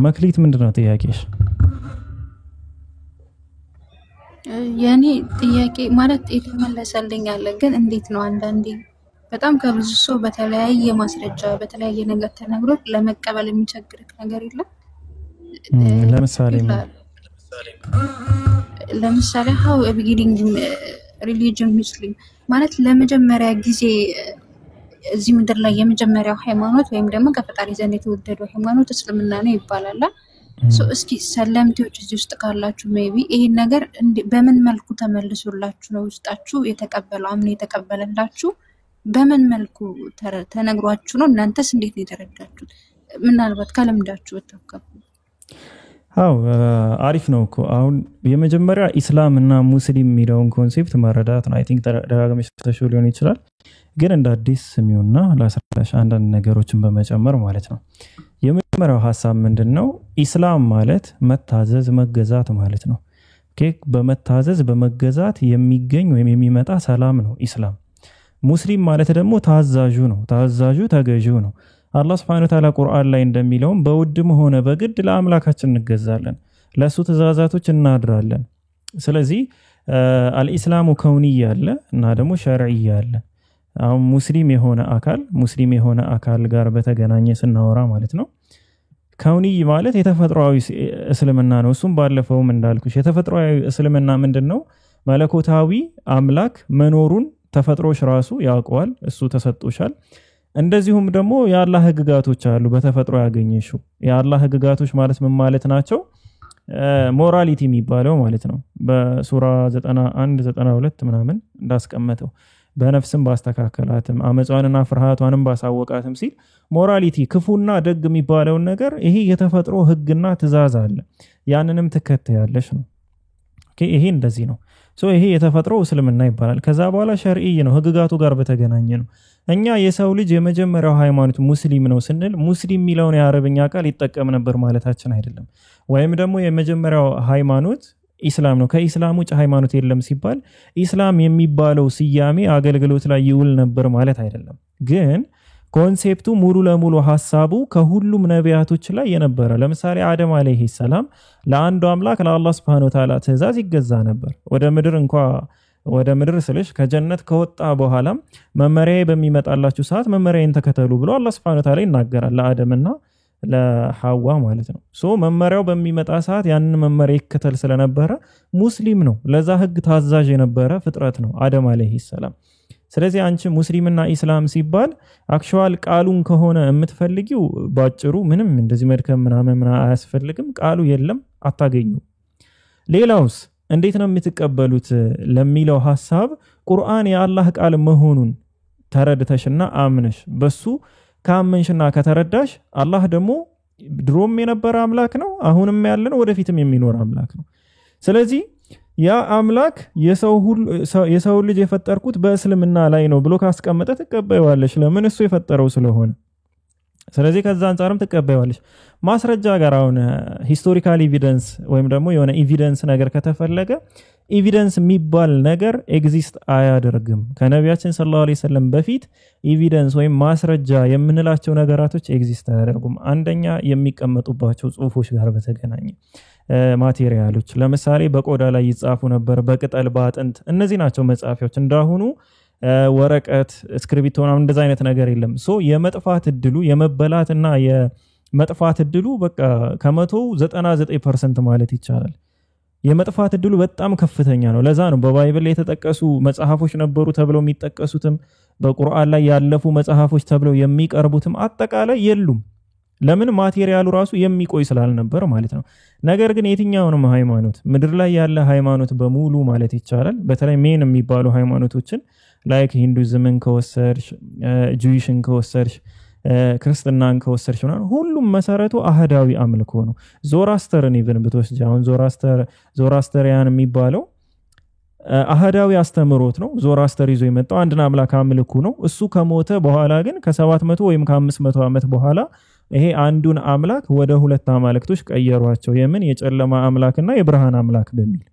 መክሊት ምንድነው ጥያቄሽ? ያኔ ጥያቄ ማለት የተመለሰልኝ አለ ግን እንዴት ነው አንዳንዴ በጣም ከብዙ ሰው በተለያየ ማስረጃ በተለያየ ነገር ተነግሮ ለመቀበል የሚቸግርክ ነገር የለም? ለምሳሌ how a beginning religion Muslim ማለት ለመጀመሪያ ጊዜ እዚህ ምድር ላይ የመጀመሪያው ሃይማኖት ወይም ደግሞ ከፈጣሪ ዘንድ የተወደደው ሃይማኖት እስልምና ነው ይባላል። እስኪ ሰለምቴዎች እዚህ ውስጥ ካላችሁ ሜቢ ይሄን ነገር በምን መልኩ ተመልሶላችሁ ነው ውስጣችሁ የተቀበለው አምነ የተቀበለላችሁ በምን መልኩ ተነግሯችሁ ነው እናንተስ እንዴት ነው የተረዳችሁት? ምናልባት ከልምዳችሁ ተከፈሉ። አሪፍ ነው እኮ አሁን የመጀመሪያ ኢስላም እና ሙስሊም የሚለውን ኮንሴፕት መረዳት ነው። አይ ቲንክ ደጋግመሽ ተሽሎ ሊሆን ይችላል ግን እንደ አዲስ ስሚውና ላስረዳሽ አንዳንድ ነገሮችን በመጨመር ማለት ነው። የመጀመሪያው ሐሳብ ምንድነው? ኢስላም ማለት መታዘዝ መገዛት ማለት ነው። ኦኬ በመታዘዝ በመገዛት የሚገኝ ወይም የሚመጣ ሰላም ነው ኢስላም። ሙስሊም ማለት ደግሞ ታዛዡ ነው። ታዛዡ ተገዢው ነው። አላህ Subhanahu Wa Ta'ala ቁርአን ላይ እንደሚለው በውድም ሆነ በግድ ለአምላካችን እንገዛለን፣ ለሱ ትእዛዛቶች እናድራለን። ስለዚህ አልኢስላሙ ከውንይ አለ እና ደግሞ ሸርዒ አለ። አሁን ሙስሊም የሆነ አካል ጋር በተገናኘ ስናወራ ማለት ነው ከውንይ ማለት የተፈጥሯዊ እስልምና ነው። እሱም ባለፈውም እንዳልኩሽ የተፈጥሯዊ እስልምና ምንድነው? መለኮታዊ አምላክ መኖሩን ተፈጥሮሽ ራሱ ያውቀዋል፣ እሱ ተሰጥቶሻል። እንደዚሁም ደግሞ የአላህ ህግጋቶች አሉ በተፈጥሮ ያገኘሽው። የአላህ ህግጋቶች ማለት ምን ማለት ናቸው? ሞራሊቲ የሚባለው ማለት ነው። በሱራ 91 92 ምናምን እንዳስቀመጠው በነፍስም ባስተካከላትም አመጻዋንና ፍርሃቷንም ባሳወቃትም ሲል ሞራሊቲ ክፉና ደግ የሚባለው ነገር ይሄ የተፈጥሮ ህግና ትእዛዝ አለ። ያንንም ተከታያለሽ ነው። ኦኬ ይሄ እንደዚህ ነው። ይሄ የተፈጥሮ እስልምና ይባላል። ከዛ በኋላ ሸርዒ ነው፣ ህግጋቱ ጋር በተገናኘ ነው። እኛ የሰው ልጅ የመጀመሪያው ሃይማኖት ሙስሊም ነው ስንል ሙስሊም የሚለውን የአረብኛ ቃል ይጠቀም ነበር ማለታችን አይደለም። ወይም ደግሞ የመጀመሪያው ሃይማኖት ኢስላም ነው ከኢስላም ውጭ ሃይማኖት የለም ሲባል ኢስላም የሚባለው ስያሜ አገልግሎት ላይ ይውል ነበር ማለት አይደለም። ግን ኮንሴፕቱ ሙሉ ለሙሉ ሐሳቡ ከሁሉም ነቢያቶች ላይ የነበረ ለምሳሌ አደም አለይሂ ሰላም ለአንዱ አምላክ ለአላህ Subhanahu Wa Ta'ala ትእዛዝ ይገዛ ነበር። ወደ ምድር ስልሽ ከጀነት ከወጣ በኋላ መመሪያ በሚመጣላችሁ ሰዓት መመሪያን ተከተሉ ብሎ አላህ Subhanahu Wa Ta'ala ይናገራል ለአደምና ለሐዋ ማለት ነው። መመሪያው በሚመጣ ሰዓት ያንን መመሪያ ይከተል ስለነበረ ሙስሊም ነው። ለዛ ህግ ታዛዥ የነበረ ፍጥረት ነው አደም አለይሂ ሰላም። ስለዚህ አንቺ ሙስሊምና ኢስላም ሲባል አክቹዋል ቃሉን ከሆነ የምትፈልጊው ባጭሩ ምንም እንደዚህ መድከም ምናምን አያስፈልግም። ቃሉ የለም አታገኙ። ሌላውስ እንዴት ነው የምትቀበሉት ለሚለው ሐሳብ ቁርአን የአላህ ቃል መሆኑን ተረድተሽና አምነሽ በሱ ካመንሽና ከተረዳሽ አላህ ደግሞ ድሮም የነበረ አምላክ ነው፣ አሁንም ያለ ነው፣ ወደፊትም የሚኖር አምላክ ነው። ስለዚህ ያ አምላክ የሰው ልጅ የፈጠርኩት በእስልምና ላይ ነው ብሎ ካስቀመጠ ተቀበይዋለሽ። ለምን? እሱ የፈጠረው ስለሆነ። ስለዚህ ከዛ አንፃርም ተቀበይዋለሽ። ማስረጃ ጋር አሁን ሂስቶሪካል ኤቪደንስ ወይም ደግሞ የሆነ ኤቪደንስ ነገር ከተፈለገ ኤቪደንስ የሚባል ነገር ኤግዚስት አያደርግም። ከነቢያችን ሰለላሁ ዐለይሂ ወሰለም በፊት ኤቪደንስ ወይም ማስረጃ የምንላቸው ነገራቶች ኤግዚስት አያደርጉም። አንደኛ የሚቀመጡባቸው ጽሁፎች ጋር በተገናኘ ማቴሪያሎች ለምሳሌ በቆዳ ላይ ይጻፉ ነበር፣ በቅጠል በአጥንት። እነዚህ ናቸው መጻፊያዎች። እንዳሁኑ ወረቀት እስክሪብቶና እንደዛ አይነት ነገር የለም። የመጥፋት እድሉ የመበላትና የመጥፋት እድሉ በቃ ከ199% ማለት ይቻላል። የመጥፋት እድሉ በጣም ከፍተኛ ነው። ለዛ ነው በባይብል የተጠቀሱ መጽሐፎች ነበሩ ተብለው የሚጠቀሱትም በቁርአን ላይ ያለፉ መጽሐፎች ተብለው የሚቀርቡትም አጠቃላይ የሉም። ለምን? ማቴሪያሉ ራሱ የሚቆይ ስላልነበር ማለት ነው። ነገር ግን የትኛውንም ሃይማኖት ምድር ላይ ያለ ሃይማኖት በሙሉ ማለት ይቻላል በተለይ ሜን የሚባሉ ሃይማኖቶችን ላይክ ሂንዱይዝምን ከወሰድሽ ጁዊሽን ከወሰድሽ ክርስትናን ከወሰድሽ ሁሉም መሰረቱ አህዳዊ አምልኮ ነው። ዞራስተርን ኢቭን ብትወስጂ አሁን ዞራስተሪያን የሚባለው አህዳዊ አስተምሮት ነው። ዞራስተር ይዞ የመጣው አንድን አምላክ አምልኩ ነው። እሱ ከሞተ በኋላ ግን ከ700 ወይም ከ500 ዓመት በኋላ ይሄ አንዱን አምላክ ወደ ሁለት አማልክቶች ቀየሯቸው። የጨለማ አምላክና የብርሃን አምላክ በሚል።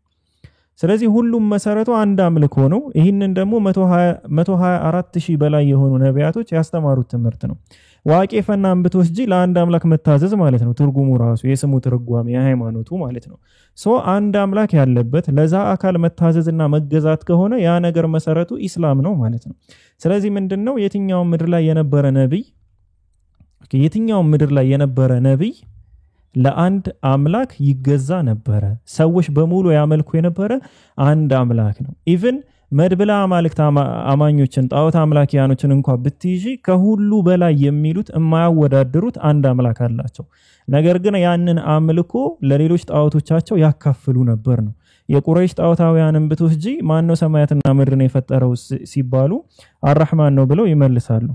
ስለዚህ ሁሉም መሰረቱ አንድ አምልኮ ነው። ይህንን ደግሞ 124,000 በላይ የሆኑ ነቢያቶች ያስተማሩት ትምህርት ነው። ዋቄፈናን ብትወስጂ ለአንድ አምላክ መታዘዝ ማለት ነው ትርጉሙ ራሱ የስሙ ትርጓሜ የሃይማኖቱ ማለት ነው ሶ አንድ አምላክ ያለበት ለዛ አካል መታዘዝና መገዛት ከሆነ ያ ነገር መሰረቱ ኢስላም ነው ማለት ነው ስለዚህ ምንድነው የትኛው ምድር ላይ የነበረ ነብይ ለአንድ አምላክ ይገዛ ነበረ ሰዎች በሙሉ ያመልኩ የነበረ አንድ አምላክ ነው ኢቭን መድብላ አማልክት አማኞችን ጣዖት አምላኪያኖችን እንኳን ብትይጂ ከሁሉ በላይ የሚሉት የማያወዳድሩት አንድ አምላክ አላቸው ነገር ግን ያንን አምልኮ ለሌሎች ጣዖቶቻቸው ያካፍሉ ነበር ነው የቁረይሽ ጣዖታውያንን ብትወስጂ ማን ነው ሰማያትና ምድርን የፈጠረው ሲባሉ አርራህማን ነው ብለው ይመልሳሉ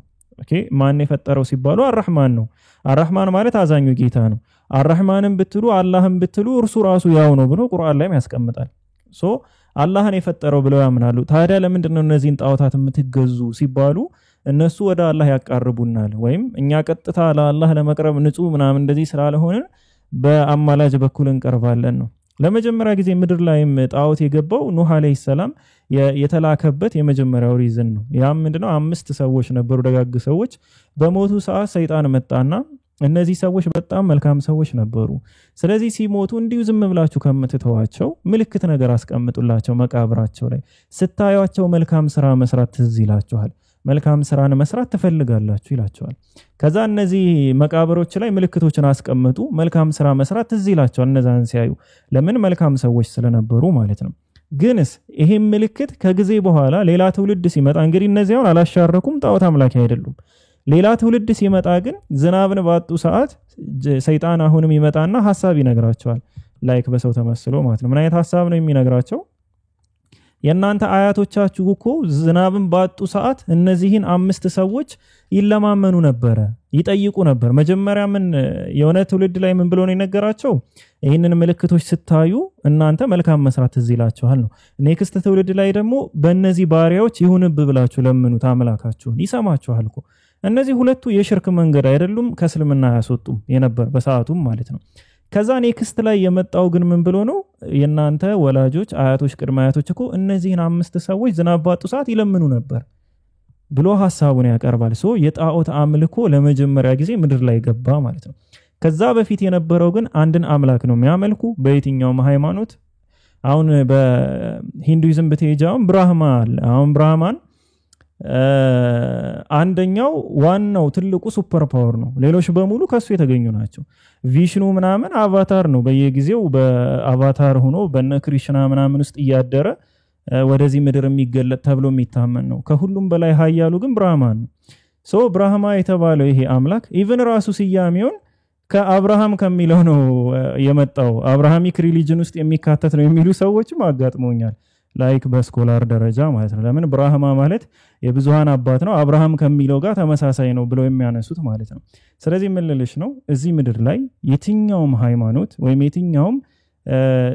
ኦኬ ማን የፈጠረው ሲባሉ አርራህማን ነው አርራህማን ማለት አዛኙ ጌታ ነው አርራህማንን ብትሉ አላህን ብትሉ እርሱ ራሱ ያው ነው ብሎ ቁርአን ላይ ያስቀምጣል ሶ አላህን የፈጠረው ብለው ያምናሉ ታዲያ ለምንድነው እነዚህን ጣዖታት የምትገዙ ሲባሉ እነሱ ወደ አላህ ያቃርቡናል ወይም እኛ ቀጥታ ለአላህ ለመቅረብ ንጹህ ምናምን እንደዚህ ስላልሆነ በአማላጅ በኩል እንቀርባለን ነው ለመጀመሪያ ጊዜ ምድር ላይም ጣዖት የገባው ኑህ አለይሂ ሰላም የተላከበት የመጀመሪያው ሪዝን ነው ያም ምንድነው 5 ሰዎች ነበሩ ደጋግ ሰዎች በሞቱ ሰዓት ሰይጣን መጣና እነዚህ ሰዎች በጣም መልካም ሰዎች ነበሩ ስለዚህ ሲሞቱ እንዲሁ ዝም ብላችሁ ከምትተዋቸው ምልክት ነገር አስቀምጡላቸው መቃብራቸው ላይ ስታዩቸው መልካም ስራ መስራት ትዝ ይላችኋል መልካም ስራን መስራት ትፈልጋላችሁ ይላቸዋል ከዛ እነዚህ መቃብሮች ላይ ምልክቶችን አስቀምጡ መልካም ስራ መስራት ትዝ ይላቸዋል እነዛን ሲያዩ ለምን መልካም ሰዎች ስለነበሩ ማለት ነው ግንስ ይሄ ምልክት ከጊዜ በኋላ ሌላ ትውልድ ሲመጣ እንግዲህ እነዚያውን አላሻረኩም ጣዖት አምላኪ አይደሉም ሌላ ትውልድ ሲመጣ ግን ዝናብን ባጡ ሰዓት ሰይጣን አሁንም ይመጣና ሐሳብ ይነግራቸዋል ላይክ በሰው ተመስሎ ማለት ነው ምን አይነት ሐሳብ ነው የሚነግራቸው የናንተ አያቶቻችሁ እኮ ዝናብን ባጡ ሰዓት እነዚህን 5 ሰዎች ይለማመኑ ነበር ይጠይቁ ነበር መጀመሪያ ምን የሆነ ትውልድ ላይ ምን ብሎ ነው የነገራቸው ይሄንን ምልክቶች ስታዩ እናንተ መልካም መስራት ትዝ ይላችኋል ነው ኔክስት ትውልድ ላይ ደግሞ በእነዚህ ባሪያዎች ይሁንብ ብላችሁ ለምኑት አምላካችሁን ይሰማችኋል እኮ እነዚህ ሁለቱ የሽርክ መንገድ አይደሉም ከእስልምና ያስወጡም የነበር በሰዓቱም ማለት ነው ከዛ ኔክስት ላይ የመጣው ግን ምን ብሎ ነው የናንተ ወላጆች አያቶች ቅድመ አያቶች እኮ እነዚህን 5 ሰዎች ዝናብ ባጡ ሰዓት ይለምኑ ነበር ብሎ ሐሳቡን ያቀርባል ሶ የጣዖት አምልኮ ለመጀመሪያ ጊዜ ምድር ላይ ገባ ማለት ነው ከዛ በፊት የነበረው ግን አንድን አምላክ ነው የሚያመልኩ በየትኛው ሃይማኖት አሁን በሂንዱይዝም በተሄጃው ብራህማን አንደኛው ዋናው ትልቁ ሱፐር ፓወር ነው ሌሎች በሙሉ ከሱ የተገኙ ናቸው ቪሽኑ ምናምን አቫታር ነው በየጊዜው በአቫታር ሆኖ በነ ክሪሽና ምናምን ውስጥ ያደረ ወደዚህ ምድር የሚገለጥ ተብሎ የሚታመን ነው ከሁሉም በላይ ኃያሉ ግን ብራህማን ነው ሶ ብራህማ የተባለው ይሄ አምላክ ኢቭን ራሱ ሲያሜውን ከአብርሃም ከሚለው ነው የመጣው አብርሃሚክ ሪሊጅን ውስጥ የሚካተት ነው የሚሉ ሰዎችም አጋጥመውኛል ላይክ በስኮላር ደረጃ ማለት ነው ለምን ብራህማ ማለት የብዙሃን አባት ነው አብርሃም ከሚለው ጋር ተመሳሳይ ነው ብለው የሚያነሱት ማለት ነው ስለዚህ ምን ልልሽ ነው እዚህ ምድር ላይ የትኛውም ሃይማኖት ወይም የትኛውም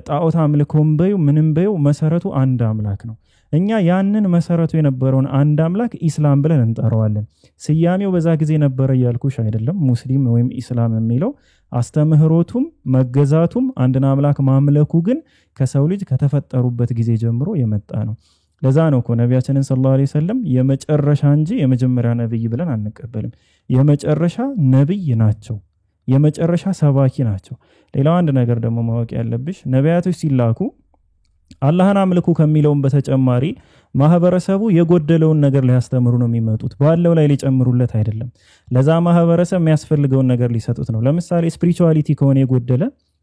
ጣዖት አምልኮም በዩ ምንም በዩ መሰረቱ አንድ አምላክ ነው እኛ ያንን መሰረቱ የነበረውን አንድ አምላክ ኢስላም ብለን እንጠራዋለን ስያሜው በዛ ጊዜ ነበር ያልኩሽ አይደለም ሙስሊም ወይም ኢስላም የሚለው አስተምህሮቱም መገዛቱም አንድን አምላክ ማምለኩ ግን ከሰው ልጅ ከተፈጠሩበት ጊዜ ጀምሮ የመጣ ነው ለዛ ነው እኮ ነብያችንን ሰለላሁ ዐለይሂ ወሰለም የመጨረሻ እንጂ የመጀመሪያ ነብይ ብለን አንቀበልም የመጨረሻ ነብይ ናቸው የመጨረሻ ሰባኪ ናቸው ሌላው አንድ ነገር ደግሞ ማወቅ ያለብሽ ነብያቶች ሲላኩ አላህን አምልኩ ከሚለውም በተጨማሪ ማህበረሰቡ የጎደለውን ነገር ሊያስተምሩ ነው የሚመጡት ባለው ላይ ሊጨምሩለት አይደለም ለዛ ማህበረሰብ የሚያስፈልገውን ነገር ሊሰጡት ነው ለምሳሌ ስፒሪቹዋሊቲ ከሆነ የጎደለ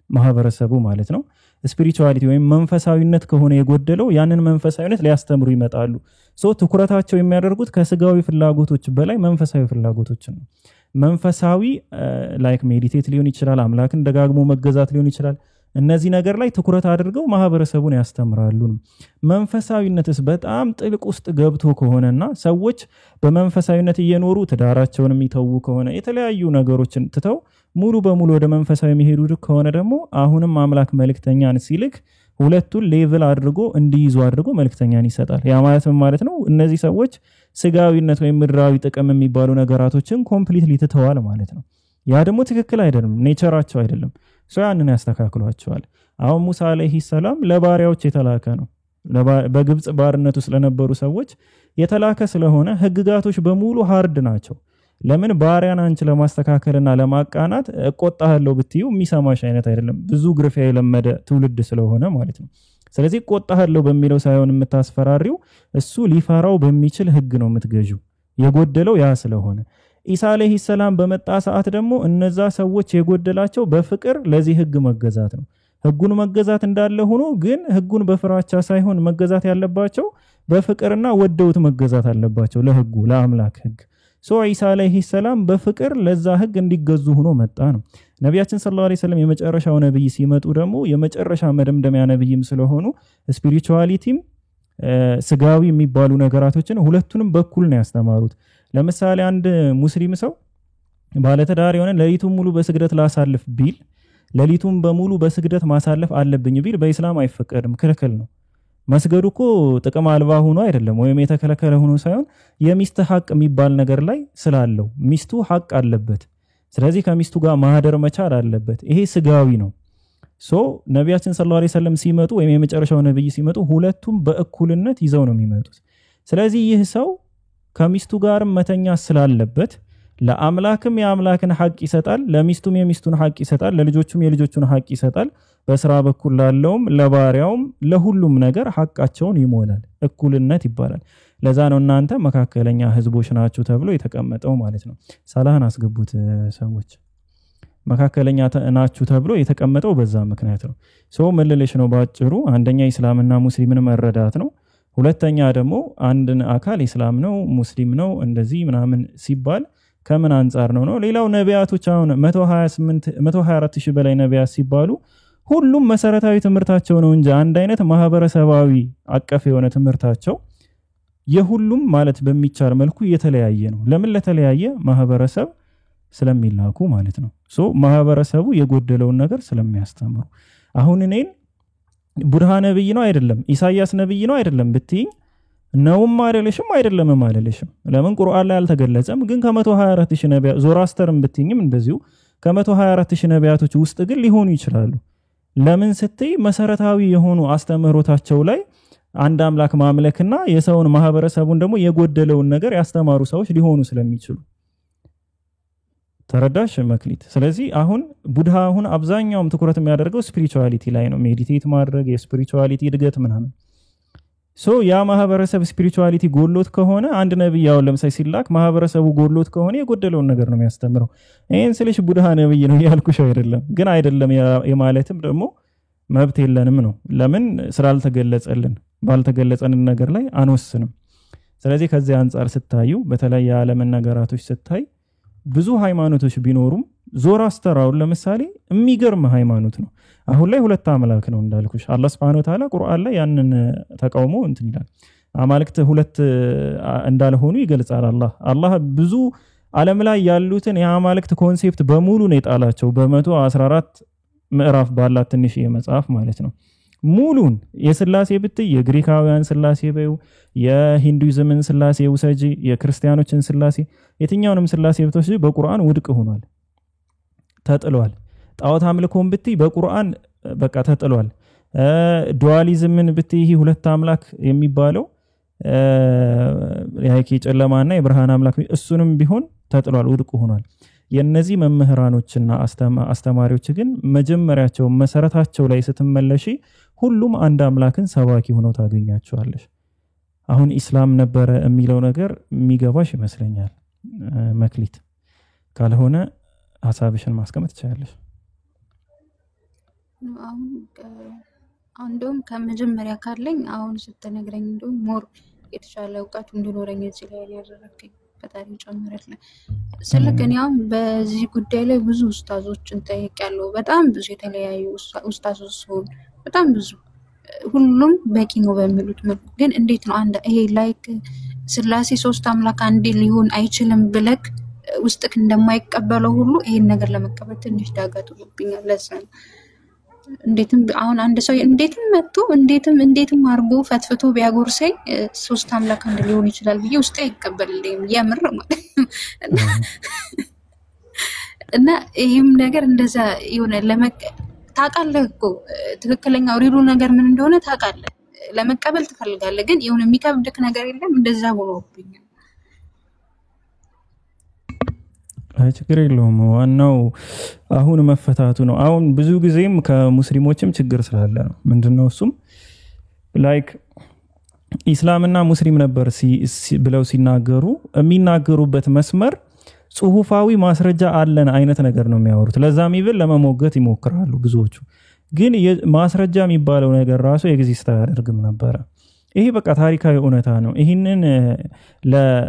ማህበረሰቡ ማለት ነው ስፒሪቹዋሊቲ ወይም መንፈሳዊነት ከሆነ የጎደለው ያንን መንፈሳዊነት ሊያስተምሩ ይመጣሉ ሶ ትኩረታቸው የሚያደርጉት ከስጋዊ ፍላጎቶች በላይ መንፈሳዊ ፍላጎቶችን ነው መንፈሳዊ ላይክ ሜዲቴት ሊሆን ይችላል አምላክን ደጋግሞ መገዛት ሊሆን ይችላል እነዚህ ነገር ላይ ትኩረት አድርገው ማህበረሰቡን ያስተምራሉ መንፈሳዊነትስ በጣም ጥልቅ ውስጥ ገብቶ ከሆነና ሰዎች በመንፈሳዊነት እየኖሩ ትዳራቸውን የሚተው ከሆነ የተለያዩ ነገሮችን ትተው ሙሉ በሙሉ ወደ መንፈሳዊ የሚሄዱ ከሆነ ደግሞ አሁንም አምላክ መልእክተኛን ሲልክ ሁለቱን ሌቭል አድርጎ እንዲይዙ አድርጎ መልእክተኛን ይሰጣል ያ ማለት ነው እነዚህ ሰዎች ስጋዊነት ወይም ምድራዊ ጥቅም የሚባሉ ነገራቶችን ኮምፕሊትሊ ትተዋል ማለት ነው ያ ደግሞ ትክክል አይደለም ኔቸራቸው አይደለም ሶ ያንን ያስተካክሏቸዋል አሁን ሙሳ አለይሂ ሰላም ለባሪያዎች የተላከ ነው በግብጽ ባርነት ውስጥ ለነበሩ ሰዎች የተላከ ስለሆነ ህግጋቶች በሙሉ ሃርድ ናቸው ለምን ባሪያን አንቺ ለማስተካከልና ለማቃናት እቆጣሃለሁ ብትዩ የሚሰማሽ አይነት አይደለም ብዙ ግርፊያ የለመደ ትውልድ ስለሆነ ማለት ነው ስለዚህ እቆጣሃለሁ በሚለው ሳይሆን የምታስፈራሪው እሱ ሊፈራው በሚችል ህግ ነው የምትገዢው የጎደለው ያ ስለሆነ ኢሳ አለይሂ ሰላም በመጣ ሰዓት ደግሞ እነዛ ሰዎች የጎደላቸው በፍቅር ለዚህ ህግ መገዛት ነው ህጉን መገዛት እንዳለ ሆኖ ግን ህጉን በፍራቻ ሳይሆን መገዛት ያለባቸው በፍቅርና ወደውት መገዛት አለባቸው ለህጉ ለአምላክ ህግ ኢሳ አለይሂ ሰላም በፍቅር ለዛ ህግ እንዲገዙ ሆኖ መጣ ነው ነብያችን ሰለላሁ ዐለይሂ ወሰለም የመጨረሻው ነብይ ሲመጡ ደግሞ የመጨረሻ መደምደሚያ ነብይም ስለሆኑ ስፒሪቹዋሊቲም ስጋዊ የሚባሉ ነገራቶችን ሁለቱንም በኩል ነው ያስተማሩት ለምሳሌ አንድ ሙስሊም ሰው ባለተዳር የሆነ ለሊቱን ሙሉ በስግደት ላሳልፍ ቢል ለሊቱን በሙሉ በስግደት ማሳለፍ አለብኝ ቢል በእስላም አይፈቀድም ክልክል ነው መስገዱ እኮ ጥቅም አልባ ሆኖ አይደለም ወይም የተከለከለ ሆኖ ሳይሆን የሚስት ሐቅ የሚባል ነገር ላይ ስላለው ሚስቱ ሐቅ አለበት ስለዚህ ከሚስቱ ጋር ማህደር መቻል አለበት ይሄ ስጋዊ ነው ነብያችን ሰለላሁ ዐለይሂ ወሰለም ሲመጡ ወይም የመጨረሻው ነብይ ሲመጡ ሁለቱም በእኩልነት ይዘው ነው የሚመጡት ስለዚህ ይህ ሰው ከሚስቱ ጋር መተኛ ስላለበት ለአምላክም የአምላክን ሐቅ ይሰጣል ለሚስቱም የሚስቱን ሐቅ ይሰጣል ለልጆቹም የልጆቹን ሐቅ ይሰጣል በስራ በኩል ላለውም ለባሪያውም ለሁሉም ነገር ሐቃቸውን ይሞላል እኩልነት ይባላል ለዛ ነው እናንተ መካከለኛ ህዝቦች ናችሁ ተብሎ የተቀመጠው ማለት ነው ሰላህን አስገቡት ሰዎች መካከለኛ ናችሁ ተብሎ የተቀመጠው በዛ ምክንያት ነው መልለሽ ነው ባጭሩ አንደኛ እስላምና ሙስሊምን መረዳት ነው ሁለተኛ ደግሞ አንድን አካል እስላም ነው ሙስሊም ነው እንደዚህ ምናምን ሲባል ከምን አንፃር ነው ሌላው ነቢያቶች አሁን 124000 በላይ ነቢያት ሲባሉ ሁሉም መሰረታዊ ትምህርታቸው ነው እንጂ አንድ አይነት ማህበረሰባዊ አቀፍ የሆነ ትምህርታቸው የሁሉም ማለት በሚቻል መልኩ የተለያየ ነው ለምን ለተለያየ ማህበረሰብ ስለሚላኩ ማለት ነው ማህበረሰቡ የጎደለውን ነገር ስለሚያስተምሩ አሁን እኔን ቡድሃ ነብይ ነው አይደለም ኢሳይያስ ነብይ ነው አይደለም ብትይ ነውም አይደለም ማለለሽም ለምን ቁርአን ላይ አልተገለጸም ግን ከ124000 ነቢያት ዞራስተርም ብትይኝም እንደዚሁ ከ124000 ነቢያቶች ውስጥ ግን ሊሆኑ ይችላሉ ለምን ስትይ መሰረታዊ የሆኑ አስተምህሮታቸው ላይ አንድ አምላክ ማምለክና የሰውን ማህበረሰቡን ደግሞ የጎደለውን ነገር ያስተማሩ ሰዎች ሊሆኑ ስለሚችሉ ተረዳሽ መክሊት ስለዚህ አሁን ቡድሃ አሁን አብዛኛውም ትኩረት የሚያደርገው ስፒሪቹዋሊቲ ላይ ነው ሜዲቴት ማድረግ የስፒሪቹዋሊቲ እድገት ምናምን ያ ማህበረሰብ ስፒሪቹዋሊቲ ጎሎት ከሆነ አንድ ነብይ ያው ለምሳሌ ሲላክ ማህበረሰቡ ጎሎት ከሆነ የጎደለውን ነገር ነው የሚያስተምረው ይሄን ስለሽ ቡድሃ ነብይ ነው ያልኩሽ አይደለም ግን አይደለም የማለትም ደግሞ መብት የለንም ነው ለምን ስላልተገለጸልን ባልተገለጸን ነገር ላይ አንወስንም ስለዚህ ከዚህ አንፃር ስታዩ በተለይ የዓለም ነገራቶች ስታይ ብዙ ሃይማኖቶች ቢኖሩም ዞራስተራው ለምሳሌ የሚገርም ሃይማኖት ነው አሁን ላይ ሁለት አምላክ ነው እንዳልኩሽ አላህ Subhanahu Wa Ta'ala ቁርአን ላይ ያንን ተቃውሞ እንትን ይላል አማልክት ሁለት እንዳልሆኑ ይገልጻል አላህ ብዙ ዓለም ላይ ያሉትን የአማልክት ኮንሴፕት በሙሉ ነው የጣላቸው በ114 ምዕራፍ ባላት ትንሽ የመጽሐፍ ማለት ነው ሙሉን የስላሴ ብትይ የግሪካውያን ስላሴ በዩ የሂንዱይዝምን ስላሴ ውሰጂ የክርስቲያኖችን ስላሴ የትኛውንም ስላሴ ብትወስጂ በቁርአን ውድቅ ሆኗል ተጥሏል ጣዖት አምልኮን ብትይ በቁርአን በቃ ተጥሏል ዱዋሊዝምን ብትይ ሁለት አምላክ የሚባለው ያይኪ ጨለማና የብርሃን አምላክ እሱንም ቢሆን ተጥሏል ውድቅ ሆኗል የነዚህ መምህራኖችና አስተማሪዎች ግን መጀመሪያቸው መሰረታቸው ላይ ስትመለሺ ሁሉም አንድ አምላክን ሰባኪ ሆነው ታገኛቸዋለሽ አሁን እስላም ነበረ የሚለው ነገር የሚገባሽ ይመስለኛል መክሊት ካልሆነ ሐሳብሽን ማስቀመጥ ትችላለሽ አንዱም ከመጀመሪያ ካለኝ አሁን ስትነግረኝ እንደው ሞር የተሻለ ዕውቀት እንዲኖረኝ እዚህ ላይ ያደረከኝ ፈጣሪ ጨምረልኝ ስለከኝ ያው በዚህ ጉዳይ ላይ ብዙ ኡስታዞችን ጠይቄያለሁ በጣም ብዙ የተለያዩ ኡስታዞች ሲሆን በጣም ብዙ ሁሉም በቂ ነው በሚሉት መልኩ ግን እንዴት ነው አንድ ይሄ ላይክ ስላሴ ሶስት አምላክ አንድ ሊሆን አይችልም ብለክ ውስጥክ እንደማይቀበለው ሁሉ ይሄን ነገር ለመቀበል ትንሽ ዳጋጥሎብኛል ለዛ እንዴትም አሁን አንድ ሰው እንዴትም መጥቶ እንዴትም አርጎ ፈትፍቶ ቢያጎርሰኝ ሶስት አምላክ አንድ ሊሆን ይችላል ብዬ ውስጤ አይቀበልልኝም የምር ማለት እና ይሄም ነገር እንደዛ ይሆነ ታውቃለህ እኮ ትክክለኛው ሪሉ ነገር ምን እንደሆነ ታውቃለህ ለመቀበል ትፈልጋለህ ግን የሆነ የሚከብድክ ነገር የለም እንደዛ ሆኖብኛል አይ ችግር የለውም ዋናው አሁን መፈታቱ ነው አሁን ብዙ ጊዜም ከሙስሊሞችም ችግር ስላለ ነው ምንድነው እሱም ላይክ ኢስላምና ሙስሊም ነበር ብለው ሲናገሩ የሚናገሩበት መስመር ጽሁፋዊ ማስረጃ አለን አይነት ነገር ነው የሚያወሩት ለዛም ይብል ለመሞገት ይሞክራሉ ብዙዎቹ ግን ማስረጃ የሚባለው ነገር ራሱ ኤግዚስት አያደርግም ነበር ይሄ በቃ ታሪካዊ እውነታ ነው ይሄንን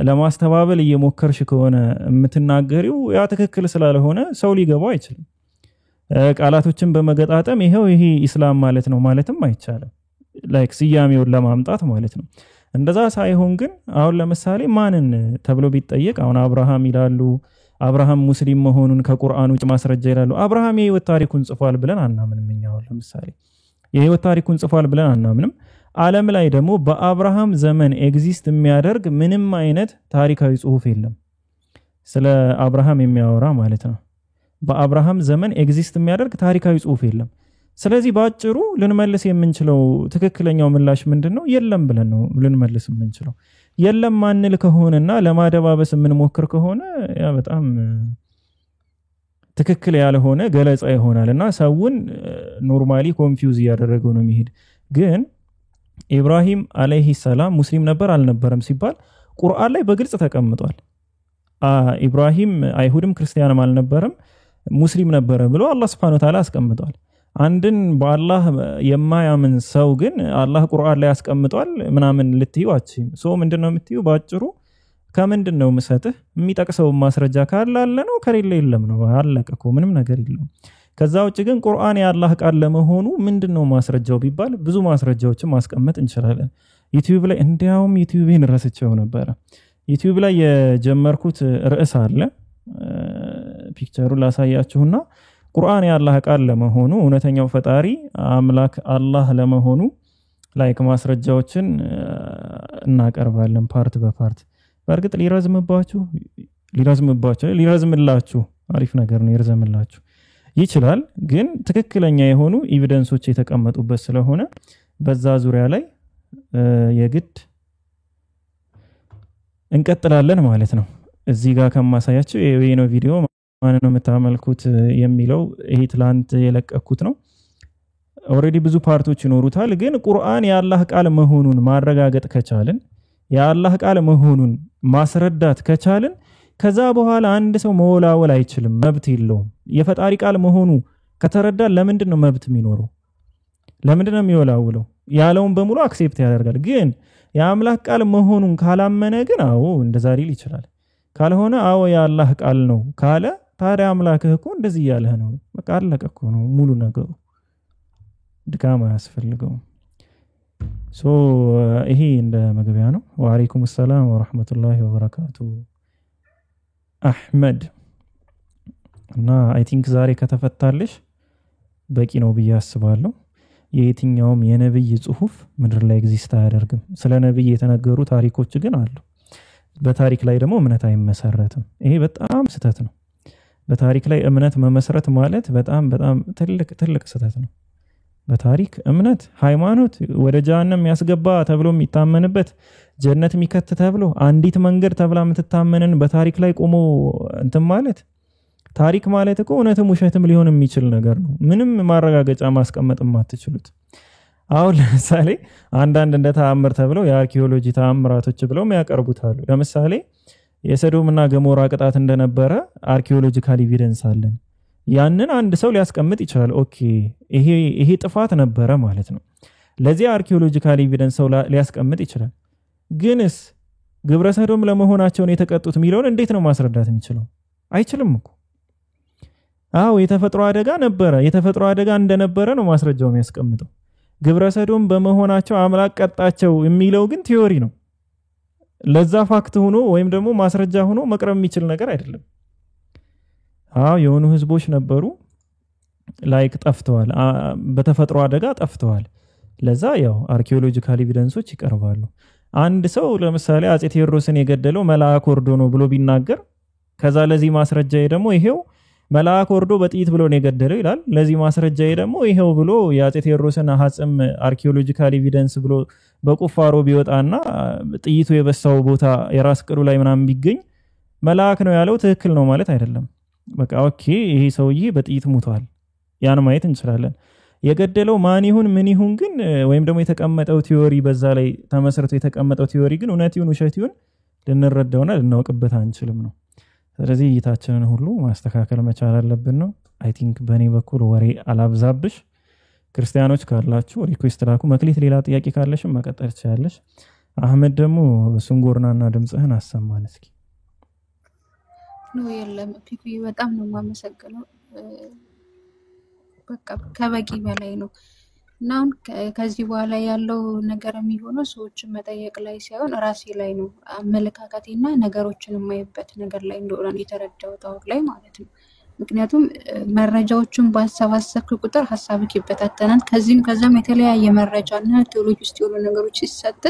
ለማስተባበል እየሞከርሽ ከሆነ የምትናገሪው ያ ትክክል ስላልሆነ ሰው ሊገባው አይችልም ቃላቶችን በመገጣጠም ይሄው ይሄ ኢስላም ማለት ነው ማለትም አይቻልም ላይክ ሲያሜውን ለማምጣት ማለት ነው እንደዛ ሳይሆን ግን አሁን ለምሳሌ ማንን ተብሎ ቢጠየቅ አሁን አብርሃም ይላሉ አብርሃም ሙስሊም መሆኑን ከቁርአን ውጭ ማስረጃ ይላሉ አብርሃም የህይወት ታሪኩን ጽፏል ብለን አናምንም እኛው ለምሳሌ የህይወት ታሪኩን ጽፏል ብለን አናምንም ዓለም ላይ ደግሞ በአብርሃም ዘመን ኤግዚስት የሚያደርግ ምንም አይነት ታሪካዊ ጽሁፍ የለም ስለ አብርሃም የሚያወራ ማለት ነው በአብርሃም ዘመን ኤግዚስት የሚያደርግ ታሪካዊ ጽሁፍ የለም ስለዚህ ባጭሩ ልንመልስ የምንችለው ትክክለኛው ምላሽ ምንድነው የለም ብለን ነው ልንመልስ የምንችለው የለም ማንል ከሆነና ለማደባበስ የምንሞክር ከሆነ ያ በጣም ትክክል ያልሆነ ገለጻ ይሆናልና ሰውን ኖርማሊ ኮንፊውዝ ያደረገው ነው የሚሄድ ግን ኢብራሂም አለይሂ ሰላም ሙስሊም ነበር አልነበረም ሲባል ቁርአን ላይ በግልጽ ተቀምጧል ኢብራሂም አይሁድም ክርስቲያንም አልነበረም ሙስሊም ነበር ብሎ አላህ Subhanahu Wa Ta'ala አስቀምጧል አንድን በአላህ የማያምን ሰው ግን አላህ ቁርአን ላይ አስቀምጧል ምናምን ልትዩአችሁ ሶ ምንድነው የምትዩ ባጭሩ ከምንድነው መስጠህ የሚጠቅሰው ማስረጃ ካለ አለ ነው ከሌለ የለም ነው አለቀቆ ምንም ነገር የለም ከዛ ውጭ ግን ቁርአን የአላህ ቃል ለመሆኑ ምንድነው ማስረጃው ቢባል ብዙ ማስረጃዎችን ማስቀመጥ እንችላለን ዩቲዩብ ላይ እንዲያውም ዩቲዩብን ረስቸው ነበር ዩቲዩብ ላይ የጀመርኩት ርዕስ አለ ፒክቸሩን ላሳያችሁና ቁርአን የአላህ ቃል ለመሆኑ እውነተኛው ፈጣሪ አምላክ አላህ ለመሆኑ ላይክ ማስረጃዎችን እናቀርባለን ፓርት በፓርት በርግጥ ሊረዝምላችሁ አሪፍ ነገር ነው ይርዘምላችሁ ይችላል ግን ትክክለኛ የሆኑ ኤቪደንሶች የተቀመጡበት ስለሆነ በዛ ዙሪያ ላይ የግድ እንቀጥላለን ማለት ነው እዚህ ጋር ከማሳያችሁ ይሄ ነው ቪዲዮ ማን ነው የምታመልኩት የሚለው ይሄ ትላንት የለቀኩት ነው ኦሬዲ ብዙ ፓርቶች ይኖሩታል ግን ቁርአን የአላህ ቃል መሆኑን ማረጋገጥ ከቻልን የአላህ ቃል መሆኑን ማስረዳት ከቻልን ከዛ በኋላ አንድ ሰው መወላወል አይችልም መብት የለውም የፈጣሪ ቃል መሆኑ ከተረዳ ለምንድነው መብት የሚኖረው ለምንድነው የሚወላውለው ያለውን በሙሉ አክሴፕት ያደርጋል ግን የአምላክ ቃል መሆኑን ካላመነ ግን አዎ እንደዛ ሊል ይችላል ካልሆነ አዎ የአላህ ቃል ነው ካለ ታዲያ አምላክህ እኮ እንደዚህ ያለህ ነው በቃ አለቀ እኮ ነው ሙሉ ነገሩ ድካማ ያስፈልገው ሶ ይሄ እንደ መግቢያ ነው ወአለይኩም ሰላም ወራህመቱላሂ ወበረካቱ አህመድ እና አይ ቲንክ ዛሬ ከተፈታልሽ በቂ ነው ብዬ አስባለሁ የየትኛውም የነብይ ጽሁፍ ምድር ላይ ኤግዚስት አያደርግም ስለ ነብይ የተነገሩ ታሪኮች ግን አሉ በታሪክ ላይ ደግሞ እምነት አይመሰረትም ይሄ በጣም ስተት ነው በታሪክ ላይ እምነት መመስረት ማለት በጣም ትልቅ ስተት ነው በታሪክ እምነት ሃይማኖት ወደ ጀሃነም ያስገባ ተብሎ የሚታመንበት ጀነት የሚከት ተብሎ አንዲት መንገድ ተብላ የምትታመንን በታሪክ ላይ ቆሞ እንትን ማለት ታሪክ ማለት እኮ እውነትም ውሸትም ሊሆን የሚችል ነገር ነው ምንም ማረጋገጫ ማስቀመጥም አትችሉት አሁን ለምሳሌ አንዳንድ እንደ ተአምር ተብለው የአርኪኦሎጂ ተአምራቶች ብለው የሚያቀርቡታሉ ለምሳሌ የሰዶምና ገሞራ ቅጣት እንደነበረ አርኪኦሎጂካል ኤቪደንስ አለን ያንን አንድ ሰው ሊያስቀምጥ ይችላል ኦኬ ይሄ ጥፋት ነበረ ማለት ነው ለዚህ አርኪኦሎጂካል ኤቪደንስ ሰው ሊያስቀምጥ ይችላል ግንስ ግብረ ሰዶም ለመሆናቸው ነው የተቀጡት ሚሊዮን እንዴት ነው ማስረዳት የሚችለው አይችልም እኮ አዎ የተፈጥሮ አደጋ ነበረ የተፈጥሮ አደጋ እንደነበረ ነው ማስረጃው የሚያስቀምጠው ግብረ ሰዶም በመሆናቸው አምላክ ቀጣቸው የሚለው ግን ቲዮሪ ነው ለዛ ፋክት ሆኖ ወይም ደግሞ ማስረጃ ሆኖ መቅረብ የሚችል ነገር አይደለም አዎ የሆኑ ህዝቦች ነበሩ ላይክ ጠፍተዋል በተፈጥሮ አደጋ ጠፍተዋል ለዛ ያው አርኪኦሎጂካል ኤቪደንሶች ይቀርባሉ አንድ ሰው ለምሳሌ አጼ ቴዎድሮስን የገደለው መልአክ ወርዶ ነው ብሎ ቢናገር ከዛ ለዚህ ማስረጃ ደግሞ ይሄው መልአክ ወርዶ በጥይት ብሎ ነው የገደለው ይላል ለዚህ ማስረጃ ደግሞ ይሄው ብሎ የአጼ ቴዎድሮስን ሐጽም አርኪኦሎጂካል ኤቪደንስ ብሎ በቁፋሮ ቢወጣና ጥይቱ የበሳው ቦታ የራስ ቅሉ ላይ ምናምን ቢገኝ መልአክ ነው ያለው ትክክል ነው ማለት አይደለም። በቃ ኦኬ ይሄ ሰውዬ በጥይት ሞቷል ያን ማየት እንችላለን። የገደለው ማን ይሁን ምን ይሁን ግን ወይም ደግሞ የተቀመጠው ቲዮሪ በዛ ላይ ተመስርቶ የተቀመጠው ቲዮሪ ግን እውነት ይሁን ውሸት ይሁን ልንረዳውና ልናውቅበት አንችልም ነው። ስለዚህ እይታችንን ሁሉ ማስተካከል መቻል አለብን ነው። አይ ቲንክ በእኔ በኩል ወሬ አላብዛብሽ። ክርስቲያኖች ካላችሁ ሪኩዌስት ላኩ። መክሊት ሌላ ጥያቄ ካለሽም መቀጠል ትችላለሽ። አህመድ ደግሞ ሱንጎርናና ድምጽህን አሰማን እስኪ። ነው የለም ፒፒ በጣም ነው የማመሰግነው። በቃ ከበቂ በላይ ነው። እና አሁን ከዚህ በኋላ ያለው ነገር የሚሆነው ሰዎችን መጠየቅ ላይ ሳይሆን ራሴ ላይ ነው። አመለካከቴና ነገሮችን የማይበት ነገር ላይ እንደሆነ የተረዳሁት አሁን ላይ ማለት ነው። ምክንያቱም መረጃዎችን ባሰባሰብክ ቁጥር ሀሳብክ ይበታተናል። ከዚህም ከዛም የተለያየ መረጃና ቴዎሎጂ ውስጥ የሆኑ ነገሮች ሲሰጥ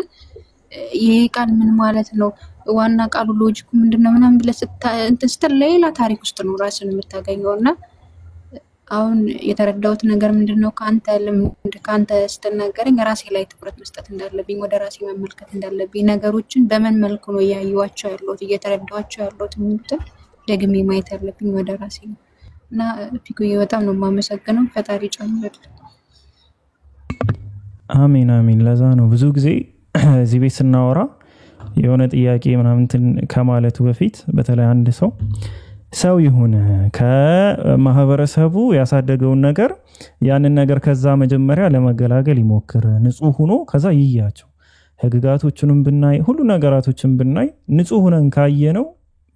ይሄ ቃል ምን ማለት ነው ዋና ቃሉ ሎጂኩ ምንድነው ምናምን ብለህ ስትል ሌላ ታሪክ ውስጥ ነው ራስን የምታገኘውና አሁን የተረዳሁት ነገር ምንድነው ካንተ ስትናገረኝ ራሴ ላይ ትኩረት መስጠት እንዳለብኝ ወደ ራሴ መመልከት እንዳለብኝ ነገሮችን በምን መልኩ ነው ያዩዋቸው ያለሁት እየተረዳኋቸው ያለሁት ምንድነው ደግሜ ማየት ያለብኝ ወደ ራሴ ነው። እና ፒኩዬ በጣም ነው የማመሰግነው። ፈጣሪ ጨምርልኝ። አሜን አሜን። ለዛ ነው ብዙ ጊዜ እዚህ ቤት ስናወራ የሆነ ጥያቄ ምናምን ከማለቱ በፊት በተለይ አንድ ሰው ይሁን ከማህበረሰቡ ያሳደገውን ነገር ያንን ነገር ከዛ መጀመሪያ ለመገላገል ይሞክር ንጹህ ሆኖ ከዛ ይያቸው ህግጋቶቹንም ብናይ ሁሉ ነገራቶችን ብናይ ንጹህ ሆነን ካየነው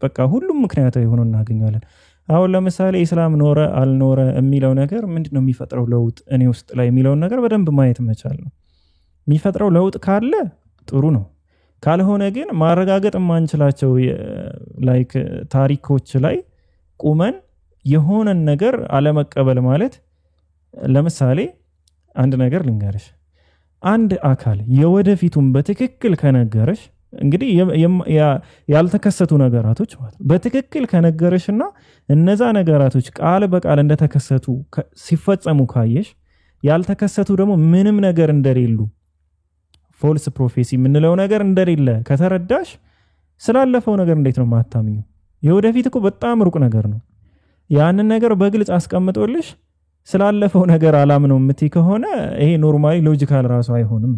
በቃ ሁሉም ምክንያታዊ ሆኖ እናገኛለን። አሁን ለምሳሌ እስላም ኖረ አልኖረ የሚለው ነገር ምንድነው የሚፈጥረው ለውጥ እኔ ውስጥ ላይ የሚለው ነገር በደንብ ማየት መቻል ነው። የሚፈጥረው ለውጥ ካለ ጥሩ ነው። ካልሆነ ግን ማረጋገጥ ማንችላቸው ላይክ ታሪኮች ላይ ቁመን የሆነ ነገር አለመቀበል ማለት ለምሳሌ አንድ ነገር ልንገርሽ። አንድ አካል የወደፊቱን በትክክል ከነገረሽ እንግዲህ ያልተከሰቱ ነገራቶች ማለት በትክክል ከነገረሽና እነዛ ነገራቶች ቃል በቃል እንደተከሰቱ ሲፈጸሙ ካየሽ ያልተከሰቱ ደግሞ ምንም ነገር እንደሌሉ ፎልስ ፕሮፌሲ ምንለው ነገር እንደሌለ ከተረዳሽ ስላለፈው ነገር እንዴት ነው ማታምኙ? የወደፊት እኮ በጣም ሩቅ ነገር ነው። ያንን ነገር በግልጽ አስቀምጦልሽ ስላለፈው ነገር አላምነው የምትይ ከሆነ ይሄ ኖርማሊ ሎጂካል ራሱ አይሆንም።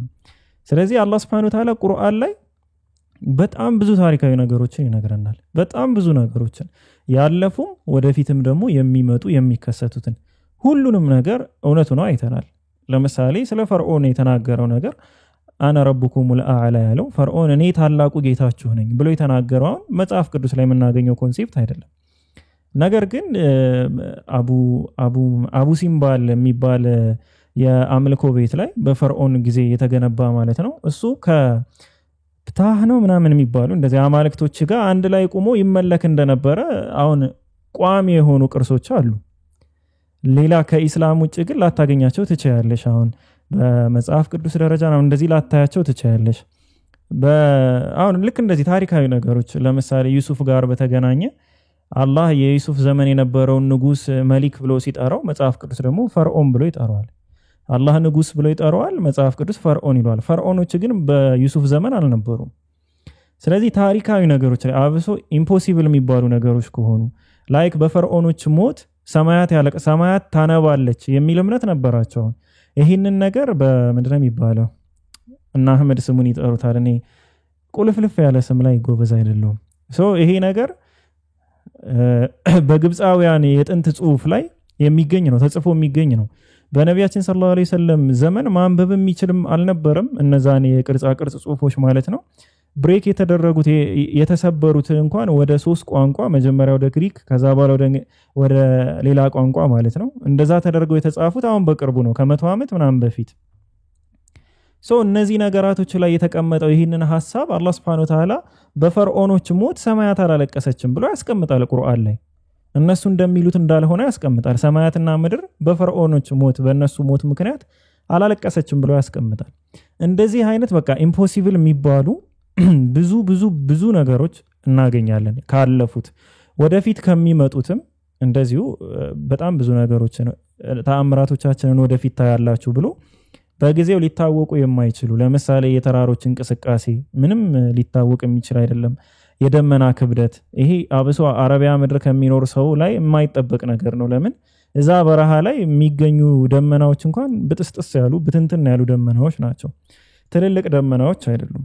ስለዚህ አላህ Subhanahu Wa Ta'ala ቁርአን ላይ በጣም ብዙ ታሪካዊ ነገሮችን ይነግረናል። በጣም ብዙ ነገሮችን ያለፉም ወደፊትም ደግሞ የሚመጡ የሚከሰቱትን ሁሉንም ነገር እውነቱ ነው አይተናል። ለምሳሌ ስለ ፈርዖን የተናገረው ነገር አና ረቡኩሙል አዕላ ያለው ፈርዖን እኔ ታላቁ ጌታችሁ ነኝ ብሎ የተናገረው መጽሐፍ ቅዱስ ላይ የምናገኘው ኮንሴፕት አይደለም። ነገር ግን አቡ ሲምባል የሚባል የአምልኮ ቤት ላይ በፈርዖን ጊዜ የተገነባ ማለት ነው። እሱ ከፕታህ ነው ምናምን የሚባሉ እንደዚህ አማልክቶች ጋር አንድ ላይ ቆሞ ይመለክ እንደነበረ አሁን ቋሚ የሆኑ ቅርሶች አሉ። ሌላ ከኢስላም ውጭ ግን ላታገኛቸው ትችያለሽ። አሁን በመጽሐፍ ቅዱስ ደረጃ ነው እንደዚህ ላታያቸው ትችያለሽ። አሁን ልክ እንደዚህ ታሪካዊ ነገሮች ለምሳሌ ዩሱፍ ጋር በተገናኘ አላህ የዩሱፍ ዘመን የነበረውን ንጉስ መሊክ ብሎ ሲጠራው መጽሐፍ ቅዱስ ደግሞ ፈርዖን ብሎ ይጠራዋል። አላህ ንጉስ ብሎ ይጠራዋል፣ መጽሐፍ ቅዱስ ፈርዖን ይሏል። ፈርዖኖች ግን በዩሱፍ ዘመን አልነበሩም። ስለዚህ ታሪካዊ ነገሮች ላይ አብሶ ኢምፖሲብል የሚባሉ ነገሮች ከሆኑ ላይክ በፈርዖኖች ሞት ሰማያት ታነባለች የሚል እምነት ነበራቸው። ይሄንን ነገር በምንድነው የሚባለው እና አህመድ ስሙን ይጠሩታል። እኔ ቁልፍልፍ ያለ ስም ላይ ጎበዝ አይደለሁም። ይሄ ነገር በግብፃውያን የጥንት ጽሑፍ ላይ የሚገኝ ነው፣ ተጽፎ የሚገኝ ነው። በነቢያችን ሰለላሁ ዐለይሂ ወሰለም ዘመን ማንበብ የሚችልም አልነበረም። እነዛን የቅርጻ ቅርጽ ጽሑፎች ማለት ነው ብሬክ የተደረጉት የተሰበሩት እንኳን ወደ 3 ቋንቋ መጀመሪያ ወደ ግሪክ ከዛ በኋላ ወደ ሌላ ቋንቋ ማለት ነው እንደዛ ተደርገው የተጻፉት አሁን በቅርቡ ነው ከ100 ዓመት ምናምን በፊት። እነዚህ ነገራቶች ላይ የተቀመጠው ይህንን ሐሳብ አላህ Subhanahu Wa Ta'ala በፈርዖኖች ሞት ሰማያት አላለቀሰችም ብሎ ያስቀምጣል ቁርአን ላይ። እነሱ እንደሚሉት እንዳልሆነ ያስቀምጣል። ሰማያትና ምድር በፈርዖኖች ሞት በእነሱ ሞት ምክንያት አላለቀሰችም ብሎ ያስቀምጣል። እንደዚህ አይነት በቃ ኢምፖሲብል የሚባሉ ብዙ ነገሮች እናገኛለን ካለፉት ወደፊት ከሚመጡትም እንደዚሁ በጣም ብዙ ነገሮች ተአምራቶቻችንን ወደፊት ታያላችሁ ብሎ በጊዜው ሊታወቁ የማይችሉ ለምሳሌ የተራሮች እንቅስቃሴ ምንም ሊታወቅ የሚችል አይደለም። የደመና ክብደት ይሄ አብሶ አረቢያ ምድር ከሚኖር ሰው ላይ የማይጠበቅ ነገር ነው ለምን እዛ በረሃ ላይ የሚገኙ ደመናዎች እንኳን ብጥስጥስ ያሉ ብትንትን ያሉ ደመናዎች ናቸው ትልልቅ ደመናዎች አይደሉም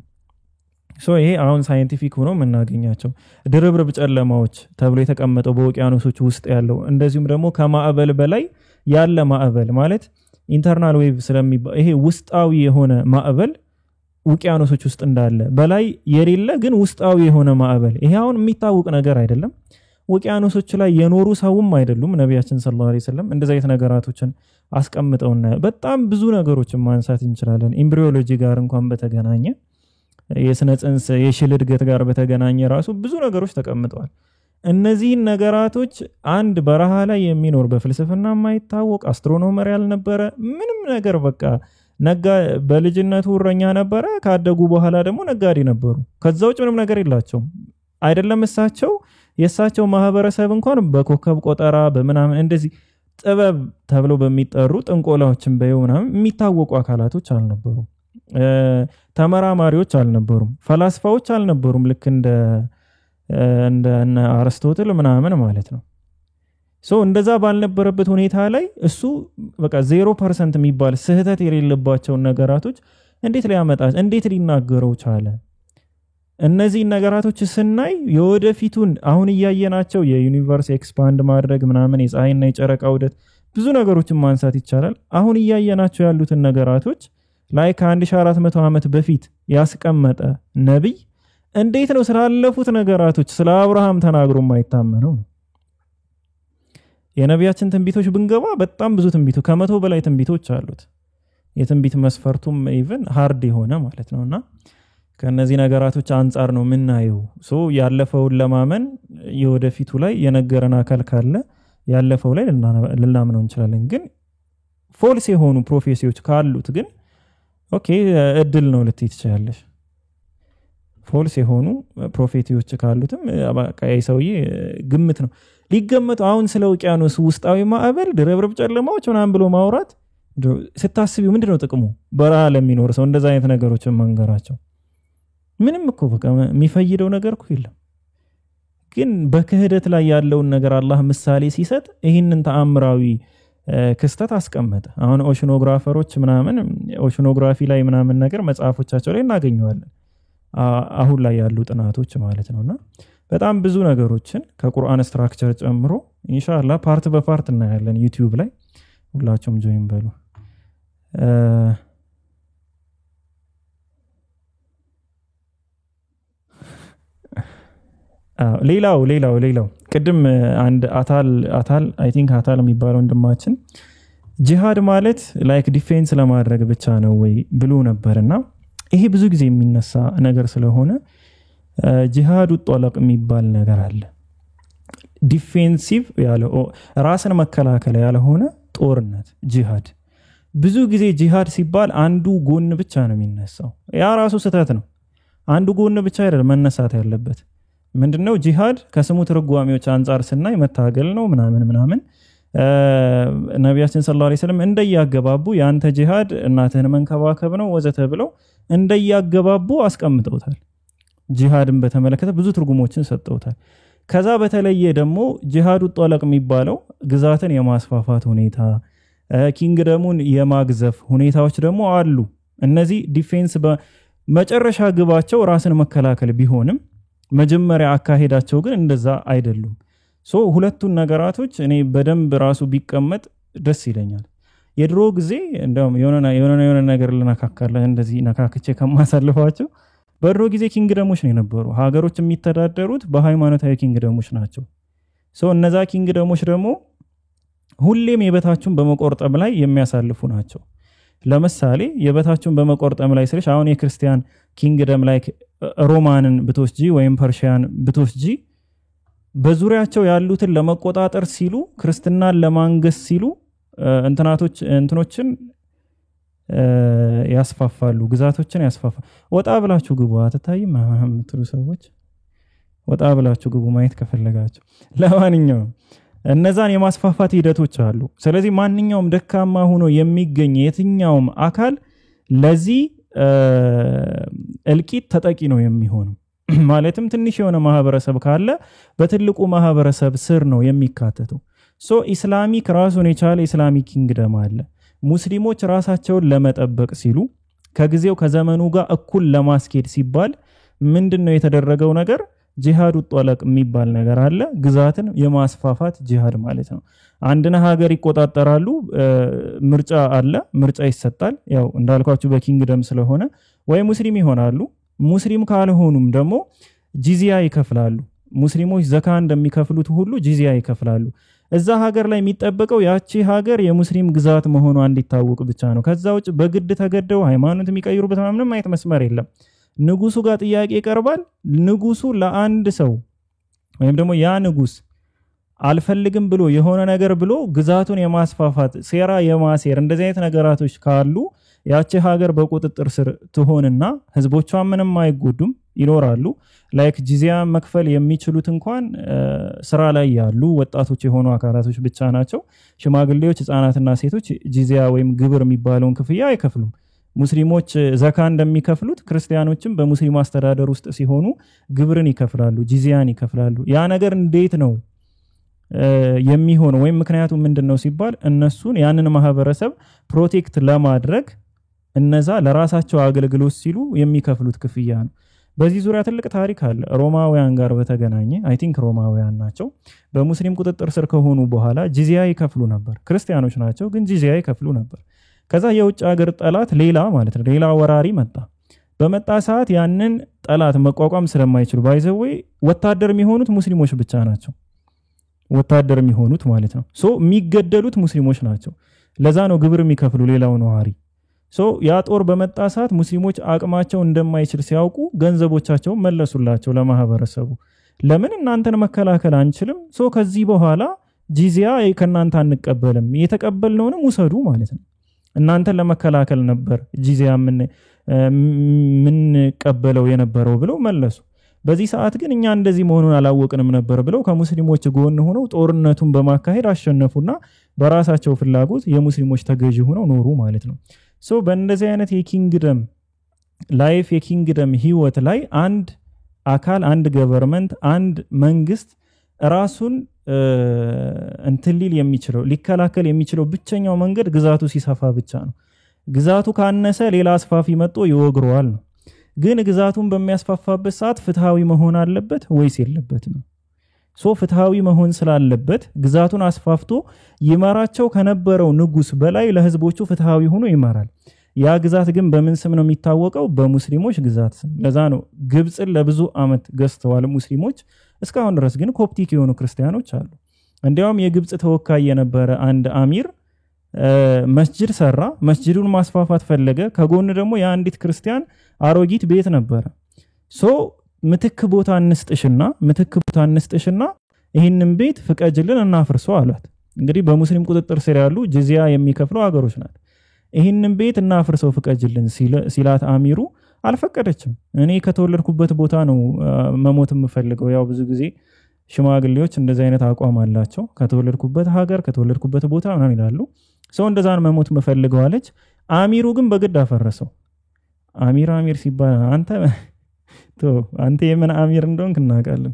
ይሄ አሁን ሳይንቲፊክ ሆኖ መናገኛቸው ድርብርብ ጨለማዎች ተብሎ የተቀመጠው በኦቂያኖሶች ውስጥ ያለው እንደዚሁም ደግሞ ከማዕበል በላይ ያለ ማዕበል ማለት ኢንተርናል ዌቭ ስለሚባል ይሄ ውስጣዊ የሆነ ማዕበል ውቅያኖሶች ውስጥ እንዳለ በላይ የሌለ ግን ውስጣዊ የሆነ ማዕበል ይሄ አሁን የሚታወቅ ነገር አይደለም ውቅያኖሶች ላይ የኖሩ ሰውም አይደሉም ነብያችን ሰለላሁ ዐለይሂ ወሰለም እንደዛ አይነት ነገራቶችን አስቀምጠውና በጣም ብዙ ነገሮችን ማንሳት እንችላለን ኤምብሪዮሎጂ ጋር እንኳን በተገናኘ የስነ ጽንስ የሽል እድገት ጋር በተገናኘ ራሱ ብዙ ነገሮች ተቀምጠዋል እነዚህ ነገራቶች አንድ በረሃ ላይ የሚኖር በፍልስፍና የማይታወቅ አስትሮኖመር ያልነበረ ምንም ነገር በቃ ነጋ በልጅነቱ እረኛ ነበረ ካደጉ በኋላ ደግሞ ነጋዴ ነበሩ ከዛው ምንም ነገር የላቸውም አይደለም እሳቸው የሳቸው ማህበረሰብ እንኳን በኮከብ ቆጠራ በመናምን እንደዚህ ጥበብ ተብሎ በሚጠሩ ጥንቆላዎችን በየውናም የሚታወቁ አካላቶች አልነበሩም ተመራማሪዎች አልነበሩም ፈላስፋዎች አልነበሩም ልክ እንደ አርስቶትል ምናምን ማለት ነው እንደዛ ባልነበረበት ሁኔታ ላይ እሱ በቃ 0% የሚባል ስህተት የሌለባቸው ነገራቶች እንዴት ሊናገረው ቻለ እነዚህ ነገራቶች ስናይ የወደፊቱን አሁን ያያየናቸው የዩኒቨርስ ኤክስፓንድ ማድረግ ምናምን የፀሐይና የጨረቃ ውደት ብዙ ነገሮችን ማንሳት ይቻላል አሁን ያያየናቸው ያሉትን ነገራቶች ላይ ከ1400 ዓመት በፊት ያስቀመጠ ነብይ እንዴት ነው ስላለፉት ነገራቶች ስለ አብርሃም ተናግሮ የማይታመነው የነቢያችን ትንቢቶች ብንገባ በጣም ብዙ ትንቢቶች ከ100 በላይ ትንቢቶች አሉት የትንቢት መስፈርቱም ኢቭን ሃርድ የሆነ ማለት ነውና ከነዚህ ነገራቶች አንፃር ነው ምናየው ያለፈውን ለማመን የወደፊቱ ላይ የነገረን አካል ካለ ያለፈው ላይ ልናምነው እንችላለን ግን ፎልስ የሆኑ ፕሮፌሲዎች ካሉት ግን ኦኬ እድል ነው ልትይትቻለሽ ፎልስ የሆኑ ፕሮፌቲዎች ካሉትም በቃ የሰውዬ ግምት ነው ሊገመቱ አሁን ስለ ውቅያኖስ ውስጣዊ ማዕበል ድርብርብ ጨለማዎች ምናምን ብሎ ማውራት ስታስቢው ምንድነው ጥቅሙ በረሃ ለሚኖር ሰው እንደዛ አይነት ነገሮችን መንገራቸው ምንም እኮ በቃ የሚፈይደው ነገር እኮ የለም ግን በክህደት ላይ ያለውን ነገር አላህ ምሳሌ ሲሰጥ ይህንን ተአምራዊ ክስተት አስቀመጠ አሁን ኦሽኖግራፈሮች ምናምን ኦሽኖግራፊ ላይ ምናምን ነገር መጽሐፎቻቸው ላይ እናገኘዋለን አሁን ላይ ያሉ ጥናቶች ማለት ነውና በጣም ብዙ ነገሮችን ከቁርአን ስትራክቸር ጨምሮ ኢንሻአላህ ፓርት በፓርት እናያለን ዩቲዩብ ላይ ሁላችሁም ጆይን በሉ ሌላው ቅድም አንድ አታል አይ ቲንክ አታል የሚባለው እንደማችን ጂሃድ ማለት ላይክ ዲፌንስ ለማድረግ ብቻ ነው ወይ ብሎ ነበርና ይሄ ብዙ ጊዜ የሚነሳ ነገር ስለሆነ ጂሃዱ ጦለቅ የሚባል ነገር አለ ዲፌንሲቭ ያለው ራስን መከላከል ያለሆነ ጦርነት ጂሃድ ብዙ ጊዜ ጂሃድ ሲባል አንዱ ጎን ብቻ ነው የሚነሳው ያ ራሱ ስህተት ነው አንዱ ጎን ብቻ አይደለም መነሳት ያለበት ምንድነው ጂሃድ ከስሙ ትርጓሜዎች አንፃር ስናይ መታገል ነው ምናምን ነብያችን ሰለላሁ ዐለይሂ ወሰለም እንደያገባቡ ያንተ ጂሃድ እናትህን መንከባከብ ነው ወዘተ ብለው እንደያገባቡ አስቀምጠውታል ጂሃድን በተመለከተ ብዙ ትርጉሞችን ሰጥተውታል ከዛ በተለየ ደግሞ ጂሃዱ ጦለቅ የሚባለው ግዛትን የማስፋፋት ሁኔታ ኪንግደሙን የማግዘፍ ሁኔታዎች ደግሞ አሉ እነዚህ ዲፌንስ በመጨረሻ ግባቸው ራስን መከላከል ቢሆንም መጀመሪያ አካሄዳቸው ግን እንደዛ አይደሉም ሁለቱን ነገራቶች እኔ በደንብ ራሱ ቢቀመጥ ደስ ይለኛል የድሮ ጊዜ እንደውም የሆነ ነገር ልነካካለን እንደዚህ ነካክቼ ከማሳልፋቸው በድሮ ጊዜ ኪንግደሞች ነው የነበሩ ሀገሮች የሚተዳደሩት በሃይማኖታዊ ኪንግደሞች ናቸው እነዛ ኪንግደሞች ደግሞ ሁሌም የበታቹን በመቆርጠም ላይ የሚያሳልፉ ናቸው ለምሳሌ የበታቹን በመቆርጠም ላይ ስለሽ አሁን የክርስቲያን ኪንግደም ላይ ሮማንን ብትወስጂ ወይም ፐርሺያን ብትወስጂ በዙሪያቸው ያሉትን ለመቆጣጠር ሲሉ ክርስትናን ለማንገስ ሲሉ እንትኖችን ያስፋፋሉ ግዛቶችን ያስፋፋሉ ወጣ ብላችሁ ግቡ አትታይም ምትሉ ሰዎች ወጣ ብላችሁ ግቡ ማየት ከፈለጋችሁ ለማንኛውም እነዛን የማስፋፋት ሂደቶች አሉ ስለዚህ ማንኛውም ደካማ ሆኖ የሚገኝ የትኛውም አካል ለዚህ እልቂት ተጠቂ ነው የሚሆነው ማለትም ትንሽ የሆነ ማህበረሰብ ካለ በትልቁ ማህበረሰብ ስር ነው የሚካተተው ሶ ኢስላሚክ ራሱን የቻለ ኢስላሚክ ኪንግደም አለ ሙስሊሞች ራሳቸውን ለመጠበቅ ሲሉ ከጊዜው ከዘመኑ ጋር እኩል ለማስኬድ ሲባል ምንድነው የተደረገው ነገር ጂሃዱ ጦለቅ የሚባል ነገር አለ ግዛትን የማስፋፋት ጂሃድ ማለት ነው አንድን ሀገር ይቆጣጠራሉ ምርጫ አለ ምርጫ ይሰጣል ያው እንዳልኳችሁ በኪንግደም ስለሆነ ወይ ሙስሊም ይሆናሉ ሙስሊም ካልሆኑም ደግሞ ጂዚያ ይከፍላሉ ሙስሊሞች ዘካ እንደሚከፍሉት ሁሉ ጂዚያ ይከፍላሉ እዛ ሀገር ላይ የሚጠበቀው ያቺ ሀገር የሙስሊም ግዛት መሆኗ እንዲታወቅ ብቻ ነው ከዛ ውጭ በግድ ተገደው ሃይማኖት የሚቀይሩበት ምንም አይነት መስመር የለም ንጉሱ ጋር ጥያቄ ይቀርባል ንጉሱ ለአንድ ሰው ወይም ደግሞ ያ ንጉስ አልፈልግም ብሎ የሆነ ነገር ብሎ ግዛቱን የማስፋፋት ሴራ የማሴር እንደዚህ አይነት ነገራቶች ካሉ ያቺ ሀገር በቁጥጥር ስር ትሆንና ህዝቦቿ ምንም አይጎዱም ይኖራሉ ላይክ ጂዚያ መክፈል የሚችሉት እንኳን ስራ ላይ ያሉ ወጣቶች የሆኑ አካላቶች ብቻ ናቸው ሽማግሌዎች ህፃናትና ሴቶች ጂዚያ ወይም ግብር የሚባለውን ክፍያ አይከፍሉም ሙስሊሞች ዘካ እንደሚከፍሉት ክርስቲያኖችም በሙስሊም አስተዳደር ውስጥ ሲሆኑ ግብርን ይከፍላሉ ጂዚያን ይከፍላሉ ያ ነገር እንዴት ነው የሚሆነው ወይም ምክንያቱ ምንድነው ሲባል እነሱን ያንን ማህበረሰብ ፕሮቴክት ለማድረግ እነዛ ለራሳቸው አገልግሎት ሲሉ የሚከፍሉት ክፍያ ነው በዚህ ዙሪያ ትልቅ ታሪክ አለ ሮማውያን ጋር በተገናኘ አይ ቲንክ ሮማውያን ናቸው በሙስሊም ቁጥጥር ስር ከሆኑ በኋላ ጂዚያ ይከፍሉ ነበር ክርስቲያኖች ናቸው ግን ጂዚያ ይከፍሉ ነበር ከዛ የውጭ ሀገር ጠላት ሌላ ማለት ነው ሌላ ወራሪ መጣ በመጣ ሰዓት ያንን ጠላት መቋቋም ስለማይችሉ ባይዘው ወታደር የሚሆኑት ሙስሊሞች ብቻ ናቸው ወታደር የሚሆኑት ማለት ነው ሶ የሚገደሉት ሙስሊሞች ናቸው ለዛ ነው ግብር የሚከፍሉ ሌላው ነዋሪ ሶ ያ ጦር በመጣ ሰዓት ሙስሊሞች አቅማቸው እንደማይችል ሲያውቁ ገንዘቦቻቸው መለሱላቸው ለማህበረሰቡ ለምን እናንተን መከላከል አንችልም ሶ ከዚህ በኋላ ጂዚያ ከናንተ አንቀበልም የተቀበልነውንም ውሰዱ ማለት ነው እናንተን ለመከላከል ነበር ጂዚያ ምን ቀበለው የነበረው ብለው መለሱ በዚህ ሰዓት ግን እኛ እንደዚህ መሆኑን አላወቅንም ነበር ብለው ከሙስሊሞች ጎን ሆነው ጦርነቱን በማካሄድ አሸነፉና በራሳቸው ፍላጎት የሙስሊሞች ተገዢ ሆነው ኖሩ ማለት ነው ሶ በእንደዚህ አይነት የኪንግደም ላይፍ የኪንግደም ህይወት ላይ አንድ አካል አንድ ገቨርንመንት አንድ መንግስት ራሱን እንትሊል የሚችለው ሊከላከል የሚችለው ብቸኛው መንገድ ግዛቱ ሲሰፋ ብቻ ነው ግዛቱ ካነሰ ሌላ አስፋፊ መጥቶ ይወግረዋል ነው ግን ግዛቱን በሚያስፋፋበት ሰዓት ፍትሃዊ መሆን አለበት ወይስ የለበትም ሶ ፍትሃዊ መሆን ስላለበት ግዛቱን አስፋፍቶ ይመራቸው ከነበረው ንጉስ በላይ ለህዝቦቹ ፍትሃዊ ሆኖ ይመራል ያ ግዛት ግን በምን ስም ነው የሚታወቀው በሙስሊሞች ግዛት ስም ለዛ ነው ግብጽን ለብዙ አመት ገዝተዋል ሙስሊሞች እስካሁን ድረስ ግን ኮፕቲክ የሆኑ ክርስቲያኖች አሉ እንዲያውም የግብጽ ተወካይ የነበረ አንድ አሚር መስጂድ ሰራ መስጂዱን ማስፋፋት ፈለገ ከጎን ደግሞ የአንዲት ክርስቲያን አሮጊት ቤት ነበር ሶ ምትክ ቦታ እንስጥሽና ይሄንን ቤት ፍቀጅልን እናፍርሰው አሏት እንግዲህ በሙስሊም ቁጥጥር ስር ያሉ ጂዚያ የሚከፍሉ ሀገሮች ናት ይሄንን ቤት እናፍርሰው ፍቀጅልን ሲላት አሚሩ አልፈቀደችም እኔ ከተወለድኩበት ቦታ ነው መሞት የምፈልገው ያው ብዙ ጊዜ ሽማግሌዎች እንደዚህ አይነት አቋም አላቸው ከተወለድኩበት ሀገር ከተወለድኩበት ቦታ ምናምን ይላሉ ሰው እንደዛን መሞት መፈልገው አለች አሚሩ ግን በግድ አፈረሰው አሚር ሲባል አንተ የምን አሚር እንደሆንክ እናውቃለን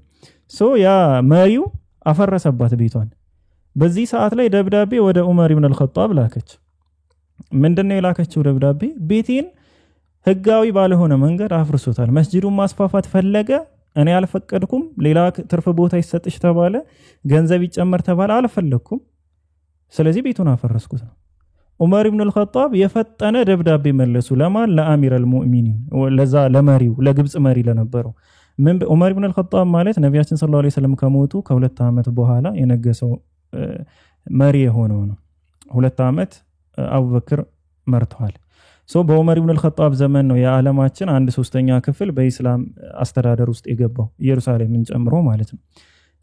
ሶ ያ መሪው አፈረሰባት ቤቷን በዚህ ሰዓት ላይ ደብዳቤ ወደ ዑመር ኢብኑ አልኸጣብ ላከች ምንድነው የላከችው ደብዳቤ ቤቴን ህጋዊ ባለሆነ መንገድ አፍርሶታል መስጂዱን ማስፋፋት ፈለገ እኔ አልፈቀድኩም ሌላ ትርፍ ቦታ ይሰጥሽ ተባለ ገንዘብ ይጨመር ተባለ አልፈለኩም ስለዚህ ቤቱን አፈረስኩት ነው ዑመር ኢብኑ አልኸጣብ የፈጠነ ደብዳቤ መለሱ ለማን ለአሚር አልሙእሚኒን ለዛ ለመሪው ለግብጽ መሪ ለነበረው ዑመር ኢብኑ አልኸጣብ ማለት ነብያችን ሰለላሁ ዐለይሂ ወሰለም ከሞቱ ከሁለት አመት በኋላ የነገሰው መሪ የሆነው ነው ሁለት አመት አቡበክር መርተዋል ሶ በዑመር ኢብኑ አልኸጣብ ዘመን ነው የዓለማችን 1/3 ክፍል በእስላም አስተዳደር ውስጥ የገባው ኢየሩሳሌምን ጨምሮ ማለት ነው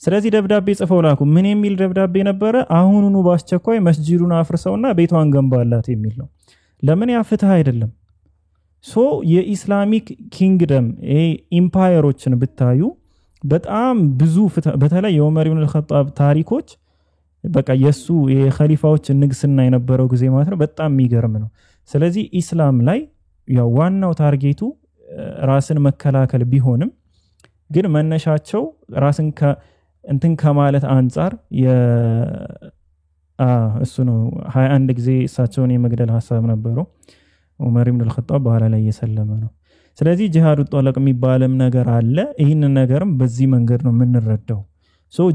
ስለዚህ ደብዳቤ ጽፈው ላኩ ምን የሚል ደብዳቤ ነበረ አሁኑኑ ባስቸኳይ መስጂዱን አፍርሰውና ቤቷን ገንባላት የሚል ነው ለምን ያ ፍትህ አይደለም ሶ የኢስላሚክ ኪንግደም ኢምፓየሮችን ብታዩ በጣም ብዙ በተለይ የዑመር ኢብኑ አልኸጣብ ታሪኮች በቃ የሱ የኸሊፋዎች ንግስና የነበረው ጊዜ ማለት ነው በጣም የሚገርም ነው ስለዚህ ኢስላም ላይ ያው ዋናው ታርጌቱ ራስን መከላከል ቢሆንም ግን መነሻቸው ራስን እንትን ከማለት አንፃር እሱ ነው 21 ጊዜ እሳቸውን የመግደል ሐሳብ ነበረው ዑመር ኢብኑ አልኸጣብ በኋላ ላይ የሰለመ ነው ስለዚህ ጂሃዱ ጦለቅ የሚባልም ነገር አለ ይህንን ነገርም በዚህ መንገድ ነው የምንረዳው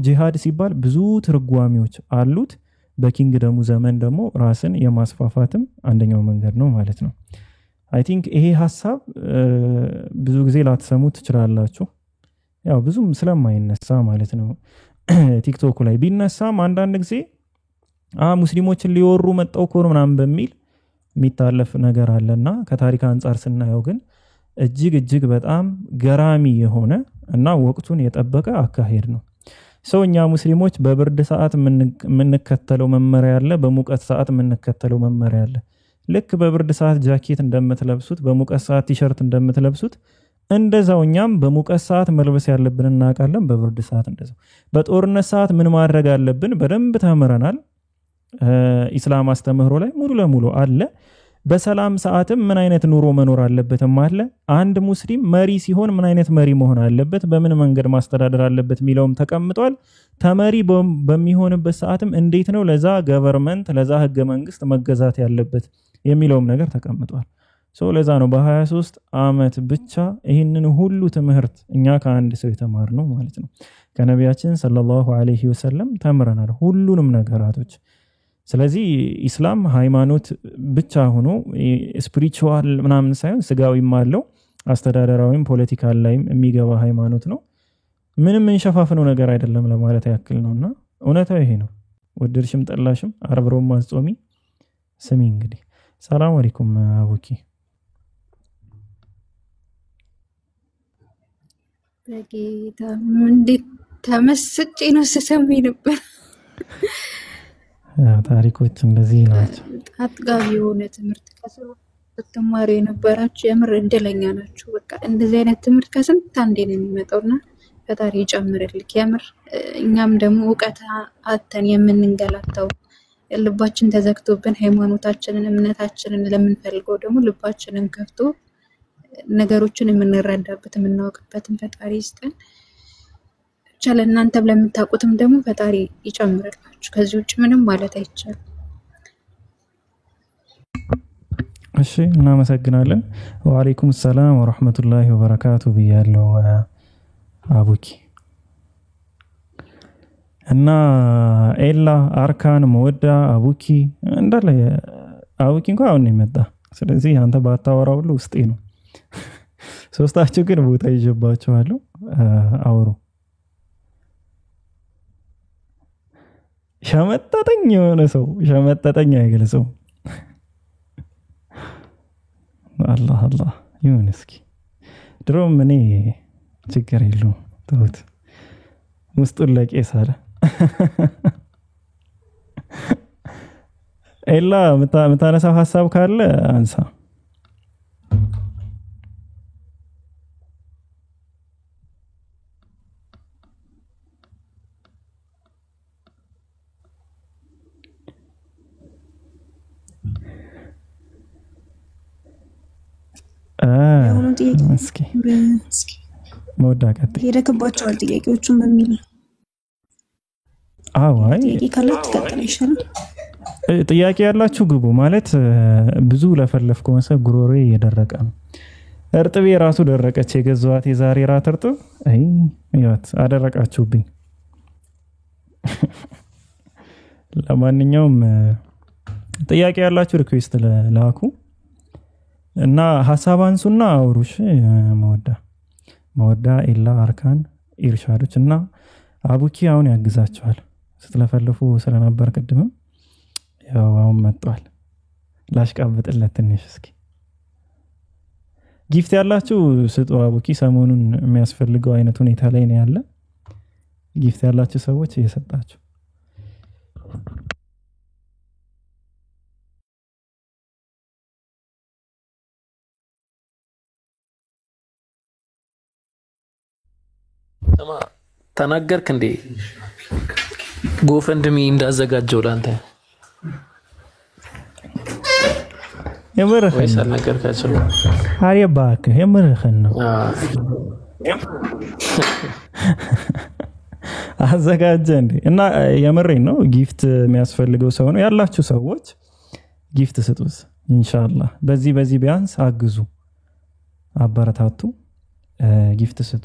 ጂሃድ ሲባል ብዙ ትርጓሜዎች አሉት በኪንግደሙ ዘመን ደግሞ ራስን የማስፋፋትም አንደኛው መንገድ ነው ማለት ነው አይ ቲንክ ይሄ ሐሳብ ብዙ ጊዜ ላትሰሙት ትችላላችሁ ያው ብዙም ስለማይነሳ ማለት ነው ቲክቶክ ላይ ቢነሳም አንዳንድ ጊዜ ሙስሊሞችን ሊወሩ መጣው ኮር ምናምን በሚል የሚታለፍ ነገር አለና ከታሪክ አንፃር ስናየው ግን እጅግ በጣም ገራሚ የሆነ እና ወቅቱን የጠበቀ አካሄድ ነው እኛ ሙስሊሞች በብርድ ሰዓት የምንከተለው መመሪያ አለ በሙቀት ሰዓት የምንከተለው መመሪያ አለ ልክ በብርድ ሰዓት ጃኬት እንደምትለብሱት በሙቀት ሰዓት ቲሸርት እንደምትለብሱት እንደዛው እኛም በሙቀት ሰዓት መልበስ ያለብን እናውቃለን በብርድ ሰዓት እንደዛው በጦርነት ሰዓት ምን ማድረግ አለብን በደንብ ተምረናል ኢስላም አስተምህሮ ላይ ሙሉ ለሙሉ አለ በሰላም ሰዓትም ምን አይነት ኑሮ መኖር አለበትም አለ አንድ ሙስሊም መሪ ሲሆን ምን አይነት መሪ መሆን አለበት በምን መንገድ ማስተዳደር አለበት ሚለውም ተቀምጧል ተመሪ በሚሆንበት ሰዓትም እንዴት ነው ለዛ ገቨርንመንት ለዛ ህገ መንግስት መገዛት ያለበት የሚለውም ነገር ተቀምጧል ለዛ ነው በ23 አመት ብቻ ይህንን ሁሉ ትምህርት እኛ ከአንድ ሰው የተማርነው ማለት ነው ከነቢያችን ሰለላሁ ዐለይሂ ወሰለም ተምረናል ሁሉንም ነገራቶች ስለዚህ ኢስላም ሃይማኖት ብቻ ሆኖ ስፒሪቹዋል ምናምን ሳይሆን ስጋዊም አለው አስተዳደራዊም ፖለቲካል ላይም የሚገባ ሃይማኖት ነው ምንም እንሸፋፍነው ነገር አይደለም ለማለት ያክል ነውና እውነታው ይሄ ነው ወደድሽም ጠላሽም አርብሮም ማስጾሚ ስሚ እንግዲህ ሰላም አለይኩም አቡኪ በጌታ እንዴት ተመስጬ ነው ስሰማኝ ነበር ታሪኮች እንደዚህ ናቸው አጥጋቢ የሆነ ትምህርት ከስሩ ተማሪ የነበራችሁ የምር እድለኛ ናችሁ በቃ እንደዚህ አይነት ትምህርት ከስንት አንዴ ነው የሚመጣውና ፈጣሪ ይጨምርልክ የምር እኛም ደግሞ ዕውቀት አተን የምንንገላታው ልባችን ተዘግቶብን ሃይማኖታችንን እምነታችንን ለምንፈልገው ደግሞ ልባችንን ከፍቶ ነገሮችን የምንረዳበት የምናውቅበትን ፈጣሪ ይስጠን እናንተም ለምታውቁትም ደግሞ ፈጣሪ ይጨምርላችሁ ከዚህ ውጭ ምንም ማለት አይቻልም እሺ እናመሰግናለን ወአለይኩም ሰላም ወራህመቱላሂ ወበረካቱ ብያለሁ አቡኪ እና ኤላ አርካን መወዳ አቡኪ እንዳለ አቡኪ እንኳን አሁን ይመጣ ስለዚህ አንተ ባታወራው ሁሉ ውስጤ ነው ሶስታችሁ ግን ቦታ ይጀባችኋል አውሩ ሸመጠጠኝ የሆነ ሰው ሸመጠጠኝ አይገልጸው አላህ ይሁን እስኪ ድሮም እኔ ችግር የለውም ተውት ውስጡን ለቄስ አለ ኤላ ምታነሳው ሐሳብ ካለ አንሳ እስኪ መወዳቀት የደከባቸዋል ጥያቄዎቹን በሚል አይ ይከላት ተቀጥል ይሻላል ጥያቄ ያላችሁ ግቡ ማለት ብዙ ለፈለፍኩ መሰብ ጉሮሬ እየደረቀ ነው እርጥቤ ራሱ ደረቀች የገዛዋት የዛሬ ራት እርጥብ ያት አደረቃችሁብኝ ለማንኛውም ጥያቄ ያላችሁ ሪኩዌስት ላኩ እና ሐሳብ አንሱና አውሩሽ መወዳ ኢላ አርካን ኢርሻዶች እና አቡኪ አሁን ያግዛቸዋል ስትለፈልፉ ስለነበር ቅድም ያው አሁን መጥቷል ላሽቃብጥለት ትንሽ እስኪ ጊፍት ያላችሁ ስጡ አቡኪ ሰሞኑን የሚያስፈልገው አይነት ሁኔታ ላይ ነው ያለ ጊፍት ያላችሁ ሰዎች እየሰጣችሁ ተናገርክ እንዴ ጎፈንድሚ እንዳዘጋጀው ላንተ የምርህን ወይስ አልነገርካቸው አሪያ ባክ የምርህን ነው አዘጋጀ እንዴ? እና የምሬን ነው። ጊፍት የሚያስፈልገው ሰው ነው ያላችሁ ሰዎች ጊፍት ስጡት ኢንሻአላህ። በዚህ ቢያንስ አግዙ፣ አበረታቱ፣ ጊፍት ስጡ።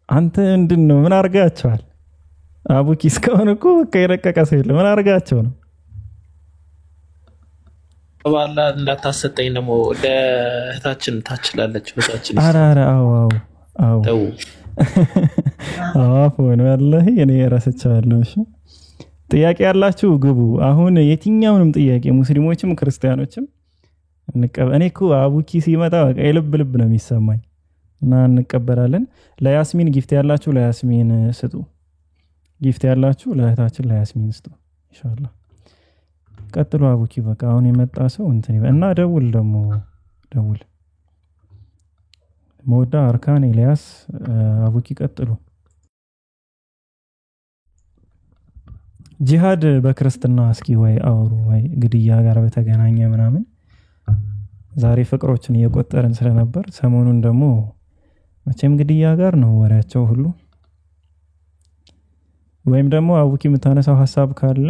አንተ ምንድነው? ምን አርጋቸዋል? አቡኪ እስካሁን እኮ በቃ የረቀቀ ሰው የለም። ምን አርጋቸው ነው? ባላ እንዳታሰጠኝ ደግሞ ለእህታችን ታችላለች እህታችን። አራራ አው ተው አፎን ወላሂ እኔ ረስቻለሁ። እሺ ጥያቄ ያላችሁ ግቡ። አሁን የትኛውንም ጥያቄ ሙስሊሞችም ክርስቲያኖችም እኔ እኮ አቡኪ ሲመጣ በቃ የልብ ነው የሚሰማኝ እና እንቀበላለን። ለያስሚን ጊፍት ያላችሁ ለያስሚን ስጡ። ጊፍት ያላችሁ ለእህታችን ለያስሚን ስጡ ኢንሻአላህ። ቀጥሉ አቡኪ። በቃ አሁን የመጣ ሰው እንትን እና ደውል ሞዳ አርካን ኤልያስ አቡኪ ቀጥሉ። ጂሃድ በክርስትና እስኪ ወይ አውሩ ወይ ግድያ ጋር በተገናኘ ምናምን። ዛሬ ፍቅሮችን እየቆጠርን ስለነበር ሰሞኑን ደግሞ መቼም ግድያ ጋር ነው ወሬያቸው ሁሉ። ወይም ደግሞ አቡኪ የምታነሳው ሐሳብ ካለ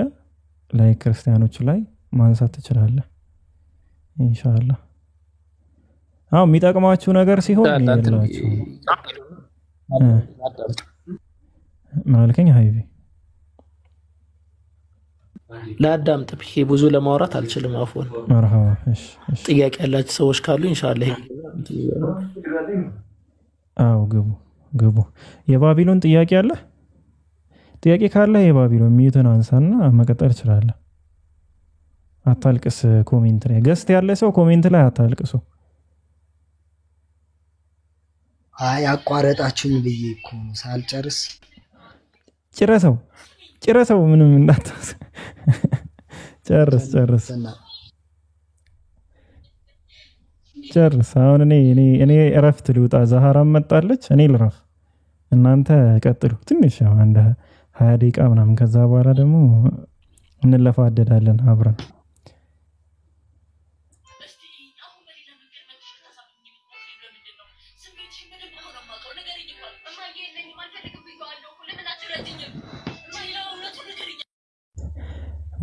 ላይ ክርስቲያኖች ላይ ማንሳት ትችላለህ ኢንሻአላህ። አው የሚጠቅማችሁ ነገር ሲሆን ይላችሁ ማለከኝ ሃይቪ ለአዳምጥ ብዬ ብዙ ለማውራት አልችልም። አፎን መርሃባ። እሺ ጥያቄ ያላችሁ ሰዎች ካሉ ኢንሻአላህ አው ግቡ። የባቢሎን ጥያቄ አለ? ጥያቄ ካለ የባቢሎን ሚዩትን አንሳና መቀጠል ይችላል። አታልቅስ። ኮሜንት ላይ ገስት ያለ ሰው ኮሜንት ላይ አታልቅሱ። አይ አቋረጣችሁኝ ብዬ እኮ ሳልጨርስ ጭረሰው ምንም እንዳታስ ጨርስ። አሁን እኔ እረፍት ልውጣ። ዛሃራም መጣለች። እኔ ልረፍ፣ እናንተ ቀጥሉ። ትንሽ ያው አንድ 20 ደቂቃ ምናምን፣ ከዛ በኋላ ደግሞ እንለፋደዳለን አብረን።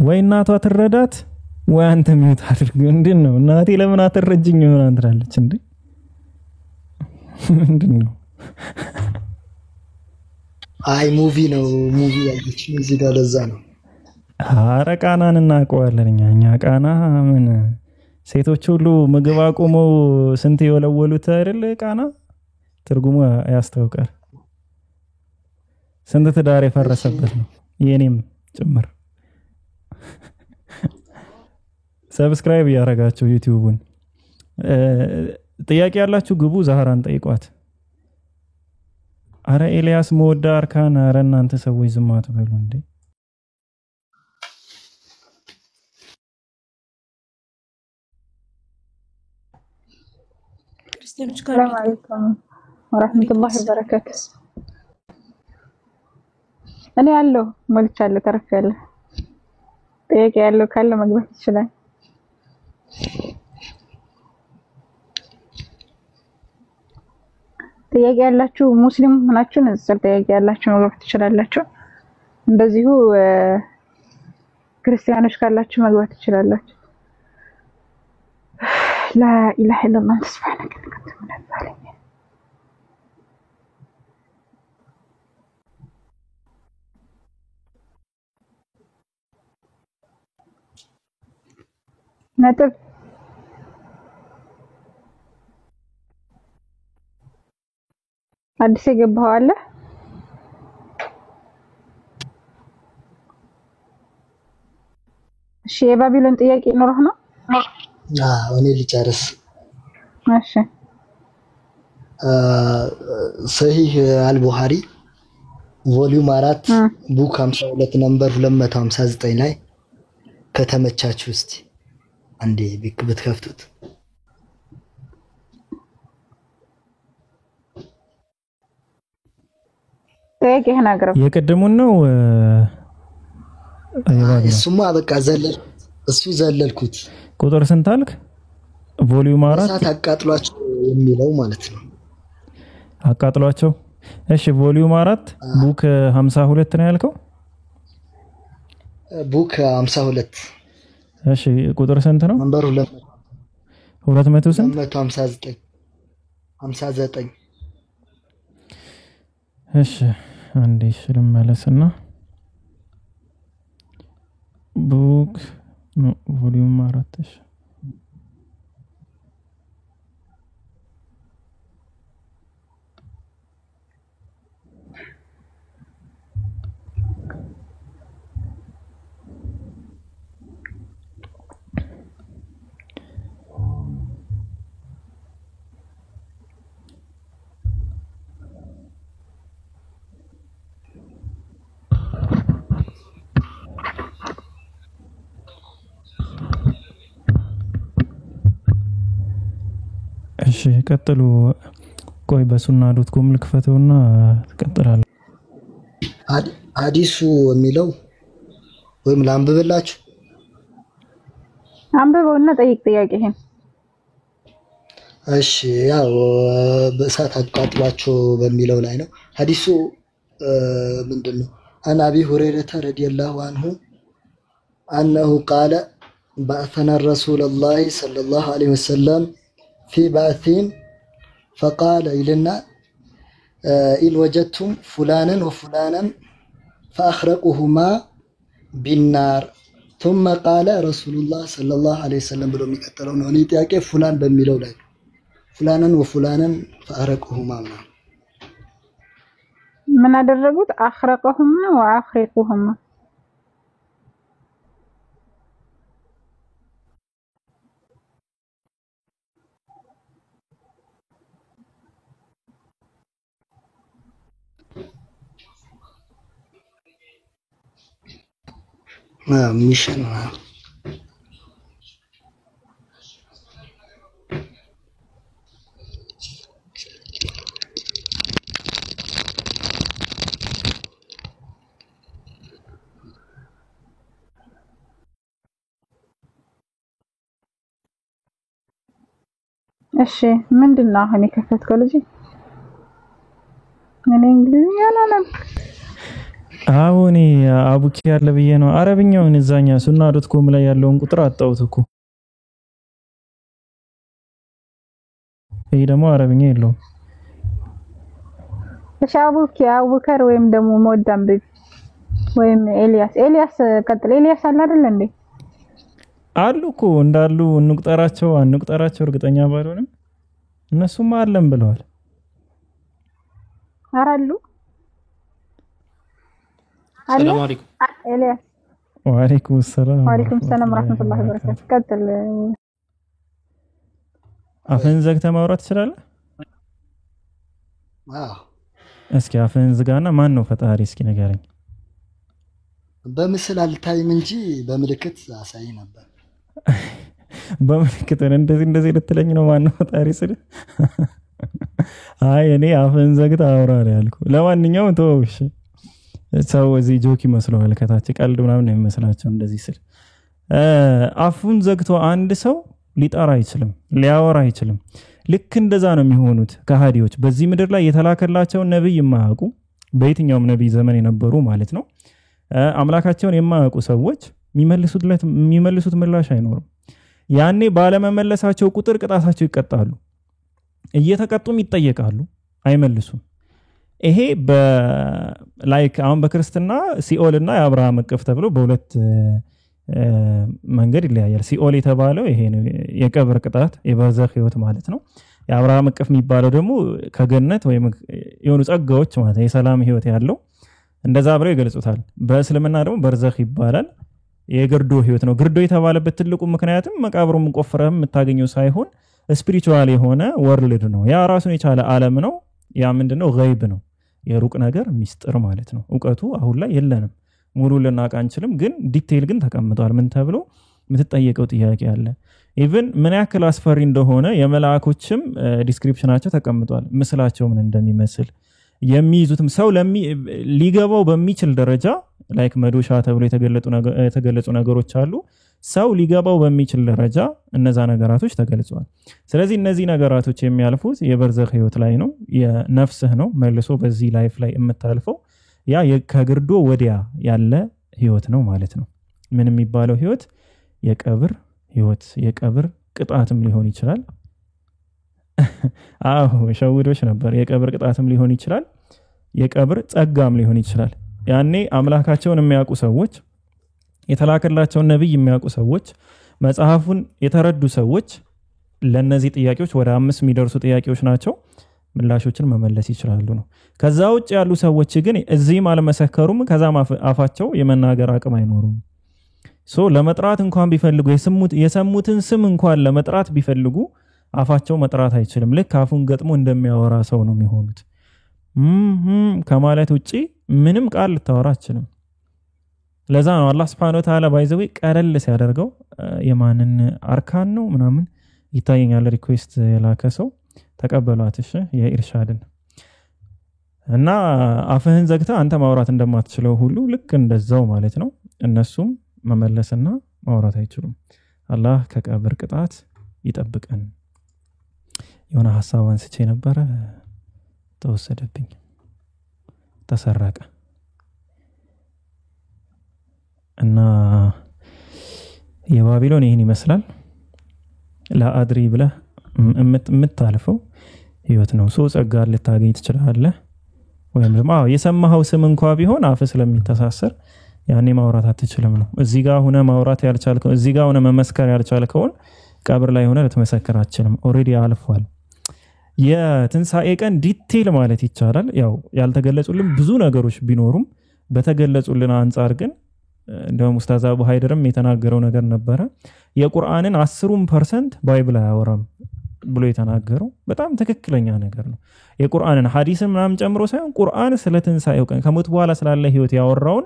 ወይ እናቷ ትረዳት ወይ አንተ ሚውት አድርግ። ምንድነው እናቴ ለምን አትረጅኝ ምናምን ትላለች እንዴ? ምንድነው? አይ ሙቪ ያለች እዚህ ጋር ለዛ ነው። ኧረ ቃናን እናውቀዋለን እኛ ቃና ምን ሴቶች ሁሉ ምግብ አቁመው ስንት የወለወሉት አይደል? ቃና ትርጉሙ ያስታውቃል። ስንት ትዳር የፈረሰበት ነው፣ የኔም ጭምር። ሰብስክራይብ ያደረጋችሁ ዩቲዩብን። ጥያቄ ያላችሁ ግቡ፣ ዛህራን ጠይቋት። አረ ኤልያስ ሞዳ አርካን፣ አረ እናንተ ሰዎች ዝም አትበሉ እንዴ! ሰላም አለይኩም ወራህመቱላሂ ወበረካቱ። እኔ ያለው ሞልቻለሁ፣ ተረፈያለሁ። ጥያቄ ያለው ካለ መግባት ይችላል። ጥያቄ ያላችሁ ሙስሊም ሆናችሁ ነበር ጥያቄ ያላችሁ መግባት ትችላላችሁ። እንደዚሁ ክርስቲያኖች ካላችሁ መግባት ትችላላችሁ። لا إله إلا الله سبحانك إنك كنت من الظالمين. ነጥብ አዲስ የገባው አለ? እሺ የባቢሎን ጥያቄ ኖርህ ነው? እኔ ልጨርስ። እሺ ሰሂህ አልቡኻሪ ቮሊዩም 4 ቡክ 52 ነምበር 259 ላይ ከተመቻችሁ እስቲ አንዴ ብትከፍቱት። የቀደሙን ነው እሱማ በቃ ዘለል እሱ ዘለልኩት። ቁጥር ስንት አልክ? ቮሊዩም 4 እሳት አቃጥሏቸው የሚለው ማለት ነው። አቃጥሏቸው። እሺ ቮሊዩም 4 ቡክ 52 ነው ያልከው? ቡክ 52 እሺ ቁጥር ስንት ነው? መንበር 200 ስንት? 259 እሺ አንዴ ልመለስና ቡክ ቮሊዩም 4 እሺ እሺ ቀጥሉ። ቆይ በሱና.ኮም ልክፈተውና ተቀጥላል። ሐዲሱ የሚለው ወይም ላንብብላችሁ። አንብበውና ጠይቅ ጥያቄህን። እሺ ያው በእሳት አቃጥሏቸው በሚለው ላይ ነው ሐዲሱ። ምንድነው? አን አቢ ሁረይረተ ረዲየላሁ ዐንሁ أنه قال بعثنا رسول الله صلى الله عليه وسلم في بعث فقال لنا إن وجدتم فلانا وفلانا فأخرقهما بالنار ثم قال رسول الله صلى الله عليه وسلم بلو ميكتلون هوني تياكي فلان بميلو لاي فلانا وفلانا فأخرقهما من أدرجوت أخرقهما وأخرقهما ሚሽን እሺ ምንድነው አሁን የከፈትከው ልጅ? ምን እንግሊዝኛ ነው? አሁን አቡኪ ያለ ብዬ ነው አረብኛውን እዛኛ ሱና.ኮም ላይ ያለውን ቁጥር አጣሁት እኮ። ይሄ ደግሞ አረብኛ የለውም። እሺ አቡኪ አቡከር ወይም ደግሞ ሞዳም ቢብ ወይም ኤልያስ ቀጥል። ኤልያስ አለ አይደል እንዴ? አሉ እኮ እንዳሉ እንቁጠራቸው እርግጠኛ ባልሆንም እነሱም አለም ብለዋል። አራሉ ሰላም አለይኩም። ኤልያስ ወአለይኩም ሰላም ወራህመቱላሂ ወበረካቱ። ቀጥል። አፍን ዘግተህ ማውራት ትችላለህ? እስኪ አፍን ዝጋና ማን ነው ፈጣሪ እስኪ ንገረኝ። በምስል አልታይም እንጂ በምልክት አሳይ ነበር። በምልክት እንደዚህ ልትለኝ ነው ማን ነው ፈጣሪ ስል? አይ እኔ አፍን ዘግተህ አውራ ነው ያልኩህ። ለማንኛውም ተወውሽ። ሰው እዚህ ጆክ ይመስለዋል ከታች ቀልድ ምናምን ነው የሚመስላቸው እንደዚህ ስል። አፉን ዘግቶ አንድ ሰው ሊጠራ አይችልም፣ ሊያወራ አይችልም። ልክ እንደዛ ነው የሚሆኑት ከሃዲዎች። በዚህ ምድር ላይ የተላከላቸው ነብይ የማያውቁ በየትኛውም ነብይ ዘመን የነበሩ ማለት ነው አምላካቸውን የማያውቁ ሰዎች የሚመልሱት ምላሽ አይኖርም። ያኔ ባለመመለሳቸው ቁጥር ቅጣታቸው ይቀጣሉ። እየተቀጡም ይጠየቃሉ፣ አይመልሱም። ይሄ በላይክ አሁን በክርስትና ሲኦልና የአብርሃም እቅፍ ተብሎ በሁለት መንገድ ይለያያል። ሲኦል የተባለው ይሄ ነው የቀብር ቅጣት የበርዘኽ ህይወት ማለት ነው። የአብርሃም እቅፍ የሚባለው ደግሞ ከገነት ወይም የሆኑ ጸጋዎች ማለት ነው የሰላም ህይወት ያለው እንደዛ ብለው ይገልጹታል። በእስልምና ደግሞ በርዘኽ ይባላል። የግርዶ ህይወት ነው። ግርዶ የተባለበት ትልቁ ምክንያትም መቃብሩን ቆፍረህም የምታገኘው ሳይሆን ስፒሪቹዋል የሆነ ወርልድ ነው። ያ ራሱን የቻለ ዓለም ነው። ያ ምንድነው? ገይብ ነው፣ የሩቅ ነገር ሚስጥር ማለት ነው። ዕውቀቱ አሁን ላይ የለንም፣ ሙሉ ልናውቅ አንችልም። ግን ዲቴይል ግን ተቀምጧል። ምን ተብሎ የምትጠየቀው ጥያቄ አለ። ኢቭን ምን ያክል አስፈሪ እንደሆነ የመላእክቶችም ዲስክሪፕሽናቸው ተቀምጧል። ምስላቸው ምን እንደሚመስል የሚይዙትም ሰው ሊገባው በሚችል ደረጃ ላይክ መዶሻ ተብሎ የተገለጹ ነገሮች አሉ። ሰው ሊገባው በሚችል ደረጃ እነዛ ነገራቶች ተገልጸዋል። ስለዚህ እነዚህ ነገራቶች የሚያልፉት የበርዘኽ ህይወት ላይ ነው፣ የነፍስህ ነው መልሶ በዚህ ላይፍ ላይ የምታልፈው ያ ከግርዶ ወዲያ ያለ ህይወት ነው ማለት ነው። ምን የሚባለው ህይወት? የቀብር ህይወት፣ የቀብር ቅጣትም ሊሆን ይችላል። አዎ ሸውዶች ነበር። የቀብር ቅጣትም ሊሆን ይችላል፣ የቀብር ጸጋም ሊሆን ይችላል። ያኔ አምላካቸውን የሚያውቁ ሰዎች፣ የተላከላቸውን ነብይ የሚያውቁ ሰዎች፣ መጽሐፉን የተረዱ ሰዎች ለነዚህ ጥያቄዎች ወደ 5 የሚደርሱ ጥያቄዎች ናቸው ምላሾችን መመለስ ይችላሉ ነው። ከዛ ውጭ ያሉ ሰዎች ግን እዚህም አልመሰከሩም፣ ከዛም አፋቸው የመናገር አቅም አይኖሩም። ለመጥራት እንኳን ቢፈልጉ የሰሙትን ስም እንኳን ለመጥራት ቢፈልጉ አፋቸው መጥራት አይችልም። ልክ አፉን ገጥሞ እንደሚያወራ ሰው ነው የሚሆኑት። ከማለት ውጪ ምንም ቃል ልታወራ አትችልም። ለዛ ነው አላህ Subhanahu Wa Ta'ala ባይዘው ቀለል ሲያደርገው የማንን አርካን ነው ምናምን ይታየኛል ሪኩዌስት የላከ ሰው ተቀበሏት እሺ የኢርሻድን እና አፍህን ዘግተህ አንተ ማውራት እንደማትችለው ሁሉ ልክ እንደዛው ማለት ነው እነሱም መመለስና ማውራት አይችሉም። አላህ ከቀብር ቅጣት ይጠብቀን። የሆነ ሐሳብ አንስቼ ነበር ተወሰደብኝ፣ ተሰረቀ እና የባቢሎን ይህን ይመስላል። ለአድሪ ብለህ የምታልፈው ህይወት ነው። ጸጋ ልታገኝ ትችላለህ ወይም ደግሞ የሰማኸው ስም እንኳን ቢሆን አፍ ስለሚተሳሰር ያኔ ማውራት አትችልም ነው። እዚህ ጋር ሆነ ማውራት ያልቻልከው፣ እዚህ ጋር ሆነ መመስከር ያልቻልከው ቀብር ላይ ሆነ ልትመሰክር አትችልም። ኦሬዲ አልፏል። የትንሳኤ ቀን ዲቴል ማለት ይቻላል ያው ያልተገለጹልን ብዙ ነገሮች ቢኖሩም በተገለጹልን አንፃር ግን እንደውም ኡስታዝ አቡ ሃይደርም የተናገረው ነገር ነበረ። የቁርአንን 10% ባይብል አያወራም ብሎ የተናገረው በጣም ትክክለኛ ነገር ነው። የቁርአንን ሐዲስን ምናምን ጨምሮ ሳይሆን ቁርአን ስለ ትንሳኤው ቀን ከሞት በኋላ ስላለ ህይወት ያወራውን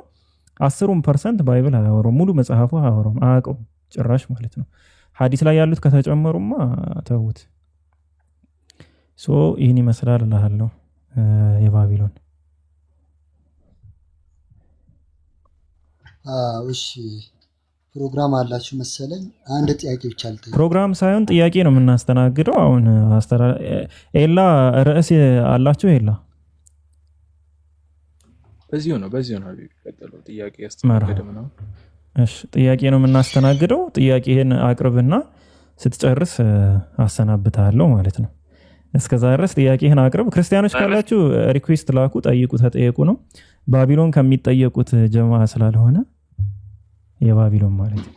10% ባይብል አያወራም፣ ሙሉ መጽሐፉ አያወራም፣ አያውቀውም ጭራሽ ማለት ነው። ሐዲስ ላይ ያሉት ከተጨመሩማ ተውት። ይህን ይመስላል እላለሁ የባቢሎን። እሺ ፕሮግራም አላችሁ መሰለኝ። አንድ ጥያቄ ብቻ አልጠይቅ። ፕሮግራም ሳይሆን ጥያቄ ነው የምናስተናግደው። አሁን ኤላ ርዕስ አላችሁ? ኤላ በዚሁ ነው ቀጥለው ጥያቄ ያስተናግደም ነው። እሺ ጥያቄ ነው የምናስተናግደው። ጥያቄህን አቅርብና ስትጨርስ አሰናብታለሁ ማለት ነው። እስከዛ ድረስ ጥያቄህን አቅርብ። ክርስቲያኖች ካላችሁ ሪኩዌስት ላኩ፣ ጠይቁ፣ ተጠየቁ ነው። ባቢሎን ከሚጠየቁት ጀማ ስላልሆነ የባቢሎን ማለት ነው።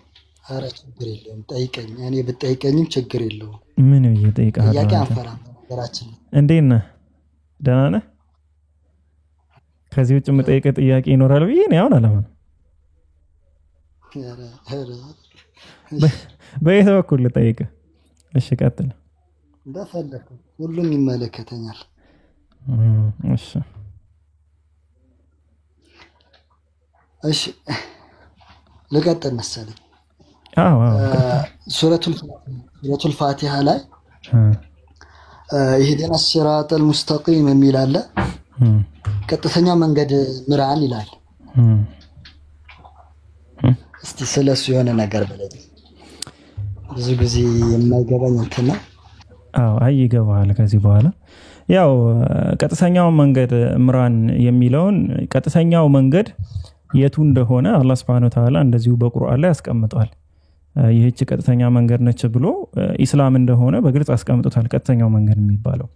ኧረ ችግር የለውም ጠይቀኝ። እኔ ብጠይቀኝም ችግር የለውም። ምን ይጠይቃል? ጥያቄ አንፈራም ነገራችን። እንዴት ነህ? ደህና ነህ? ከዚህ ውጭ የምጠይቀህ ጥያቄ ይኖራል ብዬ ነው አሁን አላማ። በየት በኩል ልጠይቅህ? እሺ ቀጥል። እንደፈለኩ ሁሉም ይመለከተኛል። እሺ ልቀጥል መሰለኝ። ሱረቱል ፋቲሃ ላይ ይሄደና ሲራጠል ሙስተቂም የሚል አለ። ቀጥተኛ መንገድ ምራን ይላል። እስቲ ስለሱ የሆነ ነገር በለኝ። ብዙ ጊዜ የማይገባኝ እንትና ይገባል ከዚህ በኋላ ያው ቀጥተኛው መንገድ ምራን የሚለውን ቀጥተኛው መንገድ የቱ እንደሆነ አላህ Subhanahu Wa Ta'ala እንደዚሁ በቁርአን ላይ አስቀምጧል። ይህች ቀጥተኛ መንገድ ነች ብሎ ኢስላም እንደሆነ በግልጽ አስቀምጦታል። ቀጥተኛው መንገድ የሚባለው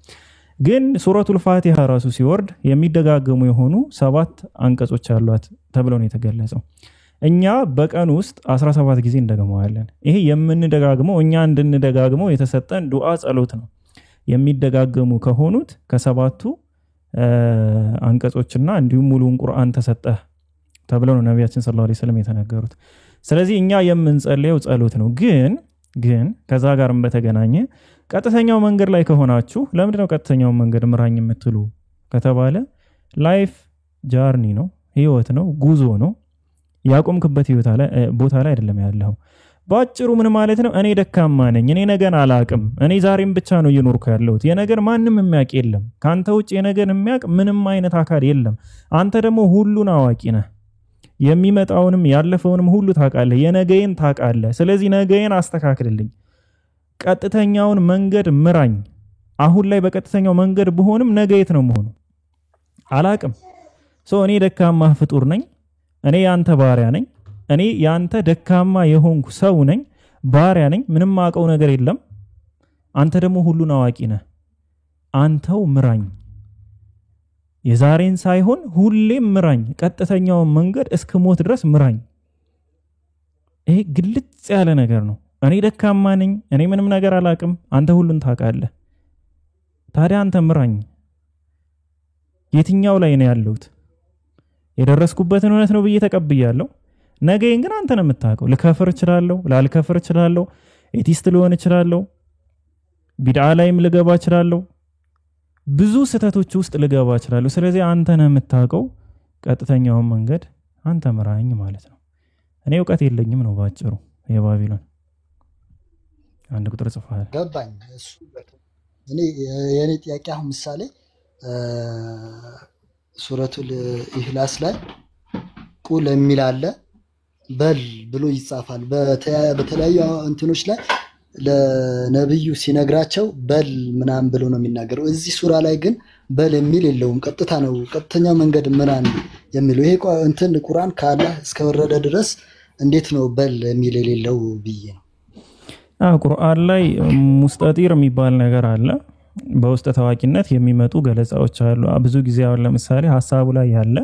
ግን ሱረቱል ፋቲሃ ራሱ ሲወርድ የሚደጋገሙ የሆኑ 7 አንቀጾች አሏት ተብሎ ነው የተገለጸው። እኛ በቀን ውስጥ 17 ጊዜ እንደገመዋለን። ይሄ የምንደጋግመው እኛ እንድንደጋግመው የተሰጠን ዱዓ ጸሎት ነው። የሚደጋገሙ ከሆኑት ከ7ቱ አንቀጾችና እንዲሁም ሙሉውን ቁርአን ተሰጠህ ተብለው ነው ነብያችን ሰለላሁ ዐለይሂ ወሰለም የተናገሩት። ስለዚህ እኛ የምንጸልየው ጸሎት ነው። ግን ከዛ ጋርም በተገናኘ ቀጥተኛው መንገድ ላይ ከሆናችሁ ለምንድነው ቀጥተኛው መንገድ ምራኝ የምትሉ ከተባለ ላይፍ ጃርኒ ነው፣ ህይወት ነው፣ ጉዞ ነው። ያቆምክበት ቦታ ላይ አይደለም ያለው። ባጭሩ ምን ማለት ነው? እኔ ደካማ ነኝ፣ እኔ ነገን አላቅም፣ እኔ ዛሬም ብቻ ነው እየኖርኩ ያለሁት። የነገር ማንም የሚያውቅ የለም። ካንተ ውጭ የነገር የሚያውቅ ምንም አይነት አካል የለም። አንተ ደግሞ ሁሉን አዋቂ ነህ። የሚመጣውንም ያለፈውንም ሁሉ ታውቃለህ የነገዬን ታውቃለህ ስለዚህ ነገዬን አስተካክልልኝ ቀጥተኛውን መንገድ ምራኝ አሁን ላይ በቀጥተኛው መንገድ ብሆንም ነገ የት ነው መሆነው አላቅም እኔ ደካማ ፍጡር ነኝ እኔ ያንተ ባሪያ ነኝ እኔ ያንተ ደካማ የሆንኩ ሰው ነኝ ባሪያ ነኝ ምንም አውቀው ነገር የለም አንተ ደግሞ ሁሉን አዋቂ ነህ አንተው ምራኝ የዛሬን ሳይሆን ሁሌም ምራኝ ቀጥተኛው መንገድ እስከ ሞት ድረስ ምራኝ ይሄ ግልጽ ያለ ነገር ነው እኔ ደካማ ነኝ እኔ ምንም ነገር አላቅም አንተ ሁሉን ታውቃለህ ታዲያ አንተ ምራኝ የትኛው ላይ ነው ያለሁት የደረስኩበትን እውነት ነው ብዬ ተቀብያለሁ ነገን ግን አንተ ነው የምታውቀው ልከፍር እችላለሁ ላልከፍር እችላለሁ ኤቲስት ልሆን እችላለሁ ቢድዓ ላይም ልገባ እችላለሁ ብዙ ስህተቶች ውስጥ ልገባ እችላለሁ ስለዚህ አንተ ነው የምታውቀው ቀጥተኛው መንገድ አንተ ምራኝ ማለት ነው እኔ ዕውቀት የለኝም ነው ባጭሩ የባቢሎን አንድ ቁጥር ጽፈሃል ገባኝ እሱ እኔ የኔ ጥያቄ አሁን ምሳሌ ሱረቱል ኢኽላስ ላይ ቁል የሚል አለ በል ብሎ ይጻፋል በተለያዩ እንትኖች ላይ ለነብዩ ሲነግራቸው በል ምናም ብሎ ነው የሚናገረው እዚህ ሱራ ላይ ግን በል የሚል የለውም ቀጥታ ነው ቀጥተኛው መንገድ ምራን የሚለው ይሄ እንትን ቁርአን ካላህ እስከወረደ ድረስ እንዴት ነው በል የሚል የሌለው ብዬ ነው ቁርአን ላይ ሙስጠጢር የሚባል ነገር አለ በውስጥ ታዋቂነት የሚመጡ ገለጻዎች አሉ ብዙ ጊዜ አሁን ለምሳሌ ሐሳቡ ላይ ያለ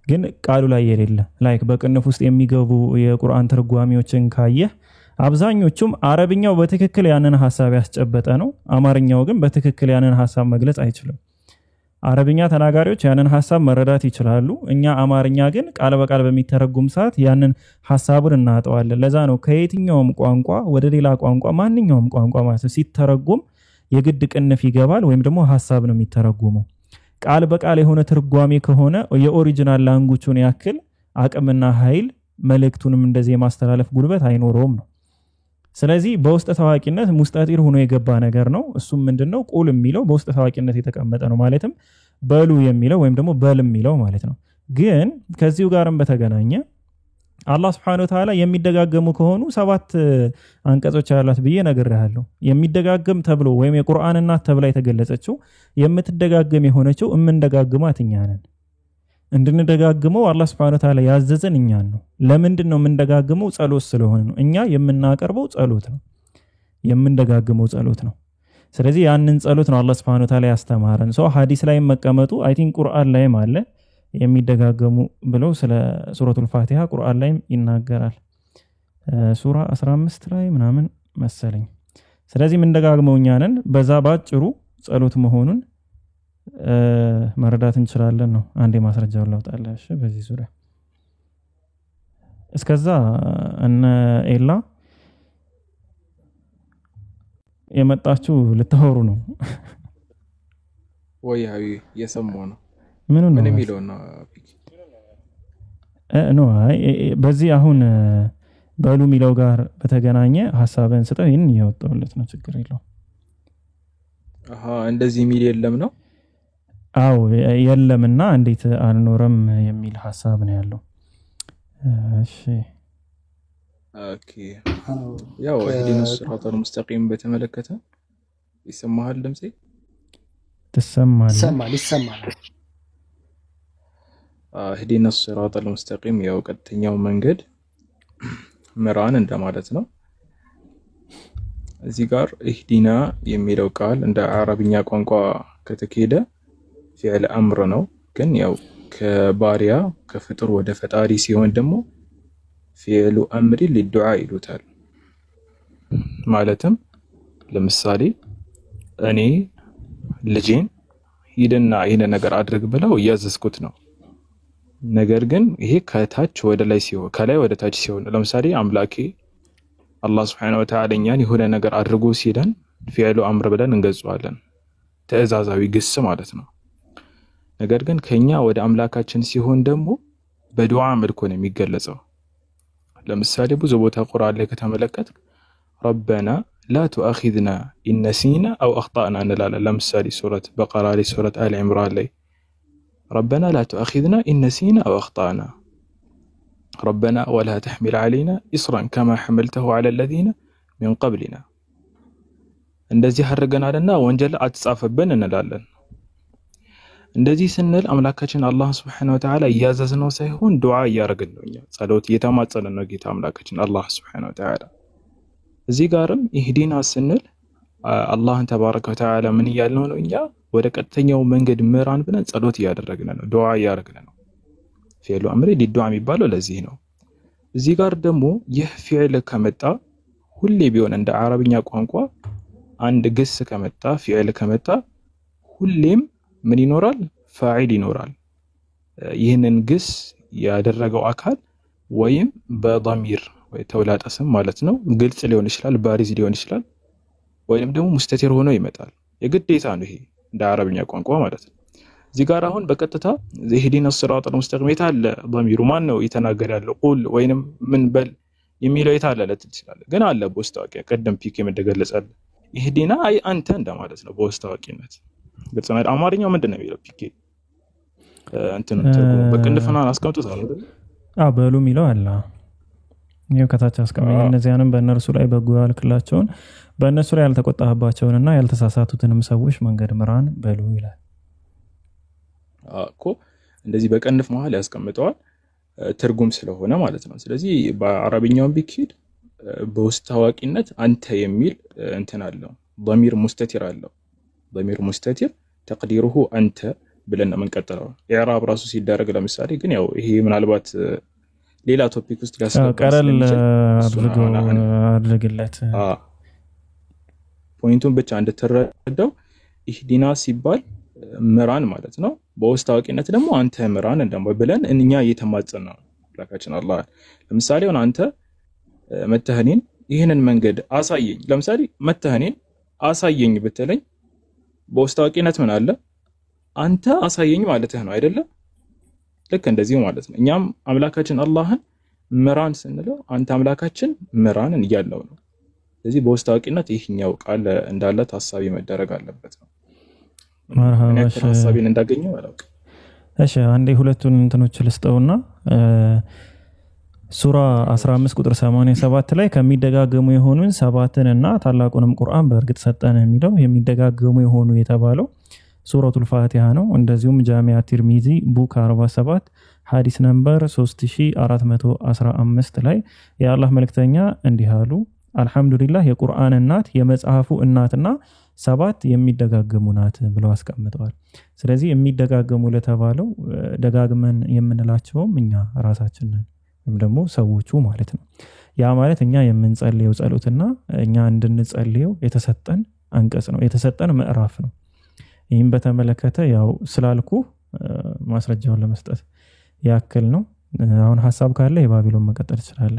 ግን ቃሉ ላይ የሌለ ላይክ በቅንፍ ውስጥ የሚገቡ የቁርአን ተርጓሚዎችን ካየህ አብዛኞቹም አረብኛው በትክክል ያንን ሐሳብ ያስጨበጠ ነው አማርኛው ግን በትክክል ያንን ሐሳብ መግለጽ አይችልም አረብኛ ተናጋሪዎች ያንን ሐሳብ መረዳት ይችላሉ እኛ አማርኛ ግን ቃል በቃል በሚተረጉም ሰዓት ያንን ሐሳቡን እናጠዋለን ለዛ ነው ከየትኛውም ቋንቋ ወደ ሌላ ቋንቋ ማንኛውም ቋንቋ ማለት ሲተረጉም የግድ ቅንፍ ይገባል ወይም ደግሞ ሐሳብ ነው የሚተረጉመው ቃል በቃል የሆነ ትርጓሜ ከሆነ የኦሪጂናል ላንጉቹን ያክል አቅምና ኃይል መልእክቱንም እንደዚህ የማስተላለፍ ጉልበት አይኖረውም ነው ስለዚህ በውስጥ ታዋቂነት ሙስጠጢር ሆኖ የገባ ነገር ነው እሱም ምንድነው ቁል የሚለው በውስጥ ታዋቂነት የተቀመጠ ነው ማለትም በሉ የሚለው ወይም ደግሞ በል የሚለው ማለት ነው ግን ከዚሁ ጋርም በተገናኘ አላህ Subhanahu Wa Ta'ala የሚደጋገሙ ከሆኑ 7 አንቀጾች ያላት ብዬ ነገርሃለሁ የሚደጋገም ተብሎ ወይም የቁርአን እናት ተብላ የተገለጸችው የምትደጋገም የሆነችው እምንደጋግማት እኛ ነን እንድንደጋግመው አላህ Subhanahu Wa Ta'ala ያዘዘን እኛን ነው ለምንድን ነው የምንደጋግመው ጸሎት ስለሆነ ነው እኛ የምናቀርበው ጸሎት ነው የምንደጋግመው ጸሎት ነው ስለዚህ ያንን ጸሎት ነው አላህ Subhanahu Wa Ta'ala ያስተማረን ሐዲስ ላይ መቀመጡ አይ ቲንክ ቁርአን ላይ አለ የሚደጋገሙ ብለው ስለ ሱረቱል ፋቲሃ ቁርአን ላይ ይናገራል ሱራ 15 ላይ ምናምን መሰለኝ ስለዚህ ምን ደጋግመውኛ ነን በዛ ባጭሩ ጸሎት መሆኑን መረዳት እንችላለን ነው አንዴ ማስረጃው ላውጣለህ እሺ በዚህ ዙሪያ እስከዛ እነ ኤላ የመጣችሁ ልታወሩ ነው ወይ አይ የሰማው ነው ምን የሚለው ነው ኖ በዚህ አሁን በሉ ሚለው ጋር በተገናኘ ሐሳብን ስጠው ይሄን ያወጣውለት ነው ችግር የለው እንደዚህ ሚል የለም ነው አው የለምና እንዴት አልኖርም የሚል ሐሳብ ነው ያለው እሺ ኦኬ ያው ዲኑ ሱራቱል ሙስተቂም በተመለከተ ይሰማሃል ድምጼ ይሰማል ዲኑ ሱራቱል ሙስተቂም ያው ቀጥተኛው መንገድ ምራን እንደማለት ነው እዚህ ጋር ኢህዲና የሚለው ቃል እንደ አረብኛ ቋንቋ ከተከሄደ ፊዕል አምር ነው ግን ያው ከባሪያ ከፍጡር ወደ ፈጣሪ ሲሆን ደግሞ ፊዕሉ አምሪ ለዱዓ ይሉታል ማለትም ለምሳሌ እኔ ልጄን ሂድና ይሄን ነገር አድርግ ብለው ያዘዝኩት ነው ነገር ግን ይሄ ከታች ወደ ላይ ሲሆን ከላይ ወደ ታች ሲሆን ለምሳሌ አምላኬ አላህ Subhanahu Wa Ta'ala እኛን የሆነ ነገር አድርጎ ሲለን ፊዕሉ አምር ብለን እንገልጸዋለን ተዛዛዊ ግስ ማለት ነው ነገር ግን ከኛ ወደ አምላካችን ሲሆን ደግሞ በዱዓ መልኩ ነው የሚገለጸው ለምሳሌ ብዙ ቦታ ቁርአን ላይ ከተመለከት ربنا لا تؤاخذنا إن نسينا أو أخطأنا እንላለን ለምሳሌ ሱረት በቀራ ላይ ሱረት አሊ ኢምራን ላይ ربنا لا تؤاخذنا إن نسينا أو أخطأنا ربنا ولا تحمل علينا إصرا كما حملته على الذين من قبلنا እንደዚህ አድርገናልና ወንጀል አትጻፈብን እንላለን። እንደዚህ ስንል አምላካችን አላህ Subhanahu Wa Ta'ala እያዘዝነው ሳይሆን ዱዓ እያደረግን ነው። እኛ ጸሎት እየተማጸንን ነው ጌታ አምላካችን አላህ Subhanahu Wa Ta'ala። እዚህ ጋርም ኢህዲና ስንል አላህን ተባረከ ወተዓላ ምን እያልነው ነው? እኛ ወደ ቀጥተኛው መንገድ ምራን ብለን ጸሎት እያደረግን ነው፣ ዱዓ እያደረግን ነው። ፊዕሉ አምሪ ሊዱዓ የሚባለው ለዚህ ነው። እዚህ ጋር ደግሞ ይህ ፊዕል ከመጣ ሁሌ ቢሆን እንደ አረብኛ ቋንቋ አንድ ግስ ከመጣ ፊዕል ከመጣ ሁሌም ምን ይኖራል? ፋዒል ይኖራል። ይህንን ግስ ያደረገው አካል ወይም በضمير ወይ ተውላጠ ስም ማለት ነው ግልጽ ሊሆን ይችላል፣ ባሪዝ ሊሆን ይችላል፣ ወይንም ደግሞ ሙስተቲር ሆኖ ይመጣል። የግዴታ ነው ይሄ እንደ አረብኛ ቋንቋ ማለት ነው። እዚህ ጋር አሁን በቀጥታ ኢህዲነ ሲራጠል ሙስተቂም የታለ ضميሩ ማን ነው የተናገረ ያለው? ቁል ወይንም ምን በል የሚለው የታለ ልትል ይችላል። ግን አለ በውስጥ ታዋቂያ ቀደም ፒክ የምደገለጻል ኢህዲና አይ አንተ እንደማለት ነው በውስጥ ታዋቂነት። ግልጽ ነው። አማርኛው ምንድነው የሚለው? ፒክ እንትን ትርጉሙ በቅንፍና አስቀምጡታል አይደል? በሉ የሚለው አለ ይሄው ከታች አስቀምጠን እነዚያንም በእነርሱ ላይ በጎ ያልክላቸውን በእነሱ ላይ ያልተቆጣህባቸውንና ያልተሳሳቱትንም ሰዎች መንገድ ምራን በሉ ይላል እኮ። እንደዚህ በቅንፍ መሃል ያስቀምጠዋል ትርጉም ስለሆነ ማለት ነው። ስለዚህ በአረብኛው ቢኪድ በውስጥ ታዋቂነት አንተ የሚል እንትን አለው ضمير مستتر አለው። ضمير مستتر تقديره አንተ ብለን ነው የምንቀጥለው። ኢዕራብ ራሱ ሲደረግ ለምሳሌ ግን ያው ይሄ ምናልባት ሌላ ቶፒክ ውስጥ ቀረል አድርግለት ፖይንቱን ብቻ እንድትረዳው ኢህዲና ሲባል ምራን ማለት ነው። በውስጥ ታዋቂነት ደግሞ አንተ ምራን እንደሞ ብለን እኛ እየተማጸን ነው አምላካችን አላህ። ለምሳሌ አንተ መተህኔን ይሄንን መንገድ አሳየኝ፣ ለምሳሌ መተህኔን አሳየኝ ብትለኝ በውስጥ ታዋቂነት ምን አለ? አንተ አሳየኝ ማለትህ ነው አይደለ? ልክ እንደዚህ ማለት ነው። እኛም አምላካችን አላህን ምራን ስንለው አንተ አምላካችን ምራንን እያለው ነው። ስለዚህ በውስጥ ታዋቂነት ይሄኛው ቃል እንዳለ ታሳቢ መደረግ አለበት ነው። መርሃባሽ ታሳቢን እንዳገኘው አላውቅ። እሺ አንዴ ሁለቱን እንትኖች ልስጠውና ሱራ 15 ቁጥር 87 ላይ ከሚደጋገሙ የሆኑን ሰባትንና ታላቁንም ቁርአን በእርግጥ ሰጠን የሚለው የሚደጋገሙ የሆኑ የተባለው ሱረቱል ፋቲሃ ነው። እንደዚሁም ጃሚዓ ትርሚዚ ቡክ 47 ሐዲስ ነምበር 3415 ላይ የአላህ መልእክተኛ እንዲህ አሉ፣ አልহামዱሊላህ የቁርአን እናት የመጽሐፉ እናትና ሰባት የሚደጋገሙ ናት ብለው አስቀምጠዋል። ስለዚህ የሚደጋገሙ ለተባለው ደጋግመን የምንላቸውም እኛ ራሳችን ነን ወይም ደግሞ ሰዎቹ ማለት ነው። ያ ማለት እኛ የምንጸልየው ጸሎትና እኛ እንድንጸልየው የተሰጠን አንቀጽ ነው፣ የተሰጠን ምዕራፍ ነው። ይህም በተመለከተ ያው ስላልኩ ማስረጃውን ለመስጠት ያክል ነው። አሁን ሐሳብ ካለ የባቢሎን መቀጠል ይችላል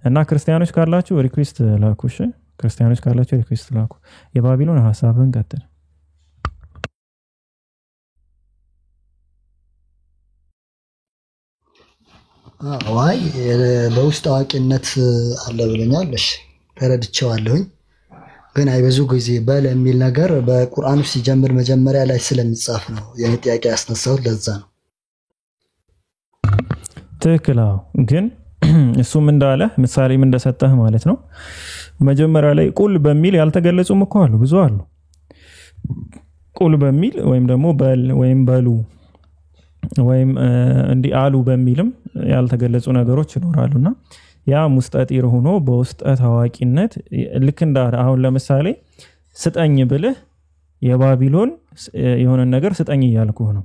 እና ክርስቲያኖች ካላችሁ ሪኩዌስት ላኩ። እሺ ክርስቲያኖች ካላችሁ ሪኩዌስት ላኩ። የባቢሎን ሐሳብን ቀጥል። ዋይ በውስጥ ታዋቂነት አለ ብለኛል። እሺ ተረድቼዋለሁኝ። ግን አይበዙ ጊዜ በል የሚል ነገር በቁርአን ውስጥ ሲጀምር መጀመሪያ ላይ ስለሚጻፍ ነው የኔ ጥያቄ ያስነሳው። ለዛ ነው ትክክል። ግን እሱም እንዳለ ምሳሌም እንደሰጠህ ማለት ነው። መጀመሪያ ላይ ቁል በሚል ያልተገለጹም እኮ አሉ፣ ብዙ አሉ። ቁል በሚል ወይም ደግሞ በል ወይም በሉ ወይም እንዲ አሉ በሚልም ያልተገለጹ ነገሮች ይኖራሉና ያ ሙስጠጢር ሆኖ በውስጥ ታዋቂነት ልክ እንደ አሁን ለምሳሌ ስጠኝ ብለህ የባቢሎን የሆነ ነገር ስጠኝ እያልኩህ ነው።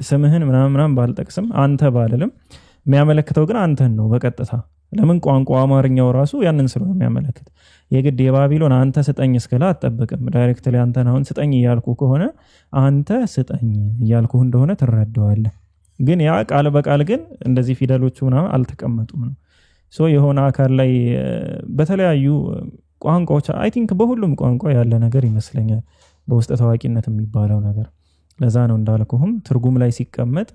ስምህን ምናምን ባልጠቅስም አንተ ባልልም የሚያመለክተው ግን አንተን ነው በቀጥታ። ለምን ቋንቋ አማርኛው ራሱ ያንን ስለሆነ የሚያመለክት የግድ የባቢሎን አንተ ስጠኝ እስከላ አትጠብቅም። ዳይሬክትሊ አንተን አሁን ስጠኝ እያልኩህ ከሆነ አንተ ስጠኝ እያልኩህ እንደሆነ ትረዳዋለህ። ግን ያ ቃል በቃል ግን እንደዚህ ፊደሎቹ ምናምን አልተቀመጡም ነው። ሶ የሆነ አካል ላይ በተለያዩ ቋንቋዎች አይ ቲንክ በሁሉም ቋንቋ ያለ ነገር ይመስለኛል በውስጥ ታዋቂነት የሚባለው ነገር። ለዛ ነው እንዳልኩህም ትርጉም ላይ ሲቀመጥ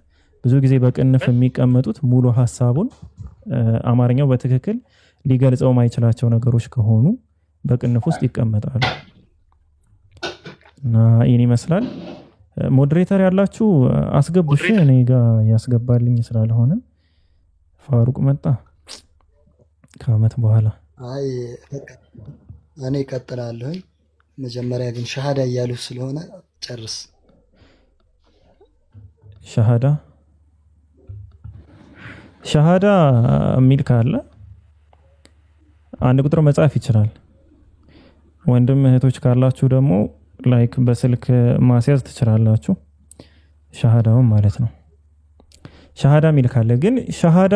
ብዙ ጊዜ በቅንፍ የሚቀመጡት ሙሉ ሐሳቡን አማርኛው በትክክል ሊገልጸው ማይችላቸው ነገሮች ከሆኑ በቅንፍ ውስጥ ይቀመጣሉ። እና ይሄን ይመስላል። ሞዴሬተር ያላችሁ አስገቡሽ፣ እኔ ጋር ያስገባልኝ ስላልሆነ ፋሩቅ መጣ ከአመት በኋላ። አይ በቃ እኔ እቀጥላለሁ። መጀመሪያ ግን ሸሃዳ እያሉ ስለሆነ ጨርስ። ሸሃዳ የሚል ካለ አንድ ቁጥር መጻፍ ይችላል። ወንድም እህቶች ካላችሁ ደግሞ ላይክ በስልክ ማስያዝ ትችላላችሁ። ሸሃዳውን ማለት ነው። ሸሃዳ የሚል ካለ ግን ሸሃዳ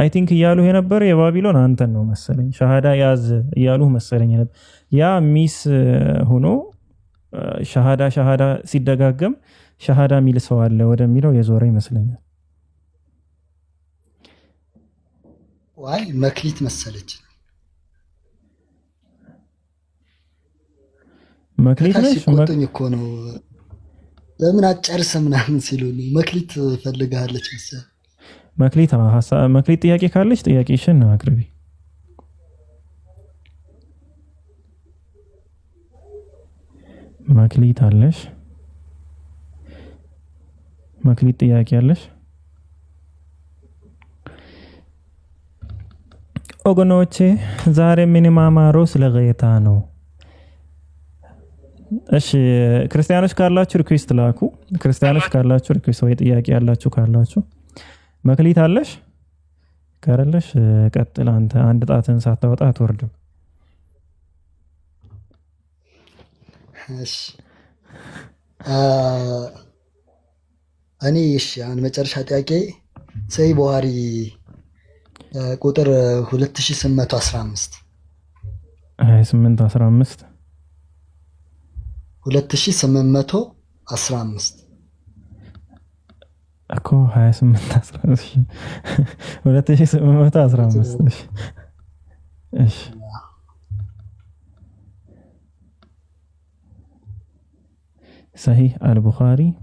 አይ ቲንክ እያሉ የነበረ የባቢሎን አንተን ነው መሰለኝ። ሸሃዳ ያዝ እያሉ መሰለኝ ነበር። ያ ሚስ ሆኖ ሸሃዳ ሲደጋገም ሸሃዳ የሚል ሰው አለ ወደሚለው የዞረ ይመስለኛል። ዋይ መክሊት መሰለች። መክሊት ነሽ? ሲቆጡኝ እኮ ነው ለምን አጨርስ ምናምን ሲሉ መክሊት ፈልጋለች መሰለኝ። መክሊት ጥያቄ ካለች ጥያቄሽን አቅርቢ። መክሊት አለሽ? መክሊት ጥያቄ አለሽ? ወገኖቼ ዛሬ የምንማማረው ስለ ገይታ ነው። እሺ ክርስቲያኖች ካላችሁ ሪኩዌስት ላኩ። ክርስቲያኖች ካላችሁ ሪኩዌስት ወይ ጥያቄ ያላችሁ ካላችሁ። መክሊት አለሽ? ከረለሽ ቀጥል። አንተ አንድ ጣትን ሳታወጣ አትወርድም። እሺ እኔ አሁን መጨረሻ ጥያቄ ሰይ ቡሃሪ ቁጥር 2815 2815 እኮ 2815 እሺ صحيح البخاري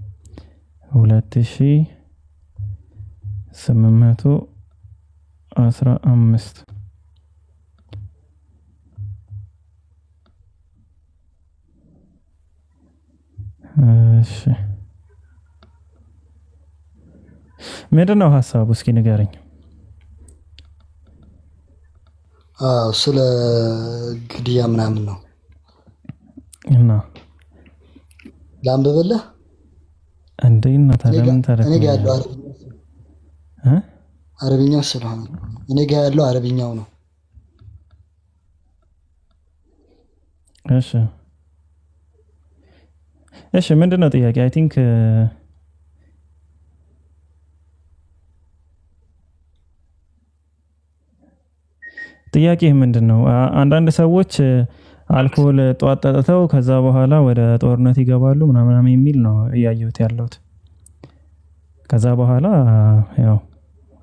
2815 እሺ ምንድነው ሐሳቡ? እስኪ ንገረኝ። ስለ ግድያ ምናምን ነው እና ላንብብልህ እንደና ታለም ታረክ እኔ ጋር ያለው አረብኛው ስለሆነ እኔ ጋር ያለው አረብኛው ነው። እሺ ምንድነው ጥያቄ? አይ ቲንክ ጥያቄ ምንድነው? አንዳንድ ሰዎች አልኮል ጧት ጠጥተው ከዛ በኋላ ወደ ጦርነት ይገባሉ ምናምን የሚል ነው እያየሁት ያለሁት። ከዛ በኋላ ያው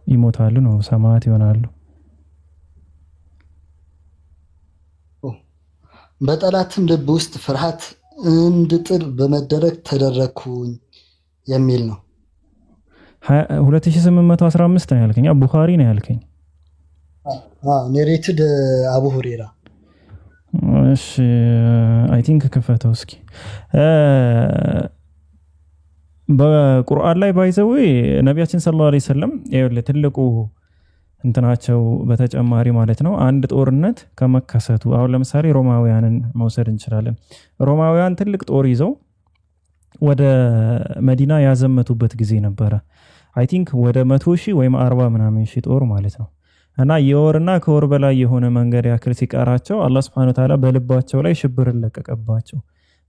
ይሞታሉ ነው ሰማዕት ይሆናሉ። በጠላትም ልብ ውስጥ ፍርሃት እንድጥል በመደረግ ተደረኩኝ የሚል ነው። 2815 ነው ያልከኝ? ቡኻሪ ነው ያልከኝ? ኔሬትድ አቡ ሁሬራ። እሺ አይ ቲንክ ከፈተው እስኪ በቁርአን ላይ ባይዘው ነብያችን ሰለላሁ ዐለይሂ ወሰለም ትልቁ እንትናቸው በተጨማሪ ማለት ነው አንድ ጦርነት ከመከሰቱ አሁን ለምሳሌ ሮማውያንን መውሰድ እንችላለን። ሮማውያን ትልቅ ጦር ይዘው ወደ መዲና ያዘመቱበት ጊዜ ነበረ። አይ ቲንክ ወደ 100,000 ወይም 40 ምናምን ሺህ ጦር ማለት ነው። እና የወርና ከወር በላይ የሆነ መንገድ ያክል ሲቀራቸው አላህ Subhanahu Wa Ta'ala በልባቸው ላይ ሽብርን ለቀቀባቸው፣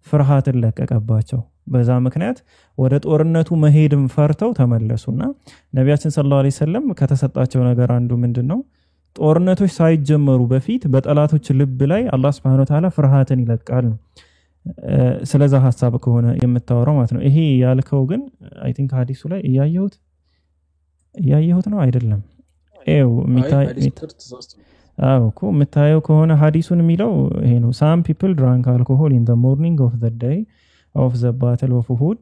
ፍርሃትን ለቀቀባቸው። በዛ ምክንያት ወደ ጦርነቱ መሄድም ፈርተው ተመለሱና ነብያችን ሰለላሁ ዐለይሂ ወሰለም ከተሰጣቸው ነገር አንዱ ምንድነው ጦርነቶች ሳይጀመሩ በፊት በጠላቶች ልብ ላይ አላህ Subhanahu Wa Ta'ala ፍርሃትን ይለቃል ነው። ስለዛ ሐሳብ ከሆነ የምታወራው ማለት ነው። ይሄ ያልከው ግን አይ ቲንክ ሐዲሱ ላይ እያየሁት ነው አይደለም? እኮ የምታየው ከሆነ ሐዲሱን የሚለው ይሄ ነው። some people drank alcohol in the morning of the day of the battle of Uhud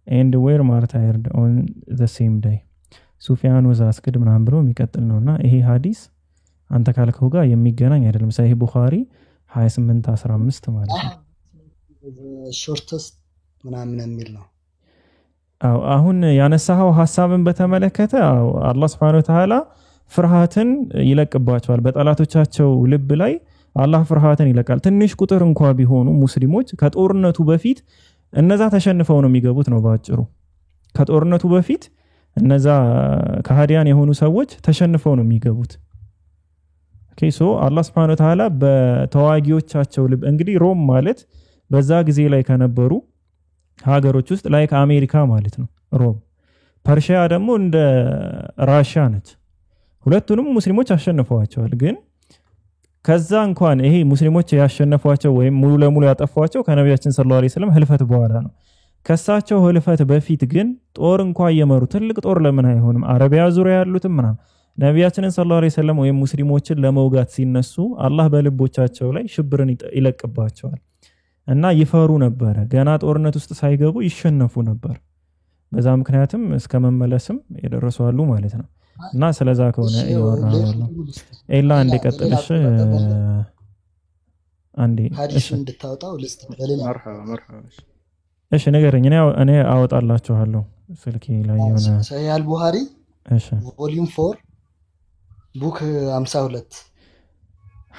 and were martyred on the same day. ሱፊያን was asked ምናምን ብሎ የሚቀጥል ነውና ይሄ ሐዲስ አንተ ካልከው ጋር የሚገናኝ አይደለም። ሳይህ ቡኻሪ 2815 ማለት ነው። ሾርተስት ምናምን የሚል ነው። አሁን ያነሳው ሐሳብን በተመለከተ አላህ Subhanahu Wa Ta'ala ፍርሃትን ይለቅባቸዋል በጠላቶቻቸው ልብ ላይ አላህ ፍርሃትን ይለቃል ትንሽ ቁጥር እንኳን ቢሆኑ ሙስሊሞች ከጦርነቱ በፊት እነዛ ተሸንፈው ነው የሚገቡት ነው ባጭሩ ከጦርነቱ በፊት እነዛ ከሃዲያን የሆኑ ሰዎች ተሸንፈው ነው የሚገቡት ኦኬ ሶ አላህ Subhanahu Wa Ta'ala በተዋጊዎቻቸው ልብ እንግዲህ ሮም ማለት በዛ ጊዜ ላይ ከነበሩ ሀገሮች ውስጥ ላይክ አሜሪካ ማለት ነው ሮም ፐርሺያ ደግሞ እንደ ራሺያ ነች ሁለቱንም ሙስሊሞች አሸንፈዋቸዋል ግን ከዛ እንኳን ይሄ ሙስሊሞች ያሸነፏቸው ወይም ሙሉ ለሙሉ ያጠፋቸው ከነብያችን ሰለላሁ ዐለይሂ ወሰለም ህልፈት በኋላ ነው ከሳቸው ህልፈት በፊት ግን ጦር እንኳን የመሩ ትልቅ ጦር ለምን አይሆንም አረቢያ ዙሪያ ያሉትም ምናም ነብያችን ሰለላሁ ዐለይሂ ወሰለም ወይም ሙስሊሞችን ለመውጋት ሲነሱ አላህ በልቦቻቸው ላይ ሽብርን ይለቅባቸዋል እና ይፈሩ ነበር ገና ጦርነት ውስጥ ሳይገቡ ይሸነፉ ነበር በዛ ምክንያትም እስከ መመለስም የደረሱ አሉ ማለት ነው እና ስለዛ ከሆነ ይወራሉ ኤላ እንደቀጥልሽ አንዴ ሐዲስ እንድታወጣው ልስጥ በሌላ መርሐባ እሺ ነገርኝ እኔ አወጣላችኋለሁ ስልኬ ላይ የሆነ ሰሂህ አልቡኻሪ እሺ ቮሊዩም 4 ቡክ 52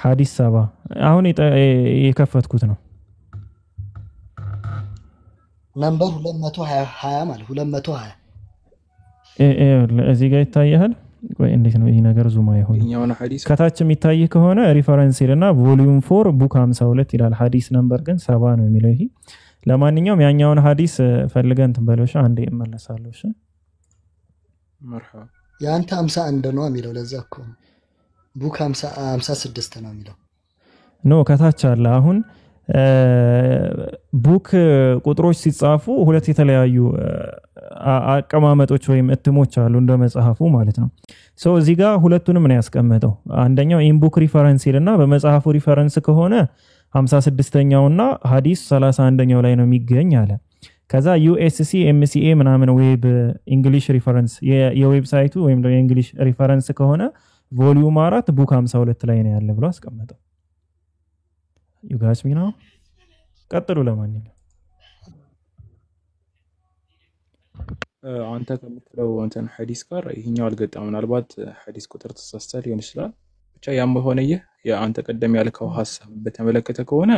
ሐዲስ 7 አሁን የከፈትኩት ነው ነምበር 220 ማለት 220 እዚህ ጋር ይታያል ወይ እንዴት ነው ይሄ ነገር ዙማ ይሆን የኛውን ሐዲስ ከታች የሚታይ ከሆነ ሪፈረንስ ይልና ቮሊዩም 4 ቡክ 52 ይላል ሐዲስ ነምበር ግን 7 ነው የሚለው ይሄ ለማንኛውም ያኛውን ሐዲስ ፈልገን ተበለሽ አንዴ እመለሳለሁ እሺ መርሐባ ያንተ 51 ነው የሚለው ለዛ እኮ ቡክ 56 ነው የሚለው ኖ ከታች አለ አሁን ቡክ ቁጥሮች ሲጻፉ ሁለት የተለያዩ አቀማመጦች ወይም እትሞች አሉ እንደ መጽሐፉ ማለት ነው ሶ እዚህ ጋር ሁለቱንም ነው ያስቀመጠው አንደኛው ኢን ቡክ ሪፈረንስ ይልና በመጽሐፉ ሪፈረንስ ከሆነ 56ኛውና ሐዲስ 31ኛው ላይ ነው የሚገኝ አለ ከዛ ዩኤስሲ ኤምሲኤ ምናምን ዌብ እንግሊሽ ሪፈረንስ የዌብሳይቱ ወይም የእንግሊሽ ሪፈረንስ ከሆነ ቮሊዩም 4 ቡክ 52 ላይ ነው ያለ ብሎ አስቀመጠው you guys me now ቀጥሉ ለማንኛውም አንተ ከምትለው እንትን ሐዲስ ጋር ይሄኛው አልገጠም ምናልባት ሐዲስ ቁጥር ተሳስተህ ሊሆን ይችላል ብቻ ያም ሆነ የአንተ ቀደም ያልከው ሐሳብ በተመለከተ ከሆነ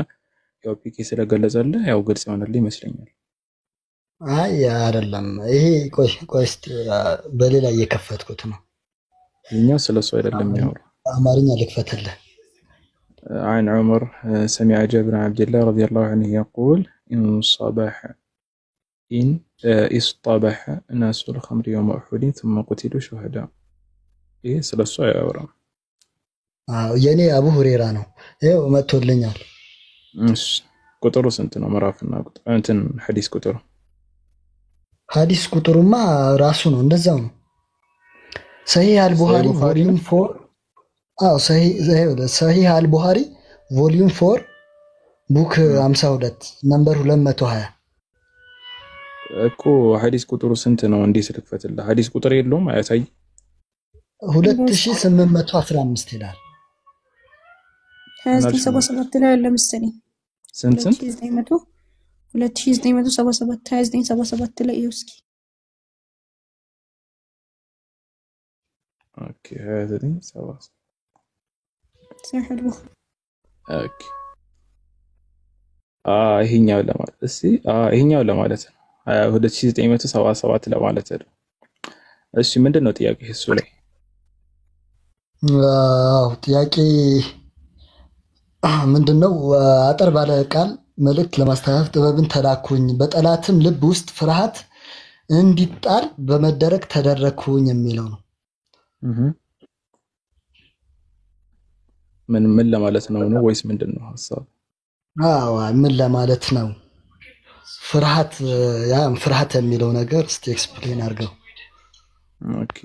ያው ፒኬ ስለገለጸልህ ያው ግልጽ ይሆናል ይመስለኛል አይ አይደለም ይሄ ቆይ በሌላ እየከፈትኩት ነው ይሄኛው ስለሱ አይደለም ያወራ አማርኛ ልክፈትልህ عن عمر سمع جابر بن عبد الله رضي الله عنه يقول إن اصطبح ناس الخمر يوم أحد ثم قتلوا شهداء إيه سلسوا يا أورا የኔ አቡ ሁሬራ ነው ይሄው መጥቶልኛል እሺ ቁጥሩ ስንት ነው መራፍና ቁጥሩ እንትን ሐዲስ ቁጥሩማ ራሱ ነው እንደዛው ነው ሰሂህ አልቡኻሪ ቮሊዩም 4 ሰሂህ አልቡኻሪ ቮሊዩም 4 ቡክ 52 ነምበር 220 እኮ ሐዲስ ቁጥሩ ስንት ነው እንዴ ስልክፈትልህ ሐዲስ ቁጥር የለውም አያሳይ 2815 ይላል 2977 ላይ ያለ መሰለኝ ስንት 2977 2977 ላይ እስኪ ኦኬ 2977 ሰሂህ ኦኬ ይሄኛው ለማለት ይሄኛው ለማለት ነው 2977 ለማለት ነው እሺ ምንድነው ጥያቄ እሱ ላይ ጥያቄ ምንድነው አጠር ባለ ቃል መልእክት ለማስተላለፍ ጥበብን ተላኩኝ በጠላትም ልብ ውስጥ ፍርሃት እንዲጣል በመደረግ ተደረኩኝ የሚለው ነው ምን ለማለት ነው ወይስ ምንድነው ሐሳብ ምን ለማለት ነው ፍርሃት የሚለው ነገር እስቲ ኤክስፕሌን አድርገው ኦኬ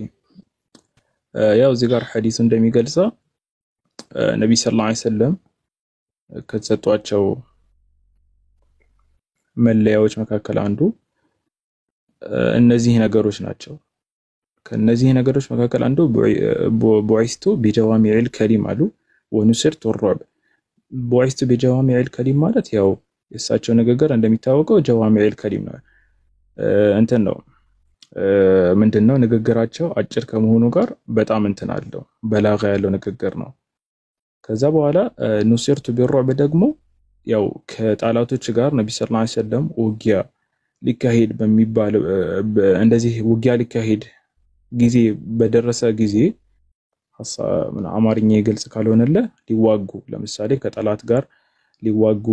ያው እዚህ ጋር ሐዲሱ እንደሚገልጸው ነብይ ሰለላሁ ዐለይሂ ወሰለም ከተሰጧቸው መለያዎች መካከል አንዱ እነዚህ ነገሮች ናቸው ከነዚህ ነገሮች መካከል አንዱ ቡዒስቱ ቢጀዋሚዕል ከሊም አሉ ወንስርቱ الرعب ቡዒስቱ ቢጀዋሚዕል ከሊም ማለት ያው የሳቸው ንግግር እንደሚታወቀው ጀዋሚዕል ከሊም ነው እንትን ነው ምንድነው ንግግራቸው አጭር ከመሆኑ ጋር በጣም እንትን አለው በላጋ ያለው ንግግር ነው። ከዛ በኋላ ኑሲርቱ ቢሩዕብ ደግሞ ያው ከጣላቶች ጋር ነብዩ ሰለላሁ ዐለይሂ ወሰለም ውጊያ ሊካሄድ በሚባል እንደዚህ ውጊያ ሊካሄድ ጊዜ በደረሰ ጊዜ አማርኛ ግልጽ ካልሆነለ ሊዋጉ ለምሳሌ ከጣላት ጋር ሊዋጉ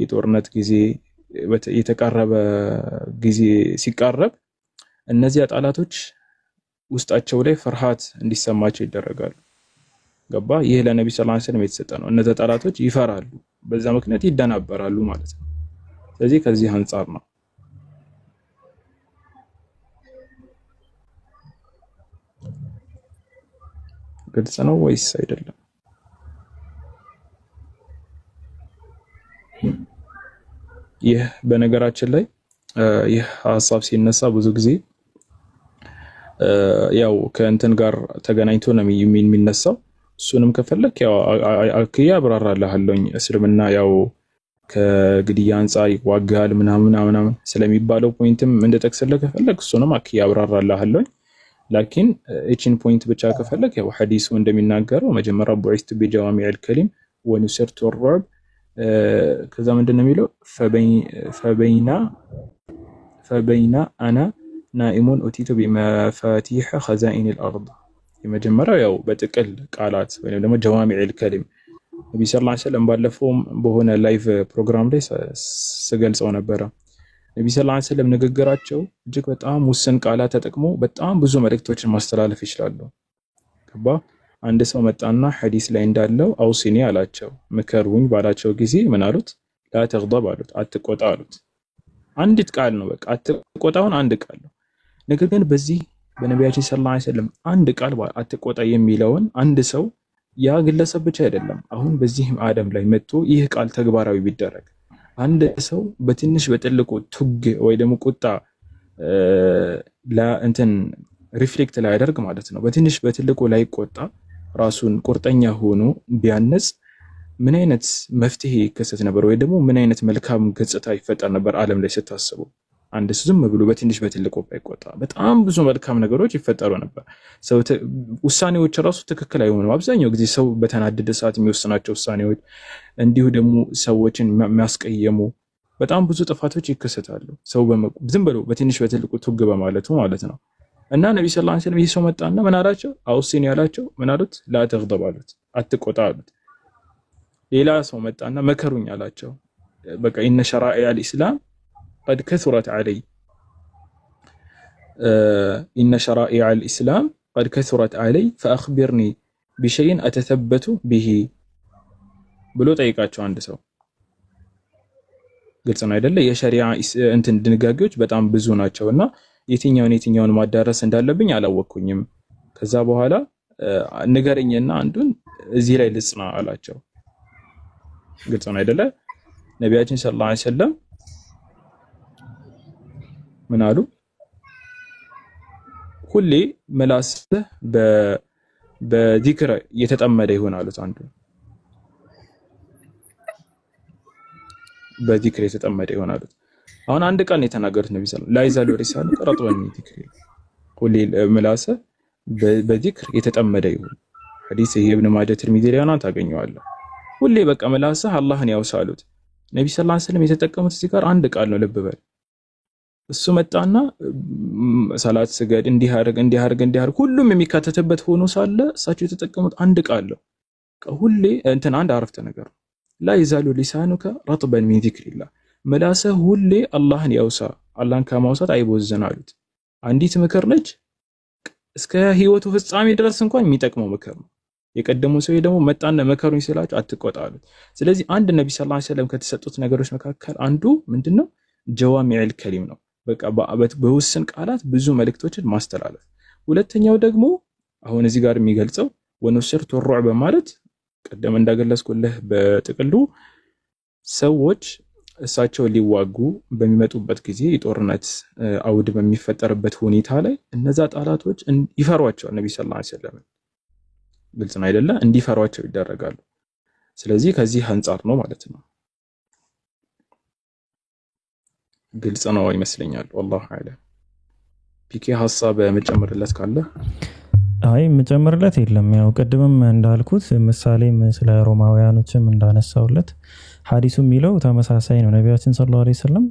የጦርነት ጊዜ የተቃረበ ጊዜ ሲቃረብ እነዚህ ጣላቶች ውስጣቸው ላይ ፍርሃት እንዲሰማቸው ይደረጋሉ። ገባ? ይህ ለነብዩ ሰለላሁ ዐለይሂ ወሰለም የተሰጠ ነው። እነዚህ ጣላቶች ይፈራሉ፣ በዛ ምክንያት ይደናበራሉ ማለት ነው። ስለዚህ ከዚህ አንፃር ነው። ግልጽ ነው ወይስ አይደለም? ይህ በነገራችን ላይ ይህ ሐሳብ ሲነሳ ብዙ ጊዜ ያው ከእንትን ጋር ተገናኝቶ ነው የሚነሳው። እሱንም ከፈለክ ያው አክያ አብራራለሁኝ። እስልምና ያው ከግድያ አንፃር ይዋጋል ምናምን ስለሚባለው ፖይንትም እንደጠቅስልህ ከፈለክ እሱንም አክያ አብራራለሁኝ። ላኪን እቺን ፖይንት ብቻ ከፈለክ ያው ሐዲሱ እንደሚናገረው መጀመሪያ ቡዒስቱ ቢጀዋሚዕል ከሊም ወኑሲርቱ ሩዕብ ከዛ ምንድነው የሚለው ፈበይና አና ናኢሙን ኡቲቱ ቢመፋቲሕ ኸዛኢኒል አርድ። የመጀመሪያው ያው በጥቅል ቃላት ወይም ደግሞ ጀዋሚዕል ከሊም ነብዩ ሰለላሁ ዐለይሂ ወሰለም ባለፈውም በሆነ ላይቭ ፕሮግራም ላይ ስገልጸው ነበረ። ነብዩ ሰለላሁ ዐለይሂ ወሰለም ንግግራቸው እጅግ በጣም ውስን ቃላት ተጠቅሞ በጣም ብዙ መልእክቶችን ማስተላለፍ ይችላሉ። ገባ? አንድ ሰው መጣና ሐዲስ ላይ እንዳለው አውሲኒ አላቸው፣ ምከሩኝ ባላቸው ጊዜ ምን አሉት? ላ ተግደብ አሉት፣ አትቆጣ አሉት። አንዲት ቃል ነው በቃ አትቆጣውን አንድ ቃል ነው። ነገር ግን በዚህ በነቢያችን ሰለላሁ ዐለይሂ ወሰለም አንድ ቃል አትቆጣ የሚለውን አንድ ሰው ያ ግለሰብ ብቻ አይደለም አሁን በዚህ ዓለም ላይ መጥቶ ይህ ቃል ተግባራዊ ቢደረግ አንድ ሰው በትንሽ በትልቁ ቱግ ወይ ደግሞ ቁጣ እንትን ሪፍሌክት ላይ ያደርግ ማለት ነው። በትንሽ በትልቁ ላይ ቆጣ ራሱን ቁርጠኛ ሆኖ ቢያነጽ ምን አይነት መፍትሄ ይከሰት ነበር ወይ ደግሞ ምን አይነት መልካም ገጽታ ይፈጠር ነበር ዓለም ላይ ስታስቡ? አንድ ዝም ብሎ በትንሽ በትልቁ ባይቆጣ በጣም ብዙ መልካም ነገሮች ይፈጠሩ ነበር። ሰው ውሳኔዎች ራሱ ትክክል አይሆኑም። አብዛኛው ጊዜ ሰው በተናደደ ሰዓት የሚወስናቸው ውሳኔዎች እንዲሁ ደግሞ ሰዎችን የሚያስቀየሙ በጣም ብዙ ጥፋቶች ይከሰታሉ። ሰው ዝም ብሎ በትንሽ በትልቁ ቱግ በማለቱ ማለት ነው። እና ነብዩ ሰለላሁ ዐለይሂ ወሰለም ይህ ሰው መጣና ምን አላቸው? አውሲኒ ያላቸው ምን አሉት? ላ ተግደብ አሉት፣ አትቆጣ አሉት። ሌላ ሰው መጣና መከሩኝ አላቸው። በቃ ኢነ ሸራኢዕ አልኢስላም قد كثرت علي إن شرائع الإسلام قد كثرت علي فأخبرني بشيء أتثبت به ብሎ ጠይቃቸው አንድ ሰው። ግልጽ ነው አይደለ? የሸሪዓ እንትን ድንጋጌዎች በጣም ብዙ ናቸውና የትኛውን ማዳረስ እንዳለብኝ አላወቅኩኝም። ከዛ በኋላ ንገረኝና አንዱን እዚህ ላይ ልጽና አላቸው። ግልጽ ነው አይደለ? ነቢያችን ሰለላሁ ዐለይሂ ወሰለም ምን አሉ? ሁሌ ምላስህ በዚክር የተጠመደ ይሆን አሉት። አንዱ በዚክር የተጠመደ ይሆን አሉት። አሁን አንድ ቃል ነው የተናገሩት ነብዩ ሰለላሁ ዐለይሂ ወሰለም ላይዛሉ ሊሳኑ ረጥበን ሚን ዚክሪ፣ ሁሌ ምላስህ በዚክር የተጠመደ ይሁን። ሐዲስ ኢብኑ ማጀህ ትርሚዚ ላይ ነው ታገኘዋለህ። ሁሌ በቃ ምላስህ አላህን ያውሳሉት። ነብዩ ሰለላሁ ዐለይሂ ወሰለም የተጠቀሙት እዚህ ጋር አንድ ቃል ነው፣ ልብ በል። እሱ መጣና ሰላት ስገድ እንዲያርግ ሁሉም የሚካተተበት ሆኖ ሳለ እሳቸው የተጠቀሙት አንድ ቃል ነው። ሁሌ እንትን አንድ አረፍተ ነገር ላ ይዛሉ ሊሳኑከ ረጥበን ሚን ዚክሪላህ፣ ምላስህ ሁሌ አላህን ያውሳ፣ አላህን ከማውሳት አይቦዘን አሉት። አንዲት ምክር ነች፣ እስከ ህይወቱ ፍጻሜ ድረስ እንኳን የሚጠቅመው ምክር ነው። የቀደሙ ሰው ደግሞ መጣና መከሩኝ ሲላቸው አትቆጣ አሉት። ስለዚህ አንድ ነብይ ሰለላሁ ዐለይሂ ወሰለም ከተሰጡት ነገሮች መካከል አንዱ ምንድነው? ጀዋሚዕል ከሊም ነው። በቃ በውስን ቃላት ብዙ መልእክቶችን ማስተላለፍ። ሁለተኛው ደግሞ አሁን እዚህ ጋር የሚገልጸው ወኑሲርቱ ሩዕብ በማለት ቀደም እንዳገለጽኩልህ በጥቅሉ ሰዎች እሳቸው ሊዋጉ በሚመጡበት ጊዜ የጦርነት አውድ በሚፈጠርበት ሁኔታ ላይ እነዛ ጣላቶች ይፈሯቸዋል። ነብዩ ሰለላሁ ዐለይሂ ወሰለም ግልጽ ነው አይደለ? እንዲፈሯቸው ይደረጋሉ። ስለዚህ ከዚህ አንፃር ነው ማለት ነው። ግልጽ ነው ይመስለኛል። والله اعلم ፒኬ ሐሳብ መጨመርለት ካለ? አይ መጨመርለት የለም። ያው ቅድምም እንዳልኩት ምሳሌም ስለ ሮማውያኖችም እንዳነሳውለት ሐዲሱ የሚለው ተመሳሳይ ነው። ነቢያችን ሰለላሁ ዐለይሂ ወሰለም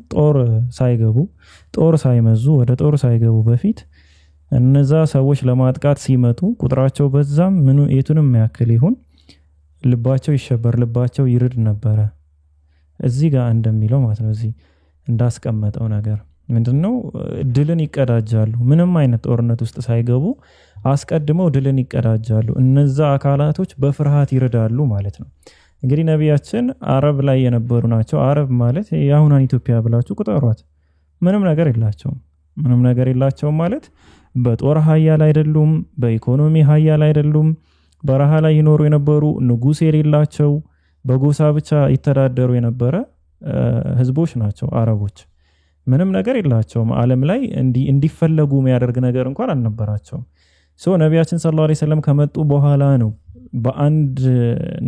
ጦር ሳይመዙ ወደ ጦር ሳይገቡ በፊት እነዛ ሰዎች ለማጥቃት ሲመጡ ቁጥራቸው በዛም የቱንም ያክል ይሁን ልባቸው ይሸበር፣ ልባቸው ይርድ ነበረ። እዚህ ጋር እንደሚለው ማለት ነው። እዚህ እንዳስቀመጠው ነገር ምንድነው? ድልን ይቀዳጃሉ። ምንም አይነት ጦርነት ውስጥ ሳይገቡ አስቀድመው ድልን ይቀዳጃሉ። እነዛ አካላቶች በፍርሃት ይርዳሉ ማለት ነው። እንግዲህ ነቢያችን አረብ ላይ የነበሩ ናቸው። አረብ ማለት የአሁኗን ኢትዮጵያ ብላችሁ ቁጠሯት። ምንም ነገር የላቸውም ማለት በጦር ኃያል አይደሉም፣ በኢኮኖሚ ኃያል አይደሉም። በረሃ ላይ ይኖሩ የነበሩ ንጉስ የሌላቸው በጎሳ ብቻ ይተዳደሩ የነበረ ህዝቦች ናቸው አረቦች። ምንም ነገር የላቸውም። ዓለም ላይ እንዲፈለጉ የሚያደርግ ነገር እንኳን አልነበራቸውም። ነቢያችን ሰለላሁ ዐለይሂ ወሰለም ከመጡ በኋላ ነው በአንድ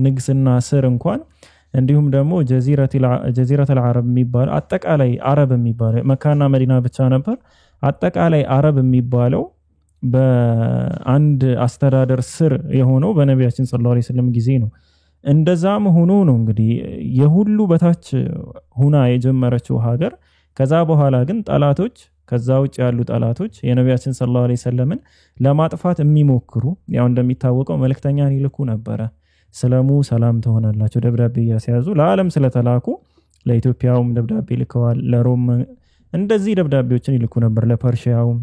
ንግስና ስር እንኳን እንዲሁም ደግሞ ጀዚረቱል አረብ የሚባለው አጠቃላይ አረብ የሚባለው መካና መዲና ብቻ ነበር። አጠቃላይ አረብ የሚባለው በአንድ አስተዳደር ስር የሆነው በነቢያችን ሰለላሁ ዐለይሂ ወሰለም ጊዜ ነው። እንደዛም ሆኖ ነው እንግዲህ የሁሉ በታች ሁና የጀመረችው ሀገር። ከዛ በኋላ ግን ጠላቶች ከዛ ውጭ ያሉ ጠላቶች የነቢያችን ሰለላሁ ዐለይሂ ወሰለምን ለማጥፋት የሚሞክሩ ያው እንደሚታወቀው መልእክተኛን ይልኩ ነበረ። ስለሙ ሰላም ትሆናላችሁ ደብዳቤ ያስያዙ ለዓለም ስለተላኩ ለኢትዮጵያውም ደብዳቤ ልከዋል፣ ለሮም እንደዚህ ደብዳቤዎችን ይልኩ ነበር፣ ለፐርሺያውም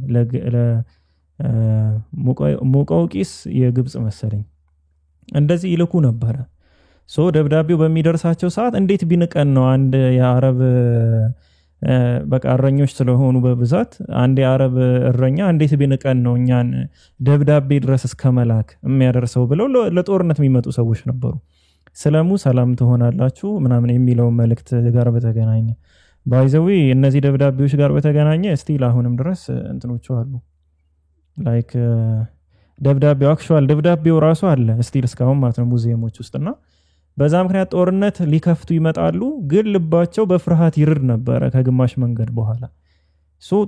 ለሙቀውቂስ የግብጽ መሰለኝ እንደዚህ ይልኩ ነበረ። ደብዳቤው በሚደርሳቸው ሰዓት እንዴት ቢንቀን ነው አንድ የአረብ በቃ እረኞች ስለሆኑ በብዛት አንድ የአረብ እረኛ እንዴት ቢንቀን ነው እኛን ደብዳቤ ድረስ እስከመላክ የሚያደርሰው ብለው ለጦርነት የሚመጡ ሰዎች ነበሩ። ስለሙ ሰላም ትሆናላችሁ ምናምን የሚለው መልእክት ጋር በተገናኘ ባይዘዊ እነዚህ ደብዳቤዎች ጋር በተገናኘ ስቲል አሁንም ድረስ እንትኖቹ አሉ። ላይክ ደብዳቤው አክቹዋል ደብዳቤው ራሱ አለ ስቲል እስካሁን ማለት ነው ሙዚየሞች ውስጥና በዛ ምክንያት ጦርነት ሊከፍቱ ይመጣሉ፣ ግን ልባቸው በፍርሃት ይርድ ነበረ ከግማሽ መንገድ በኋላ።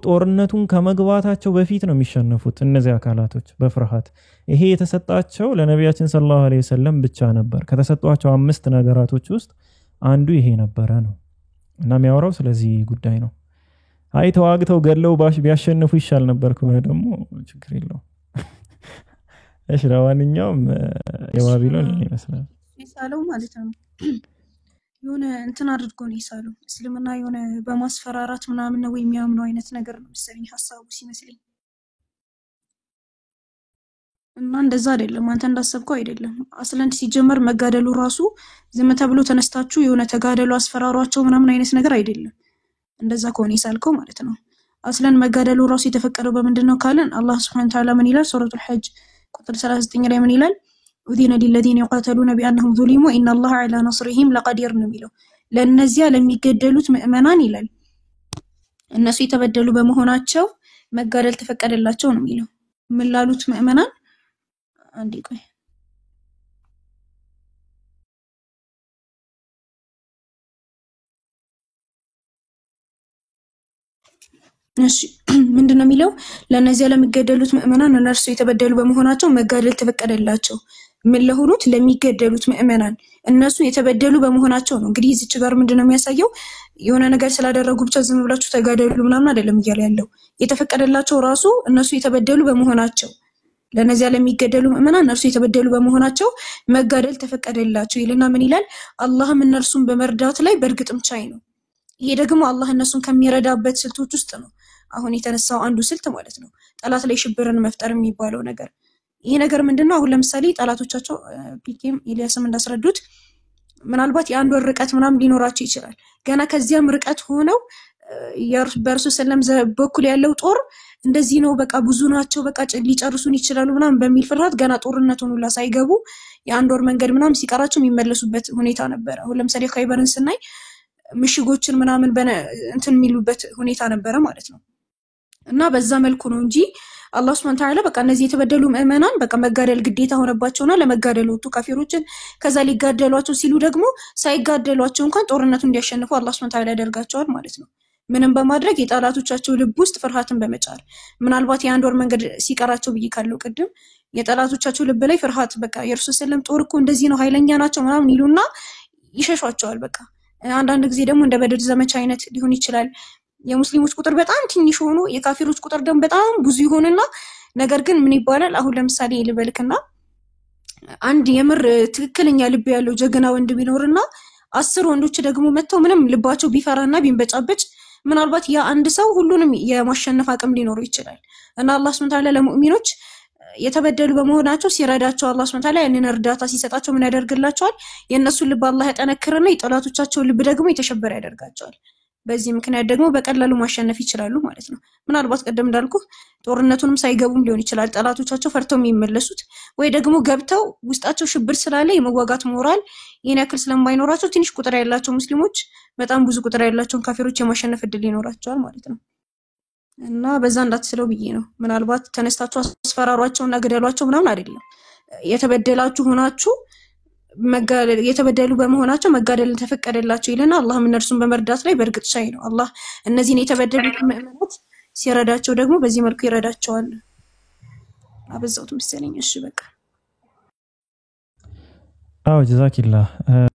ጦርነቱን ከመግባታቸው በፊት ነው የሚሸነፉት እነዚህ አካላቶች በፍርሃት። ይሄ የተሰጣቸው ለነቢያችን ሰለላሁ ዐለይሂ ወሰለም ብቻ ነበር። ከተሰጧቸው 5 ነገራቶች ውስጥ አንዱ ይሄ ነበረ ነው እና የሚያወራው ስለዚህ ጉዳይ ነው። አይ ተዋግተው ገለው ቢያሸንፉ ይሻል ነበር ከሆነ ደግሞ ችግር የለውም። እሺ ለማንኛውም የባቢሎን ይመስላል ይሳለው ማለት ነው። የሆነ እንትን አድርጎ ነው ይሳለው እስልምና የሆነ በማስፈራራት ምናምን ነው የሚያምነው አይነት ነገር ነው መሰለኝ ሐሳቡ ሲመስለኝ። እና እንደዛ አይደለም፣ አንተ እንዳሰብከው አይደለም። አስለን ሲጀመር መጋደሉ ራሱ ዝም ተብሎ ተነስታችሁ የሆነ ተጋደሉ አስፈራሯቸው ምናምን አይነት ነገር አይደለም። እንደዛ ከሆነ ይሳልከው ማለት ነው። አስለን መጋደሉ ራሱ የተፈቀደው በምንድነው ካለን አላህ Subhanahu Wa Ta'ala ምን ይላል? ሱረቱል ሐጅ ቁጥር 39 ላይ ምን ይላል? ኡዚነ ሊለዚነ ይቃተሉነ ቢአንሁም ዙሊሙ ኢነ አላህ ዐላ ነስሪሂም ለቀዲር ነው የሚለው። ለነዚያ ለሚገደሉት ምእመናን ይላል እነሱ የተበደሉ በመሆናቸው መጋደል ተፈቀደላቸው ነው የሚለው። ምን ላሉት ምእመናን? አንዴ ቆይ እሺ ምንድነው የሚለው? ለነዚያ ለሚገደሉት ምእመናን እነርሱ የተበደሉ በመሆናቸው መጋደል ተፈቀደላቸው። ምን ለሆኑት? ለሚገደሉት ምእመናን እነሱ የተበደሉ በመሆናቸው ነው። እንግዲህ እዚች ጋር ምንድነው የሚያሳየው? የሆነ ነገር ስላደረጉ ብቻ ዝም ብላችሁ ተጋደሉ ምናምን አይደለም እያለ ያለው። የተፈቀደላቸው ራሱ እነሱ የተበደሉ በመሆናቸው ለነዚያ ለሚገደሉ ምእመናን እነርሱ የተበደሉ በመሆናቸው መጋደል ተፈቀደላቸው ይልና ምን ይላል? አላህም እነርሱን በመርዳት ላይ በእርግጥም ቻይ ነው። ይሄ ደግሞ አላህ እነሱን ከሚረዳበት ስልቶች ውስጥ ነው አሁን የተነሳው አንዱ ስልት ማለት ነው። ጠላት ላይ ሽብርን መፍጠር የሚባለው ነገር ይሄ ነገር ምንድነው? አሁን ለምሳሌ ጠላቶቻቸው ፒኬም ኢሊያስም እንዳስረዱት ምናልባት የአንድ ወር ርቀት ምናምን ሊኖራቸው ይችላል። ገና ከዚያም ርቀት ሆነው በእርሱ ሰለም በኩል ያለው ጦር እንደዚህ ነው በቃ ብዙ ናቸው በቃ ሊጨርሱን ይችላሉ ምናምን በሚል ፍርሃት ገና ጦርነቱን ሁላ ሳይገቡ የአንድ ወር መንገድ ምናምን ሲቀራቸው የሚመለሱበት ሁኔታ ነበር። አሁን ለምሳሌ ኸይበርን ስናይ ምሽጎችን ምናምን እንትን የሚሉበት ሁኔታ ነበረ ማለት ነው። እና በዛ መልኩ ነው እንጂ አላህ Subhanahu Wa Ta'ala በቃ እነዚህ የተበደሉ ምእመናን በቃ መጋደል ግዴታ ሆነባቸውና ለመጋደል ወጡ ካፊሮችን ከዛ ሊጋደሏቸው ሲሉ ደግሞ ሳይጋደሏቸው እንኳን ጦርነቱን እንዲያሸንፉ አላህ Subhanahu Wa Ta'ala ያደርጋቸዋል ማለት ነው። ምንም በማድረግ የጠላቶቻቸው ልብ ውስጥ ፍርሃትን በመጫር ምናልባት የአንድ ወር መንገድ ሲቀራቸው ብዬ ካለው ቅድም የጠላቶቻቸው ልብ ላይ ፍርሃት በቃ የረሱል ሰለም ጦር እኮ እንደዚህ ነው ኃይለኛ ናቸው ምናምን ይሉና ይሸሿቸዋል። በቃ አንዳንድ ጊዜ ደግሞ እንደ በድር ዘመቻ አይነት ሊሆን ይችላል። የሙስሊሞች ቁጥር በጣም ትንሽ ሆኖ የካፊሮች ቁጥር ደግሞ በጣም ብዙ ይሆንና ነገር ግን ምን ይባላል አሁን ለምሳሌ ልበልክና አንድ የምር ትክክለኛ ልብ ያለው ጀግና ወንድ ቢኖርና 10 ወንዶች ደግሞ መተው ምንም ልባቸው ቢፈራና ቢንበጫበጭ ምናልባት ያ አንድ ሰው ሁሉንም የማሸነፍ አቅም ሊኖረው ይችላል። እና አላህ Subhanahu Wa ለሙእሚኖች የተበደሉ በመሆናቸው ሲረዳቸው አላህ Subhanahu Wa ያንን እርዳታ ሲሰጣቸው ምን ያደርግላቸዋል? የነሱ ልብ አላህ ያጠነክርና የጠላቶቻቸው ልብ ደግሞ የተሸበረ ያደርጋቸዋል። በዚህ ምክንያት ደግሞ በቀላሉ ማሸነፍ ይችላሉ ማለት ነው። ምናልባት ቀደም እንዳልኩ ጦርነቱንም ሳይገቡም ሊሆን ይችላል ጠላቶቻቸው ፈርተው የሚመለሱት ወይ ደግሞ ገብተው ውስጣቸው ሽብር ስላለ የመዋጋት ሞራል ይሄን ያክል ስለማይኖራቸው ትንሽ ቁጥር ያላቸው ሙስሊሞች በጣም ብዙ ቁጥር ያላቸውን ካፊሮች የማሸነፍ እድል ይኖራቸዋል ማለት ነው። እና በዛ እንዳትስለው ብዬ ነው። ምናልባት ተነስታችሁ አስፈራሯቸውና ገደሏቸው ምናምን አይደለም። የተበደላችሁ ሆናችሁ የተበደሉ በመሆናቸው መጋደልን ተፈቀደላቸው ይለና አላህ እነርሱን በመርዳት ላይ በእርግጥ ቻይ ነው። አላህ እነዚህን የተበደሉት ምእመናት ሲረዳቸው ደግሞ በዚህ መልኩ ይረዳቸዋል። አበዛውት መሰለኝ። እሺ በቃ አዎ ጀዛኪላህ